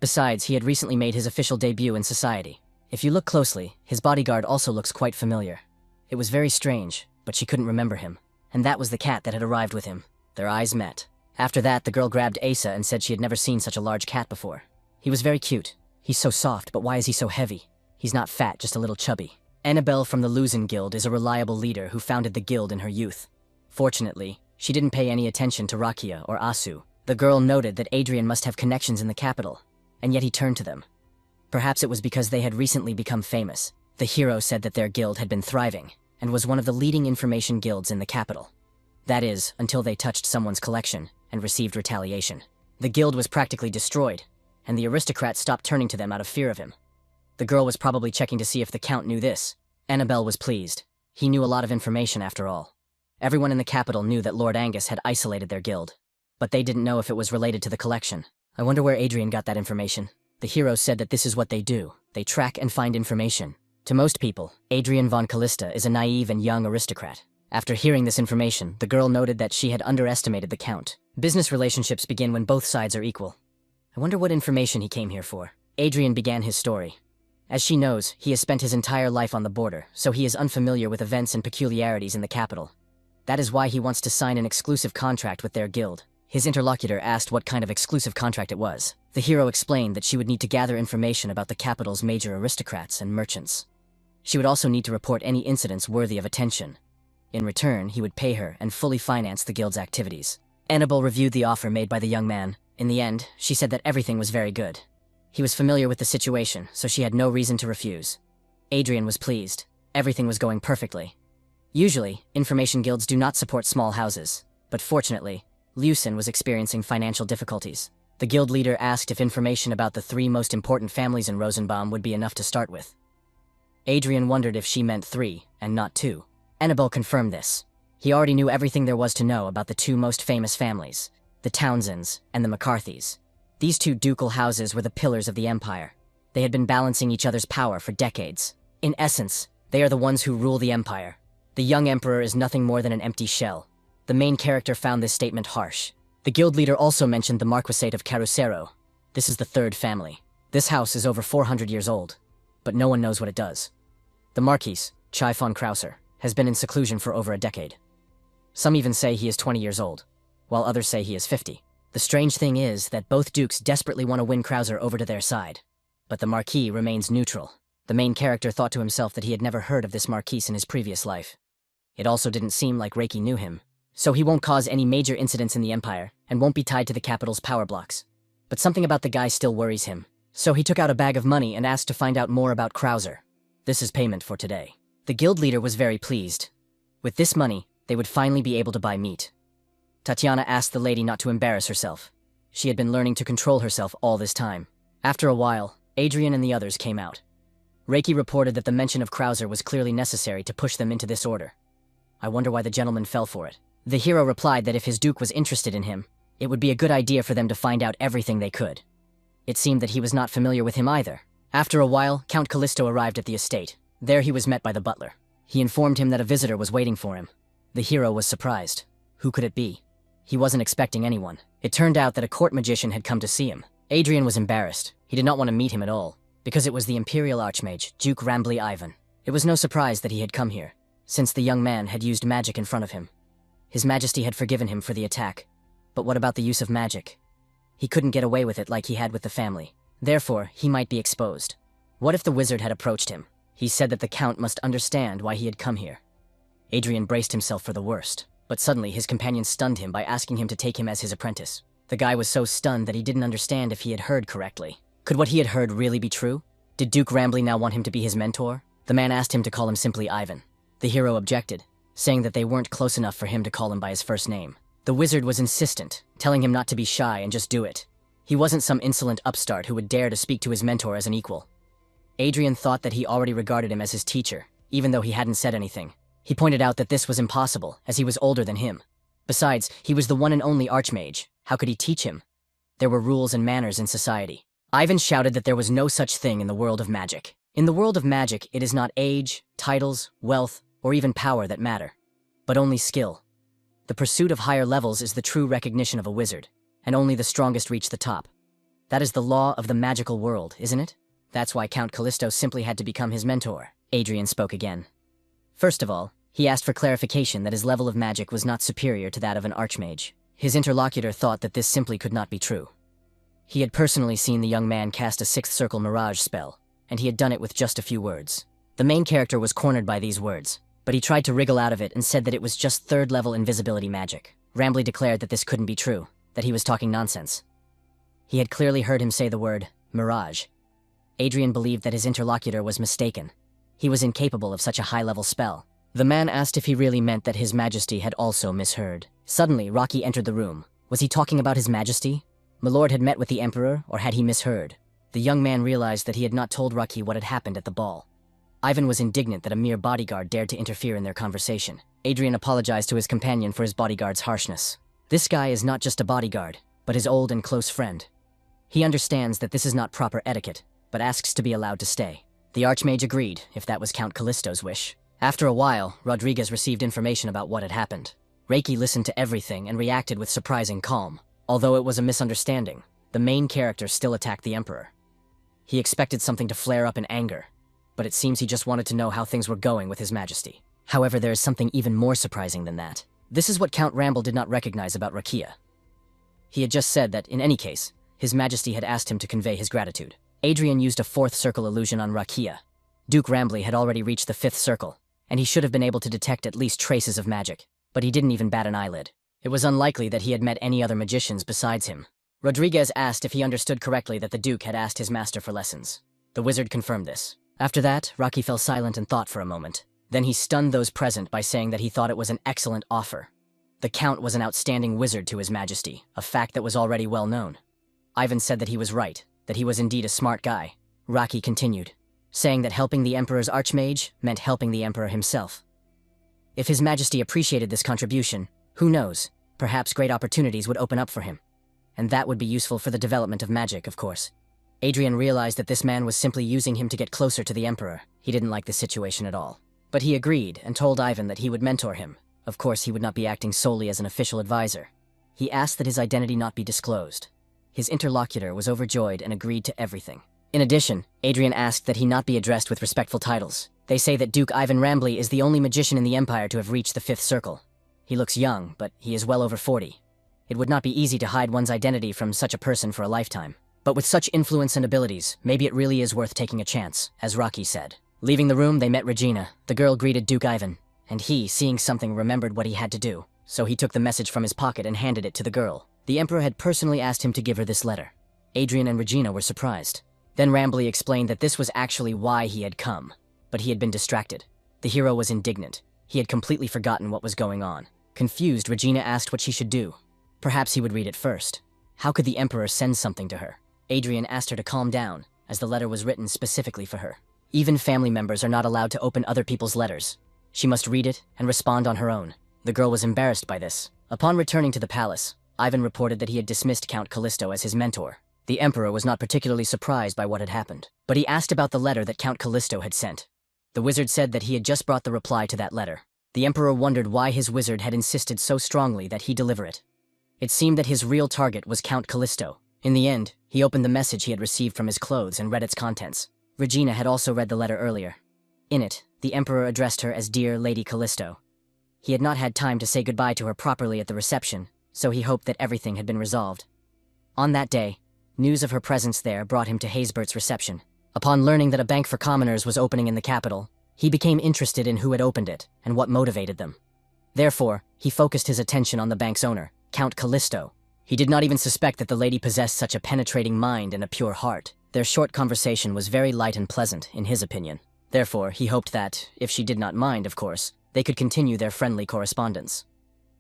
Besides, he had recently made his official debut in society. If you look closely, his bodyguard also looks quite familiar. It was very strange, but she couldn't remember him. And that was the cat that had arrived with him. Their eyes met. After that, the girl grabbed Asa and said she had never seen such a large cat before. He was very cute. He's so soft, but why is he so heavy? He's not fat, just a little chubby. Annabelle from the Luzin Guild is a reliable leader who founded the guild in her youth. Fortunately, she didn't pay any attention to Rakia or Asu. The girl noted that Adrian must have connections in the capital, and yet he turned to them. Perhaps it was because they had recently become famous. The hero said that their guild had been thriving, and was one of the leading information guilds in the capital. That is, until they touched someone's collection and received retaliation. The guild was practically destroyed, and the aristocrat stopped turning to them out of fear of him. The girl was probably checking to see if the Count knew this. Annabelle was pleased. He knew a lot of information after all. Everyone in the capital knew that Lord Angus had isolated their guild, but they didn't know if it was related to the collection. I wonder where Adrian got that information. The hero said that this is what they do. They track and find information. To most people, Adrian von Callisto is a naive and young aristocrat. After hearing this information, the girl noted that she had underestimated the Count. Business relationships begin when both sides are equal. I wonder what information he came here for. Adrian began his story. As she knows, he has spent his entire life on the border, so he is unfamiliar with events and peculiarities in the capital. That is why he wants to sign an exclusive contract with their guild. His interlocutor asked what kind of exclusive contract it was. The hero explained that she would need to gather information about the capital's major aristocrats and merchants. She would also need to report any incidents worthy of attention. In return, he would pay her and fully finance the guild's activities. Annabelle reviewed the offer made by the young man. In the end, she said that everything was very good. He was familiar with the situation, so she had no reason to refuse. Adrian was pleased. Everything was going perfectly. Usually, information guilds do not support small houses, but fortunately, Lucin was experiencing financial difficulties. The guild leader asked if information about the 3 most important families in Rosenbaum would be enough to start with. Adrian wondered if she meant 3, and not 2. Annabelle confirmed this. He already knew everything there was to know about the 2 most famous families, the Townsends and the McCarthys. These 2 ducal houses were the pillars of the empire. They had been balancing each other's power for decades. In essence, they are the ones who rule the empire. The young emperor is nothing more than an empty shell. The main character found this statement harsh. The guild leader also mentioned the Marquisate of Carusero. This is the 3rd family. This house is over 400 years old, but no one knows what it does. The Marquis, Chai von Krauser, has been in seclusion for over a decade. Some even say he is 20 years old, while others say he is 50. The strange thing is that both dukes desperately want to win Krauser over to their side, but the Marquis remains neutral. The main character thought to himself that he had never heard of this Marquis in his previous life. It also didn't seem like Reiki knew him, so he won't cause any major incidents in the empire and won't be tied to the capital's power blocks. But something about the guy still worries him, so he took out a bag of money and asked to find out more about Krauser. This is payment for today. The guild leader was very pleased. With this money, they would finally be able to buy meat. Tatiana asked the lady not to embarrass herself. She had been learning to control herself all this time. After a while, Adrian and the others came out. Reiki reported that the mention of Krauser was clearly necessary to push them into this order. I wonder why the gentleman fell for it. The hero replied that if his duke was interested in him, it would be a good idea for them to find out everything they could. It seemed that he was not familiar with him either. After a while, Count Callisto arrived at the estate. There he was met by the butler. He informed him that a visitor was waiting for him. The hero was surprised. Who could it be? He wasn't expecting anyone. It turned out that a court magician had come to see him. Adrian was embarrassed. He did not want to meet him at all, because it was the Imperial Archmage, Duke Rambly Ivan. It was no surprise that he had come here, since the young man had used magic in front of him. His Majesty had forgiven him for the attack. But what about the use of magic? He couldn't get away with it like he had with the family. Therefore, he might be exposed. What if the wizard had approached him? He said that the Count must understand why he had come here. Adrian braced himself for the worst, but suddenly his companion stunned him by asking him to take him as his apprentice. The guy was so stunned that he didn't understand if he had heard correctly. Could what he had heard really be true? Did Duke Rambly now want him to be his mentor? The man asked him to call him simply Ivan. The hero objected, saying that they weren't close enough for him to call him by his first name. The wizard was insistent, telling him not to be shy and just do it. He wasn't some insolent upstart who would dare to speak to his mentor as an equal. Adrian thought that he already regarded him as his teacher, even though he hadn't said anything. He pointed out that this was impossible, as he was older than him. Besides, he was the one and only Archmage. How could he teach him? There were rules and manners in society. Ivan shouted that there was no such thing in the world of magic. In the world of magic, it is not age, titles, wealth, or even power that matter, but only skill. The pursuit of higher levels is the true recognition of a wizard, and only the strongest reach the top. That is the law of the magical world, isn't it? That's why Count Callisto simply had to become his mentor. Adrian spoke again. First of all, he asked for clarification that his level of magic was not superior to that of an archmage. His interlocutor thought that this simply could not be true. He had personally seen the young man cast a sixth circle mirage spell, and he had done it with just a few words. The main character was cornered by these words, but he tried to wriggle out of it and said that it was just third-level invisibility magic. Rambly declared that this couldn't be true, that he was talking nonsense. He had clearly heard him say the word mirage. Adrian believed that his interlocutor was mistaken. He was incapable of such a high-level spell. The man asked if he really meant that His Majesty had also misheard. Suddenly, Rocky entered the room. Was he talking about His Majesty? Milord had met with the Emperor, or had he misheard? The young man realized that he had not told Rocky what had happened at the ball. Ivan was indignant that a mere bodyguard dared to interfere in their conversation. Adrian apologized to his companion for his bodyguard's harshness. This guy is not just a bodyguard, but his old and close friend. He understands that this is not proper etiquette, but asks to be allowed to stay. The Archmage agreed, if that was Count Callisto's wish. After a while, Rodriguez received information about what had happened. Reiki listened to everything and reacted with surprising calm. Although it was a misunderstanding, the main character still attacked the Emperor. He expected something to flare up in anger, but it seems he just wanted to know how things were going with His Majesty. However, there is something even more surprising than that. This is what Count Ramble did not recognize about Rakia. He had just said that, in any case, His Majesty had asked him to convey his gratitude. Adrian used a fourth circle illusion on Rakia. Duke Rambley had already reached the fifth circle, and he should have been able to detect at least traces of magic, but he didn't even bat an eyelid. It was unlikely that he had met any other magicians besides him. Rodriguez asked if he understood correctly that the Duke had asked his master for lessons. The wizard confirmed this. After that, Rocky fell silent and thought for a moment. Then he stunned those present by saying that he thought it was an excellent offer. The Count was an outstanding wizard to His Majesty, a fact that was already well known. Ivan said that he was right, that he was indeed a smart guy. Rocky continued, saying that helping the Emperor's Archmage meant helping the Emperor himself. If His Majesty appreciated this contribution, who knows, perhaps great opportunities would open up for him. And that would be useful for the development of magic, of course. Adrian realized that this man was simply using him to get closer to the Emperor. He didn't like the situation at all. But he agreed and told Ivan that he would mentor him. Of course, he would not be acting solely as an official advisor. He asked that his identity not be disclosed. His interlocutor was overjoyed and agreed to everything. In addition, Adrian asked that he not be addressed with respectful titles. They say that Duke Ivan Rambley is the only magician in the Empire to have reached the fifth circle. He looks young, but he is well over 40. It would not be easy to hide one's identity from such a person for a lifetime. But with such influence and abilities, maybe it really is worth taking a chance, as Rocky said. Leaving the room, they met Regina. The girl greeted Duke Ivan, and he, seeing something, remembered what he had to do. So he took the message from his pocket and handed it to the girl. The Emperor had personally asked him to give her this letter. Adrian and Regina were surprised. Then Rambley explained that this was actually why he had come, but he had been distracted. The hero was indignant. He had completely forgotten what was going on. Confused, Regina asked what she should do. Perhaps he would read it first. How could the Emperor send something to her? Adrian asked her to calm down, as the letter was written specifically for her. Even family members are not allowed to open other people's letters. She must read it and respond on her own. The girl was embarrassed by this. Upon returning to the palace, Ivan reported that he had dismissed Count Callisto as his mentor. The Emperor was not particularly surprised by what had happened, but he asked about the letter that Count Callisto had sent. The wizard said that he had just brought the reply to that letter. The Emperor wondered why his wizard had insisted so strongly that he deliver it. It seemed that his real target was Count Callisto. In the end, he opened the message he had received from his clothes and read its contents. Regina had also read the letter earlier. In it, the Emperor addressed her as Dear Lady Callisto. He had not had time to say goodbye to her properly at the reception, so he hoped that everything had been resolved. On that day, news of her presence there brought him to Haysbert's reception. Upon learning that a bank for commoners was opening in the capital, he became interested in who had opened it and what motivated them. Therefore, he focused his attention on the bank's owner, Count Callisto. He did not even suspect that the lady possessed such a penetrating mind and a pure heart. Their short conversation was very light and pleasant, in his opinion. Therefore, he hoped that, if she did not mind, of course, they could continue their friendly correspondence.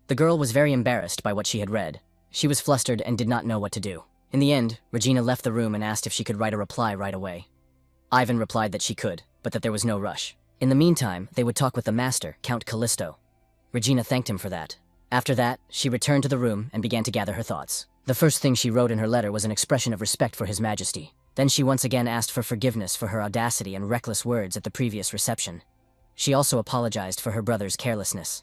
The girl was very embarrassed by what she had read. She was flustered and did not know what to do. In the end, Regina left the room and asked if she could write a reply right away. Ivan replied that she could, but that there was no rush. In the meantime, they would talk with the master, Count Callisto. Regina thanked him for that. After that, she returned to the room and began to gather her thoughts. The first thing she wrote in her letter was an expression of respect for His Majesty. Then she once again asked for forgiveness for her audacity and reckless words at the previous reception. She also apologized for her brother's carelessness.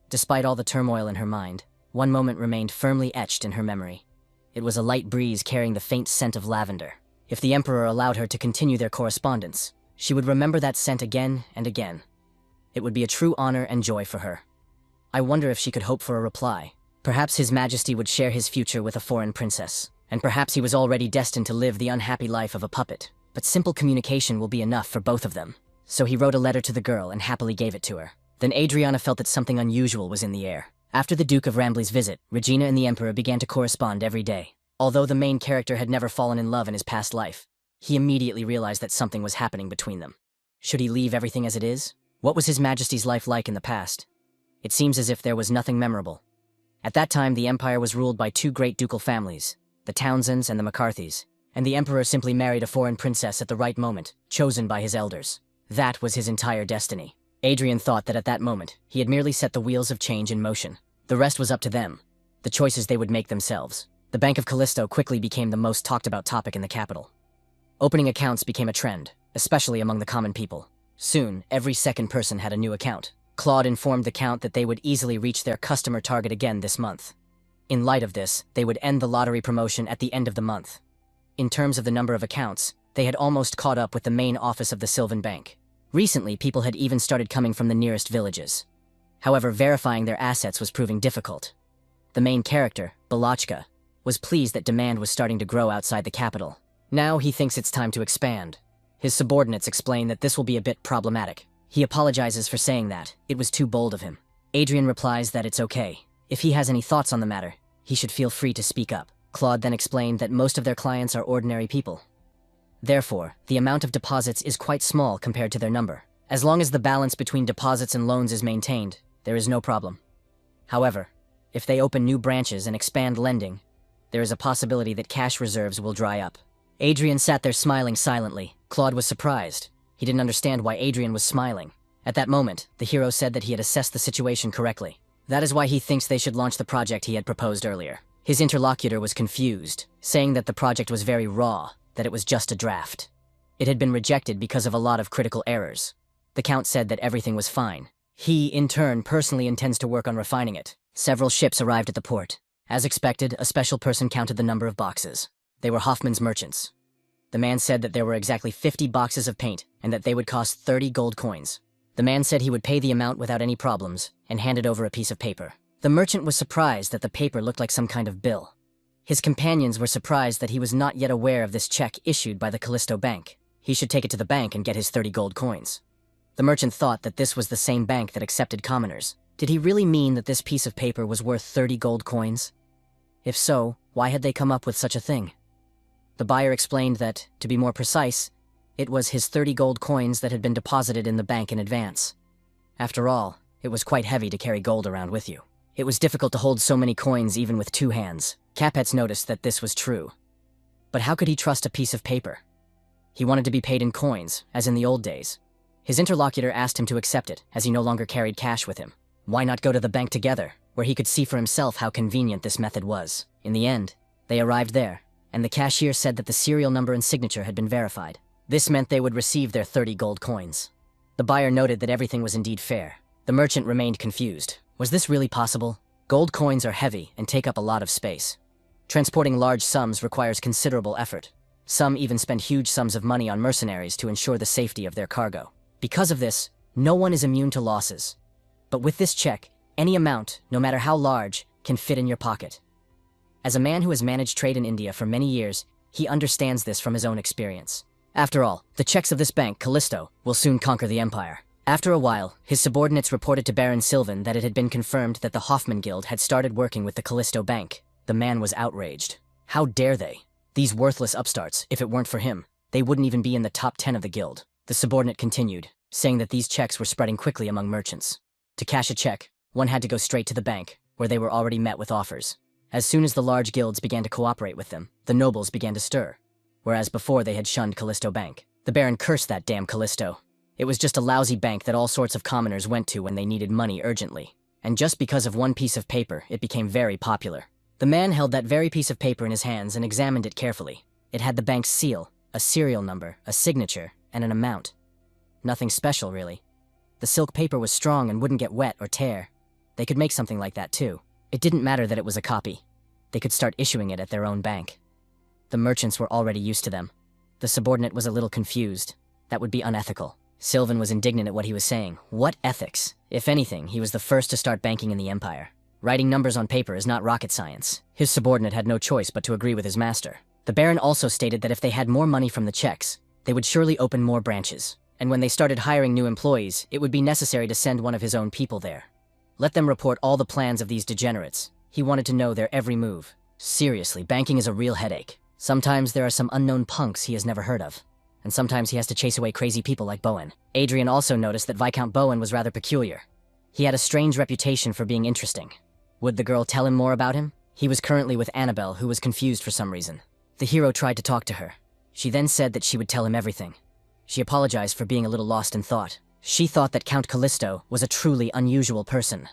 Despite all the turmoil in her mind, one moment remained firmly etched in her memory. It was a light breeze carrying the faint scent of lavender. If the Emperor allowed her to continue their correspondence, she would remember that scent again and again. It would be a true honor and joy for her. I wonder if she could hope for a reply. Perhaps His Majesty would share his future with a foreign princess, and perhaps he was already destined to live the unhappy life of a puppet. But simple communication will be enough for both of them. So he wrote a letter to the girl and happily gave it to her. Then Adriana felt that something unusual was in the air. After the Duke of Rambley's visit, Regina and the Emperor began to correspond every day. Although the main character had never fallen in love in his past life, he immediately realized that something was happening between them. Should he leave everything as it is? What was His Majesty's life like in the past? It seems as if there was nothing memorable. At that time, the Empire was ruled by two great ducal families, the Townsends and the McCarthys, and the Emperor simply married a foreign princess at the right moment, chosen by his elders. That was his entire destiny. Adrian thought that at that moment, he had merely set the wheels of change in motion. The rest was up to them, the choices they would make themselves. The Bank of Callisto quickly became the most talked about topic in the capital. Opening accounts became a trend, especially among the common people. Soon, every second person had a new account. Claude informed the Count that they would easily reach their customer target again this month. In light of this, they would end the lottery promotion at the end of the month. In terms of the number of accounts, They had almost caught up with the main office of the Sylvan Bank. Recently, people had even started coming from the nearest villages. However, verifying their assets was proving difficult. The main character, Balachka, was pleased that demand was starting to grow outside the capital. Now he thinks it's time to expand. His subordinates explain that this will be a bit problematic. He apologizes for saying that. It was too bold of him. Adrian replies that it's okay. If he has any thoughts on the matter, he should feel free to speak up. Claude then explained that most of their clients are ordinary people. Therefore, the amount of deposits is quite small compared to their number. As long as the balance between deposits and loans is maintained, there is no problem. However, if they open new branches and expand lending, there is a possibility that cash reserves will dry up. Adrian sat there smiling silently. Claude was surprised. He didn't understand why Adrian was smiling. At that moment, the hero said that he had assessed the situation correctly. That is why he thinks they should launch the project he had proposed earlier. His interlocutor was confused, saying that the project was very raw, that it was just a draft. It had been rejected because of a lot of critical errors. The Count said that everything was fine. He, in turn, personally intends to work on refining it. Several ships arrived at the port. As expected, a special person counted the number of boxes. They were Hoffman's merchants. The man said that there were exactly 50 boxes of paint and that they would cost 30 gold coins. The man said he would pay the amount without any problems and handed over a piece of paper. The merchant was surprised that the paper looked like some kind of bill. His companions were surprised that he was not yet aware of this check issued by the Callisto Bank. He should take it to the bank and get his 30 gold coins. The merchant thought that this was the same bank that accepted commoners. Did he really mean that this piece of paper was worth 30 gold coins? If so, why had they come up with such a thing? The buyer explained that, to be more precise, it was his 30 gold coins that had been deposited in the bank in advance. After all, it was quite heavy to carry gold around with you. It was difficult to hold so many coins even with two hands. Capets noticed that this was true. But how could he trust a piece of paper? He wanted to be paid in coins, as in the old days. His interlocutor asked him to accept it, as he no longer carried cash with him. Why not go to the bank together, where he could see for himself how convenient this method was? In the end, they arrived there, and the cashier said that the serial number and signature had been verified. This meant they would receive their 30 gold coins. The buyer noted that everything was indeed fair. The merchant remained confused. Was this really possible? Gold coins are heavy and take up a lot of space. Transporting large sums requires considerable effort. Some even spend huge sums of money on mercenaries to ensure the safety of their cargo. Because of this, no one is immune to losses. But with this check, any amount, no matter how large, can fit in your pocket. As a man who has managed trade in India for many years, he understands this from his own experience. After all, the checks of this bank, Callisto, will soon conquer the empire. After a while, his subordinates reported to Baron Sylvan that it had been confirmed that the Hoffman Guild had started working with the Callisto Bank. The man was outraged. How dare they? These worthless upstarts, if it weren't for him, they wouldn't even be in the top 10 of the guild. The subordinate continued, saying that these checks were spreading quickly among merchants. To cash a check, one had to go straight to the bank, where they were already met with offers. As soon as the large guilds began to cooperate with them, the nobles began to stir, whereas before they had shunned Callisto Bank. The Baron cursed that damn Callisto. It was just a lousy bank that all sorts of commoners went to when they needed money urgently. And just because of one piece of paper, it became very popular. The man held that very piece of paper in his hands and examined it carefully. It had the bank's seal, a serial number, a signature, and an amount. Nothing special, really. The silk paper was strong and wouldn't get wet or tear. They could make something like that, too. It didn't matter that it was a copy. They could start issuing it at their own bank. The merchants were already used to them. The subordinate was a little confused. That would be unethical. Sylvan was indignant at what he was saying. What ethics? If anything, he was the first to start banking in the empire. Writing numbers on paper is not rocket science. His subordinate had no choice but to agree with his master. The Baron also stated that if they had more money from the checks, they would surely open more branches. And when they started hiring new employees, it would be necessary to send one of his own people there. Let them report all the plans of these degenerates. He wanted to know their every move. Seriously, banking is a real headache. Sometimes there are some unknown punks he has never heard of. And sometimes he has to chase away crazy people like Bowen. Adrian also noticed that Viscount Bowen was rather peculiar. He had a strange reputation for being interesting. Would the girl tell him more about him? He was currently with Annabelle, who was confused for some reason. The hero tried to talk to her. She then said that she would tell him everything. She apologized for being a little lost in thought. She thought that Count Callisto was a truly unusual person.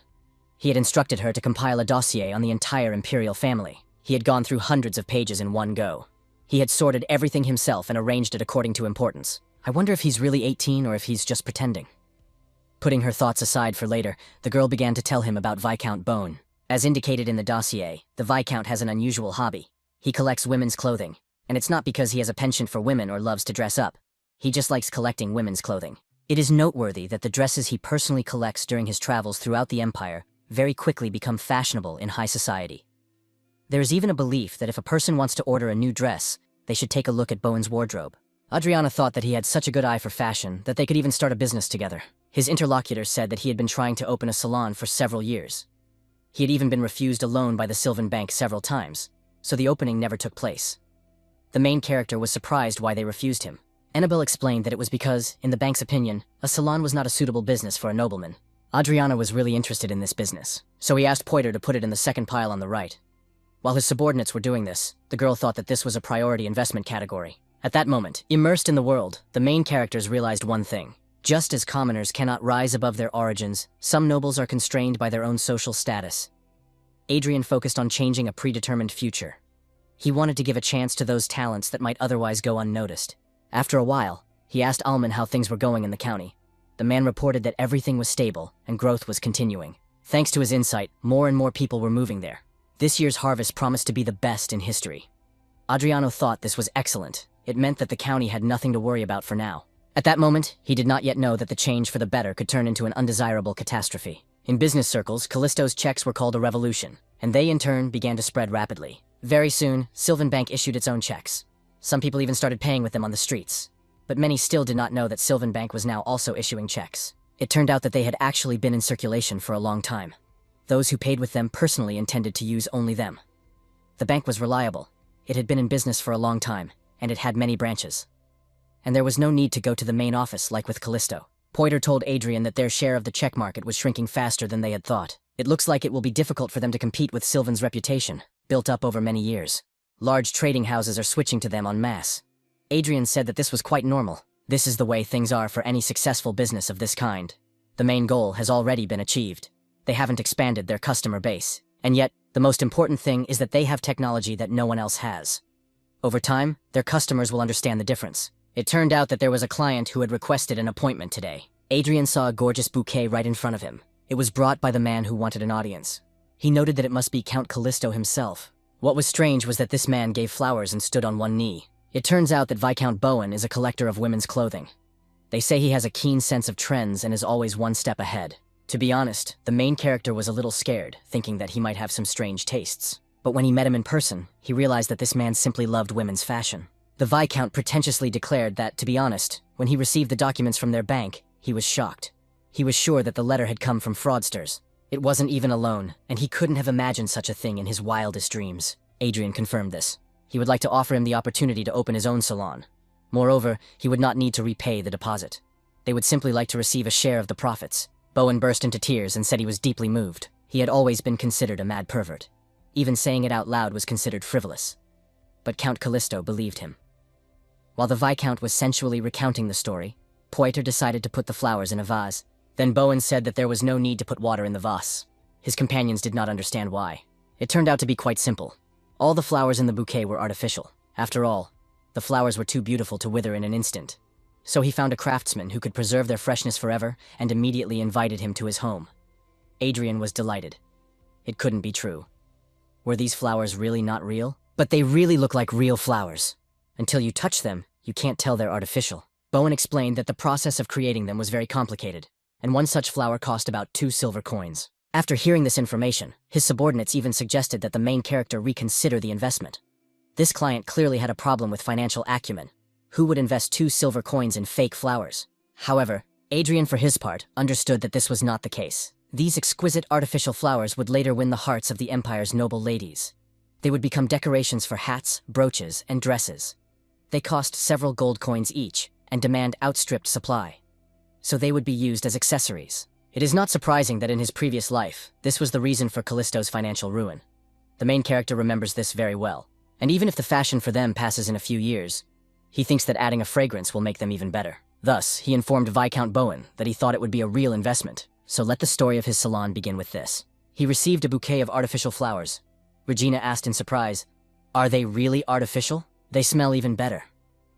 He had instructed her to compile a dossier on the entire imperial family. He had gone through hundreds of pages in one go. He had sorted everything himself and arranged it according to importance. I wonder if he's really 18 or if he's just pretending. Putting her thoughts aside for later, the girl began to tell him about Viscount Bowen. As indicated in the dossier, the Viscount has an unusual hobby. He collects women's clothing. And it's not because he has a penchant for women or loves to dress up. He just likes collecting women's clothing. It is noteworthy that the dresses he personally collects during his travels throughout the empire very quickly become fashionable in high society. There is even a belief that if a person wants to order a new dress, they should take a look at Bowen's wardrobe. Adriana thought that he had such a good eye for fashion that they could even start a business together. His interlocutor said that he had been trying to open a salon for several years. He had even been refused a loan by the Sylvan Bank several times, so the opening never took place. The main character was surprised why they refused him. Annabelle explained that it was because, in the bank's opinion, a salon was not a suitable business for a nobleman. Adriana was really interested in this business, so he asked Poiter to put it in the second pile on the right. While his subordinates were doing this, the girl thought that this was a priority investment category. At that moment, immersed in the world, the main characters realized one thing. Just as commoners cannot rise above their origins, some nobles are constrained by their own social status. Adrian focused on changing a predetermined future. He wanted to give a chance to those talents that might otherwise go unnoticed. After a while, he asked Alman how things were going in the county. The man reported that everything was stable and growth was continuing. Thanks to his insight, more and more people were moving there. This year's harvest promised to be the best in history. Adriano thought this was excellent. It meant that the county had nothing to worry about for now. At that moment, he did not yet know that the change for the better could turn into an undesirable catastrophe. In business circles, Callisto's checks were called a revolution, and they in turn began to spread rapidly. Very soon, Sylvan Bank issued its own checks. Some people even started paying with them on the streets. But many still did not know that Sylvan Bank was now also issuing checks. It turned out that they had actually been in circulation for a long time. Those who paid with them personally intended to use only them. The bank was reliable. It had been in business for a long time, and it had many branches. And there was no need to go to the main office like with Callisto. Poiter told Adrian that their share of the check market was shrinking faster than they had thought. It looks like it will be difficult for them to compete with Sylvan's reputation, built up over many years. Large trading houses are switching to them en masse. Adrian said that this was quite normal. This is the way things are for any successful business of this kind. The main goal has already been achieved. They haven't expanded their customer base. And yet, the most important thing is that they have technology that no one else has. Over time, their customers will understand the difference. It turned out that there was a client who had requested an appointment today. Adrian saw a gorgeous bouquet right in front of him. It was brought by the man who wanted an audience. He noted that it must be Count Callisto himself. What was strange was that this man gave flowers and stood on one knee. It turns out that Viscount Bowen is a collector of women's clothing. They say he has a keen sense of trends and is always one step ahead. To be honest, the main character was a little scared, thinking that he might have some strange tastes. But when he met him in person, he realized that this man simply loved women's fashion. The Viscount pretentiously declared that, to be honest, when he received the documents from their bank, he was shocked. He was sure that the letter had come from fraudsters. It wasn't even a loan, and he couldn't have imagined such a thing in his wildest dreams. Adrian confirmed this. He would like to offer him the opportunity to open his own salon. Moreover, he would not need to repay the deposit. They would simply like to receive a share of the profits. Bowen burst into tears and said he was deeply moved. He had always been considered a mad pervert. Even saying it out loud was considered frivolous. But Count Callisto believed him. While the Viscount was sensually recounting the story, Poiter decided to put the flowers in a vase. Then Bowen said that there was no need to put water in the vase. His companions did not understand why. It turned out to be quite simple. All the flowers in the bouquet were artificial. After all, the flowers were too beautiful to wither in an instant. So he found a craftsman who could preserve their freshness forever and immediately invited him to his home. Adrian was delighted. It couldn't be true. Were these flowers really not real? But they really look like real flowers. Until you touch them, you can't tell they're artificial. Bowen explained that the process of creating them was very complicated, and one such flower cost about 2 silver coins. After hearing this information, his subordinates even suggested that the main character reconsider the investment. This client clearly had a problem with financial acumen. Who would invest 2 silver coins in fake flowers? However, Adrian, for his part, understood that this was not the case. These exquisite artificial flowers would later win the hearts of the Empire's noble ladies. They would become decorations for hats, brooches, and dresses. They cost several gold coins each, and demand outstripped supply. So they would be used as accessories. It is not surprising that in his previous life, this was the reason for Callisto's financial ruin. The main character remembers this very well. And even if the fashion for them passes in a few years, he thinks that adding a fragrance will make them even better. Thus, he informed Viscount Bowen that he thought it would be a real investment. So let the story of his salon begin with this. He received a bouquet of artificial flowers. Regina asked in surprise, "Are they really artificial? They smell even better.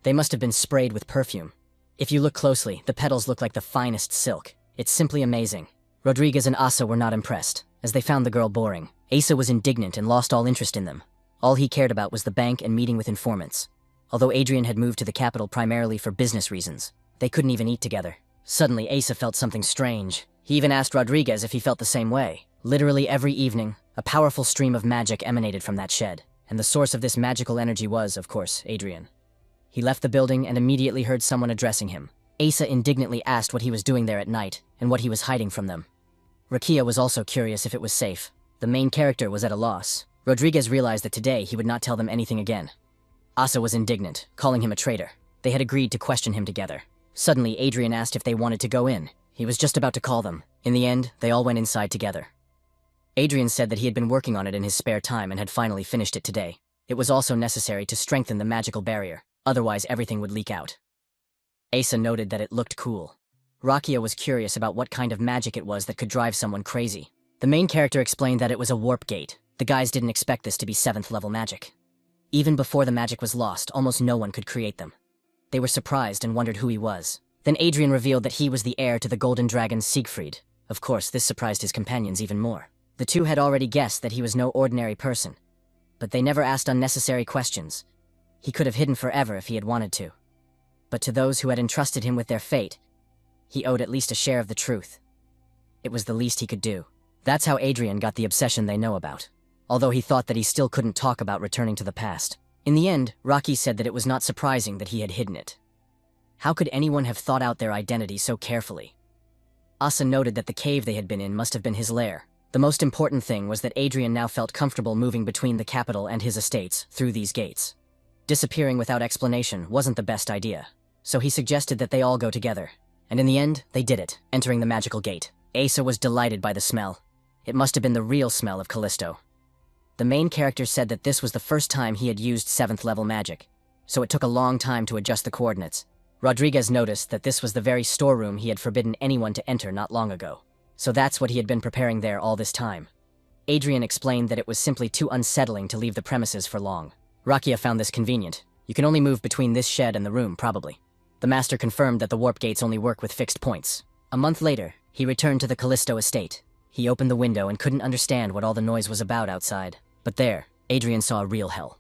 They must have been sprayed with perfume. If you look closely, the petals look like the finest silk. It's simply amazing." Rodriguez and Asa were not impressed, as they found the girl boring. Asa was indignant and lost all interest in them. All he cared about was the bank and meeting with informants. Although Adrian had moved to the capital primarily for business reasons, they couldn't even eat together. Suddenly, Asa felt something strange. He even asked Rodriguez if he felt the same way. Literally every evening, a powerful stream of magic emanated from that shed, and the source of this magical energy was, of course, Adrian. He left the building and immediately heard someone addressing him. Asa indignantly asked what he was doing there at night, and what he was hiding from them. Rakia was also curious if it was safe. The main character was at a loss. Rodriguez realized that today he would not tell them anything again. Asa was indignant, calling him a traitor. They had agreed to question him together. Suddenly, Adrian asked if they wanted to go in. He was just about to call them. In the end, they all went inside together. Adrian said that he had been working on it in his spare time and had finally finished it today. It was also necessary to strengthen the magical barrier, otherwise everything would leak out. Asa noted that it looked cool. Rakia was curious about what kind of magic it was that could drive someone crazy. The main character explained that it was a warp gate. The guys didn't expect this to be 7th level magic. Even before the magic was lost, almost no one could create them. They were surprised and wondered who he was. Then Adrian revealed that he was the heir to the Golden Dragon Siegfried. Of course, this surprised his companions even more. The two had already guessed that he was no ordinary person, but they never asked unnecessary questions. He could have hidden forever if he had wanted to. But to those who had entrusted him with their fate, he owed at least a share of the truth. It was the least he could do. That's how Adrian got the obsession they know about, although he thought that he still couldn't talk about returning to the past. In the end, Rocky said that it was not surprising that he had hidden it. How could anyone have thought out their identity so carefully? Asa noted that the cave they had been in must have been his lair. The most important thing was that Adrian now felt comfortable moving between the capital and his estates through these gates. Disappearing without explanation wasn't the best idea, so he suggested that they all go together. And in the end, they did it, entering the magical gate. Asa was delighted by the smell. It must have been the real smell of Callisto. The main character said that this was the first time he had used 7th level magic, so it took a long time to adjust the coordinates. Rodriguez noticed that this was the very storeroom he had forbidden anyone to enter not long ago. So that's what he had been preparing there all this time. Adrian explained that it was simply too unsettling to leave the premises for long. Rakia found this convenient. You can only move between this shed and the room, probably. The master confirmed that the warp gates only work with fixed points. A month later, he returned to the Callisto estate. He opened the window and couldn't understand what all the noise was about outside. But there, Adrian saw a real hell.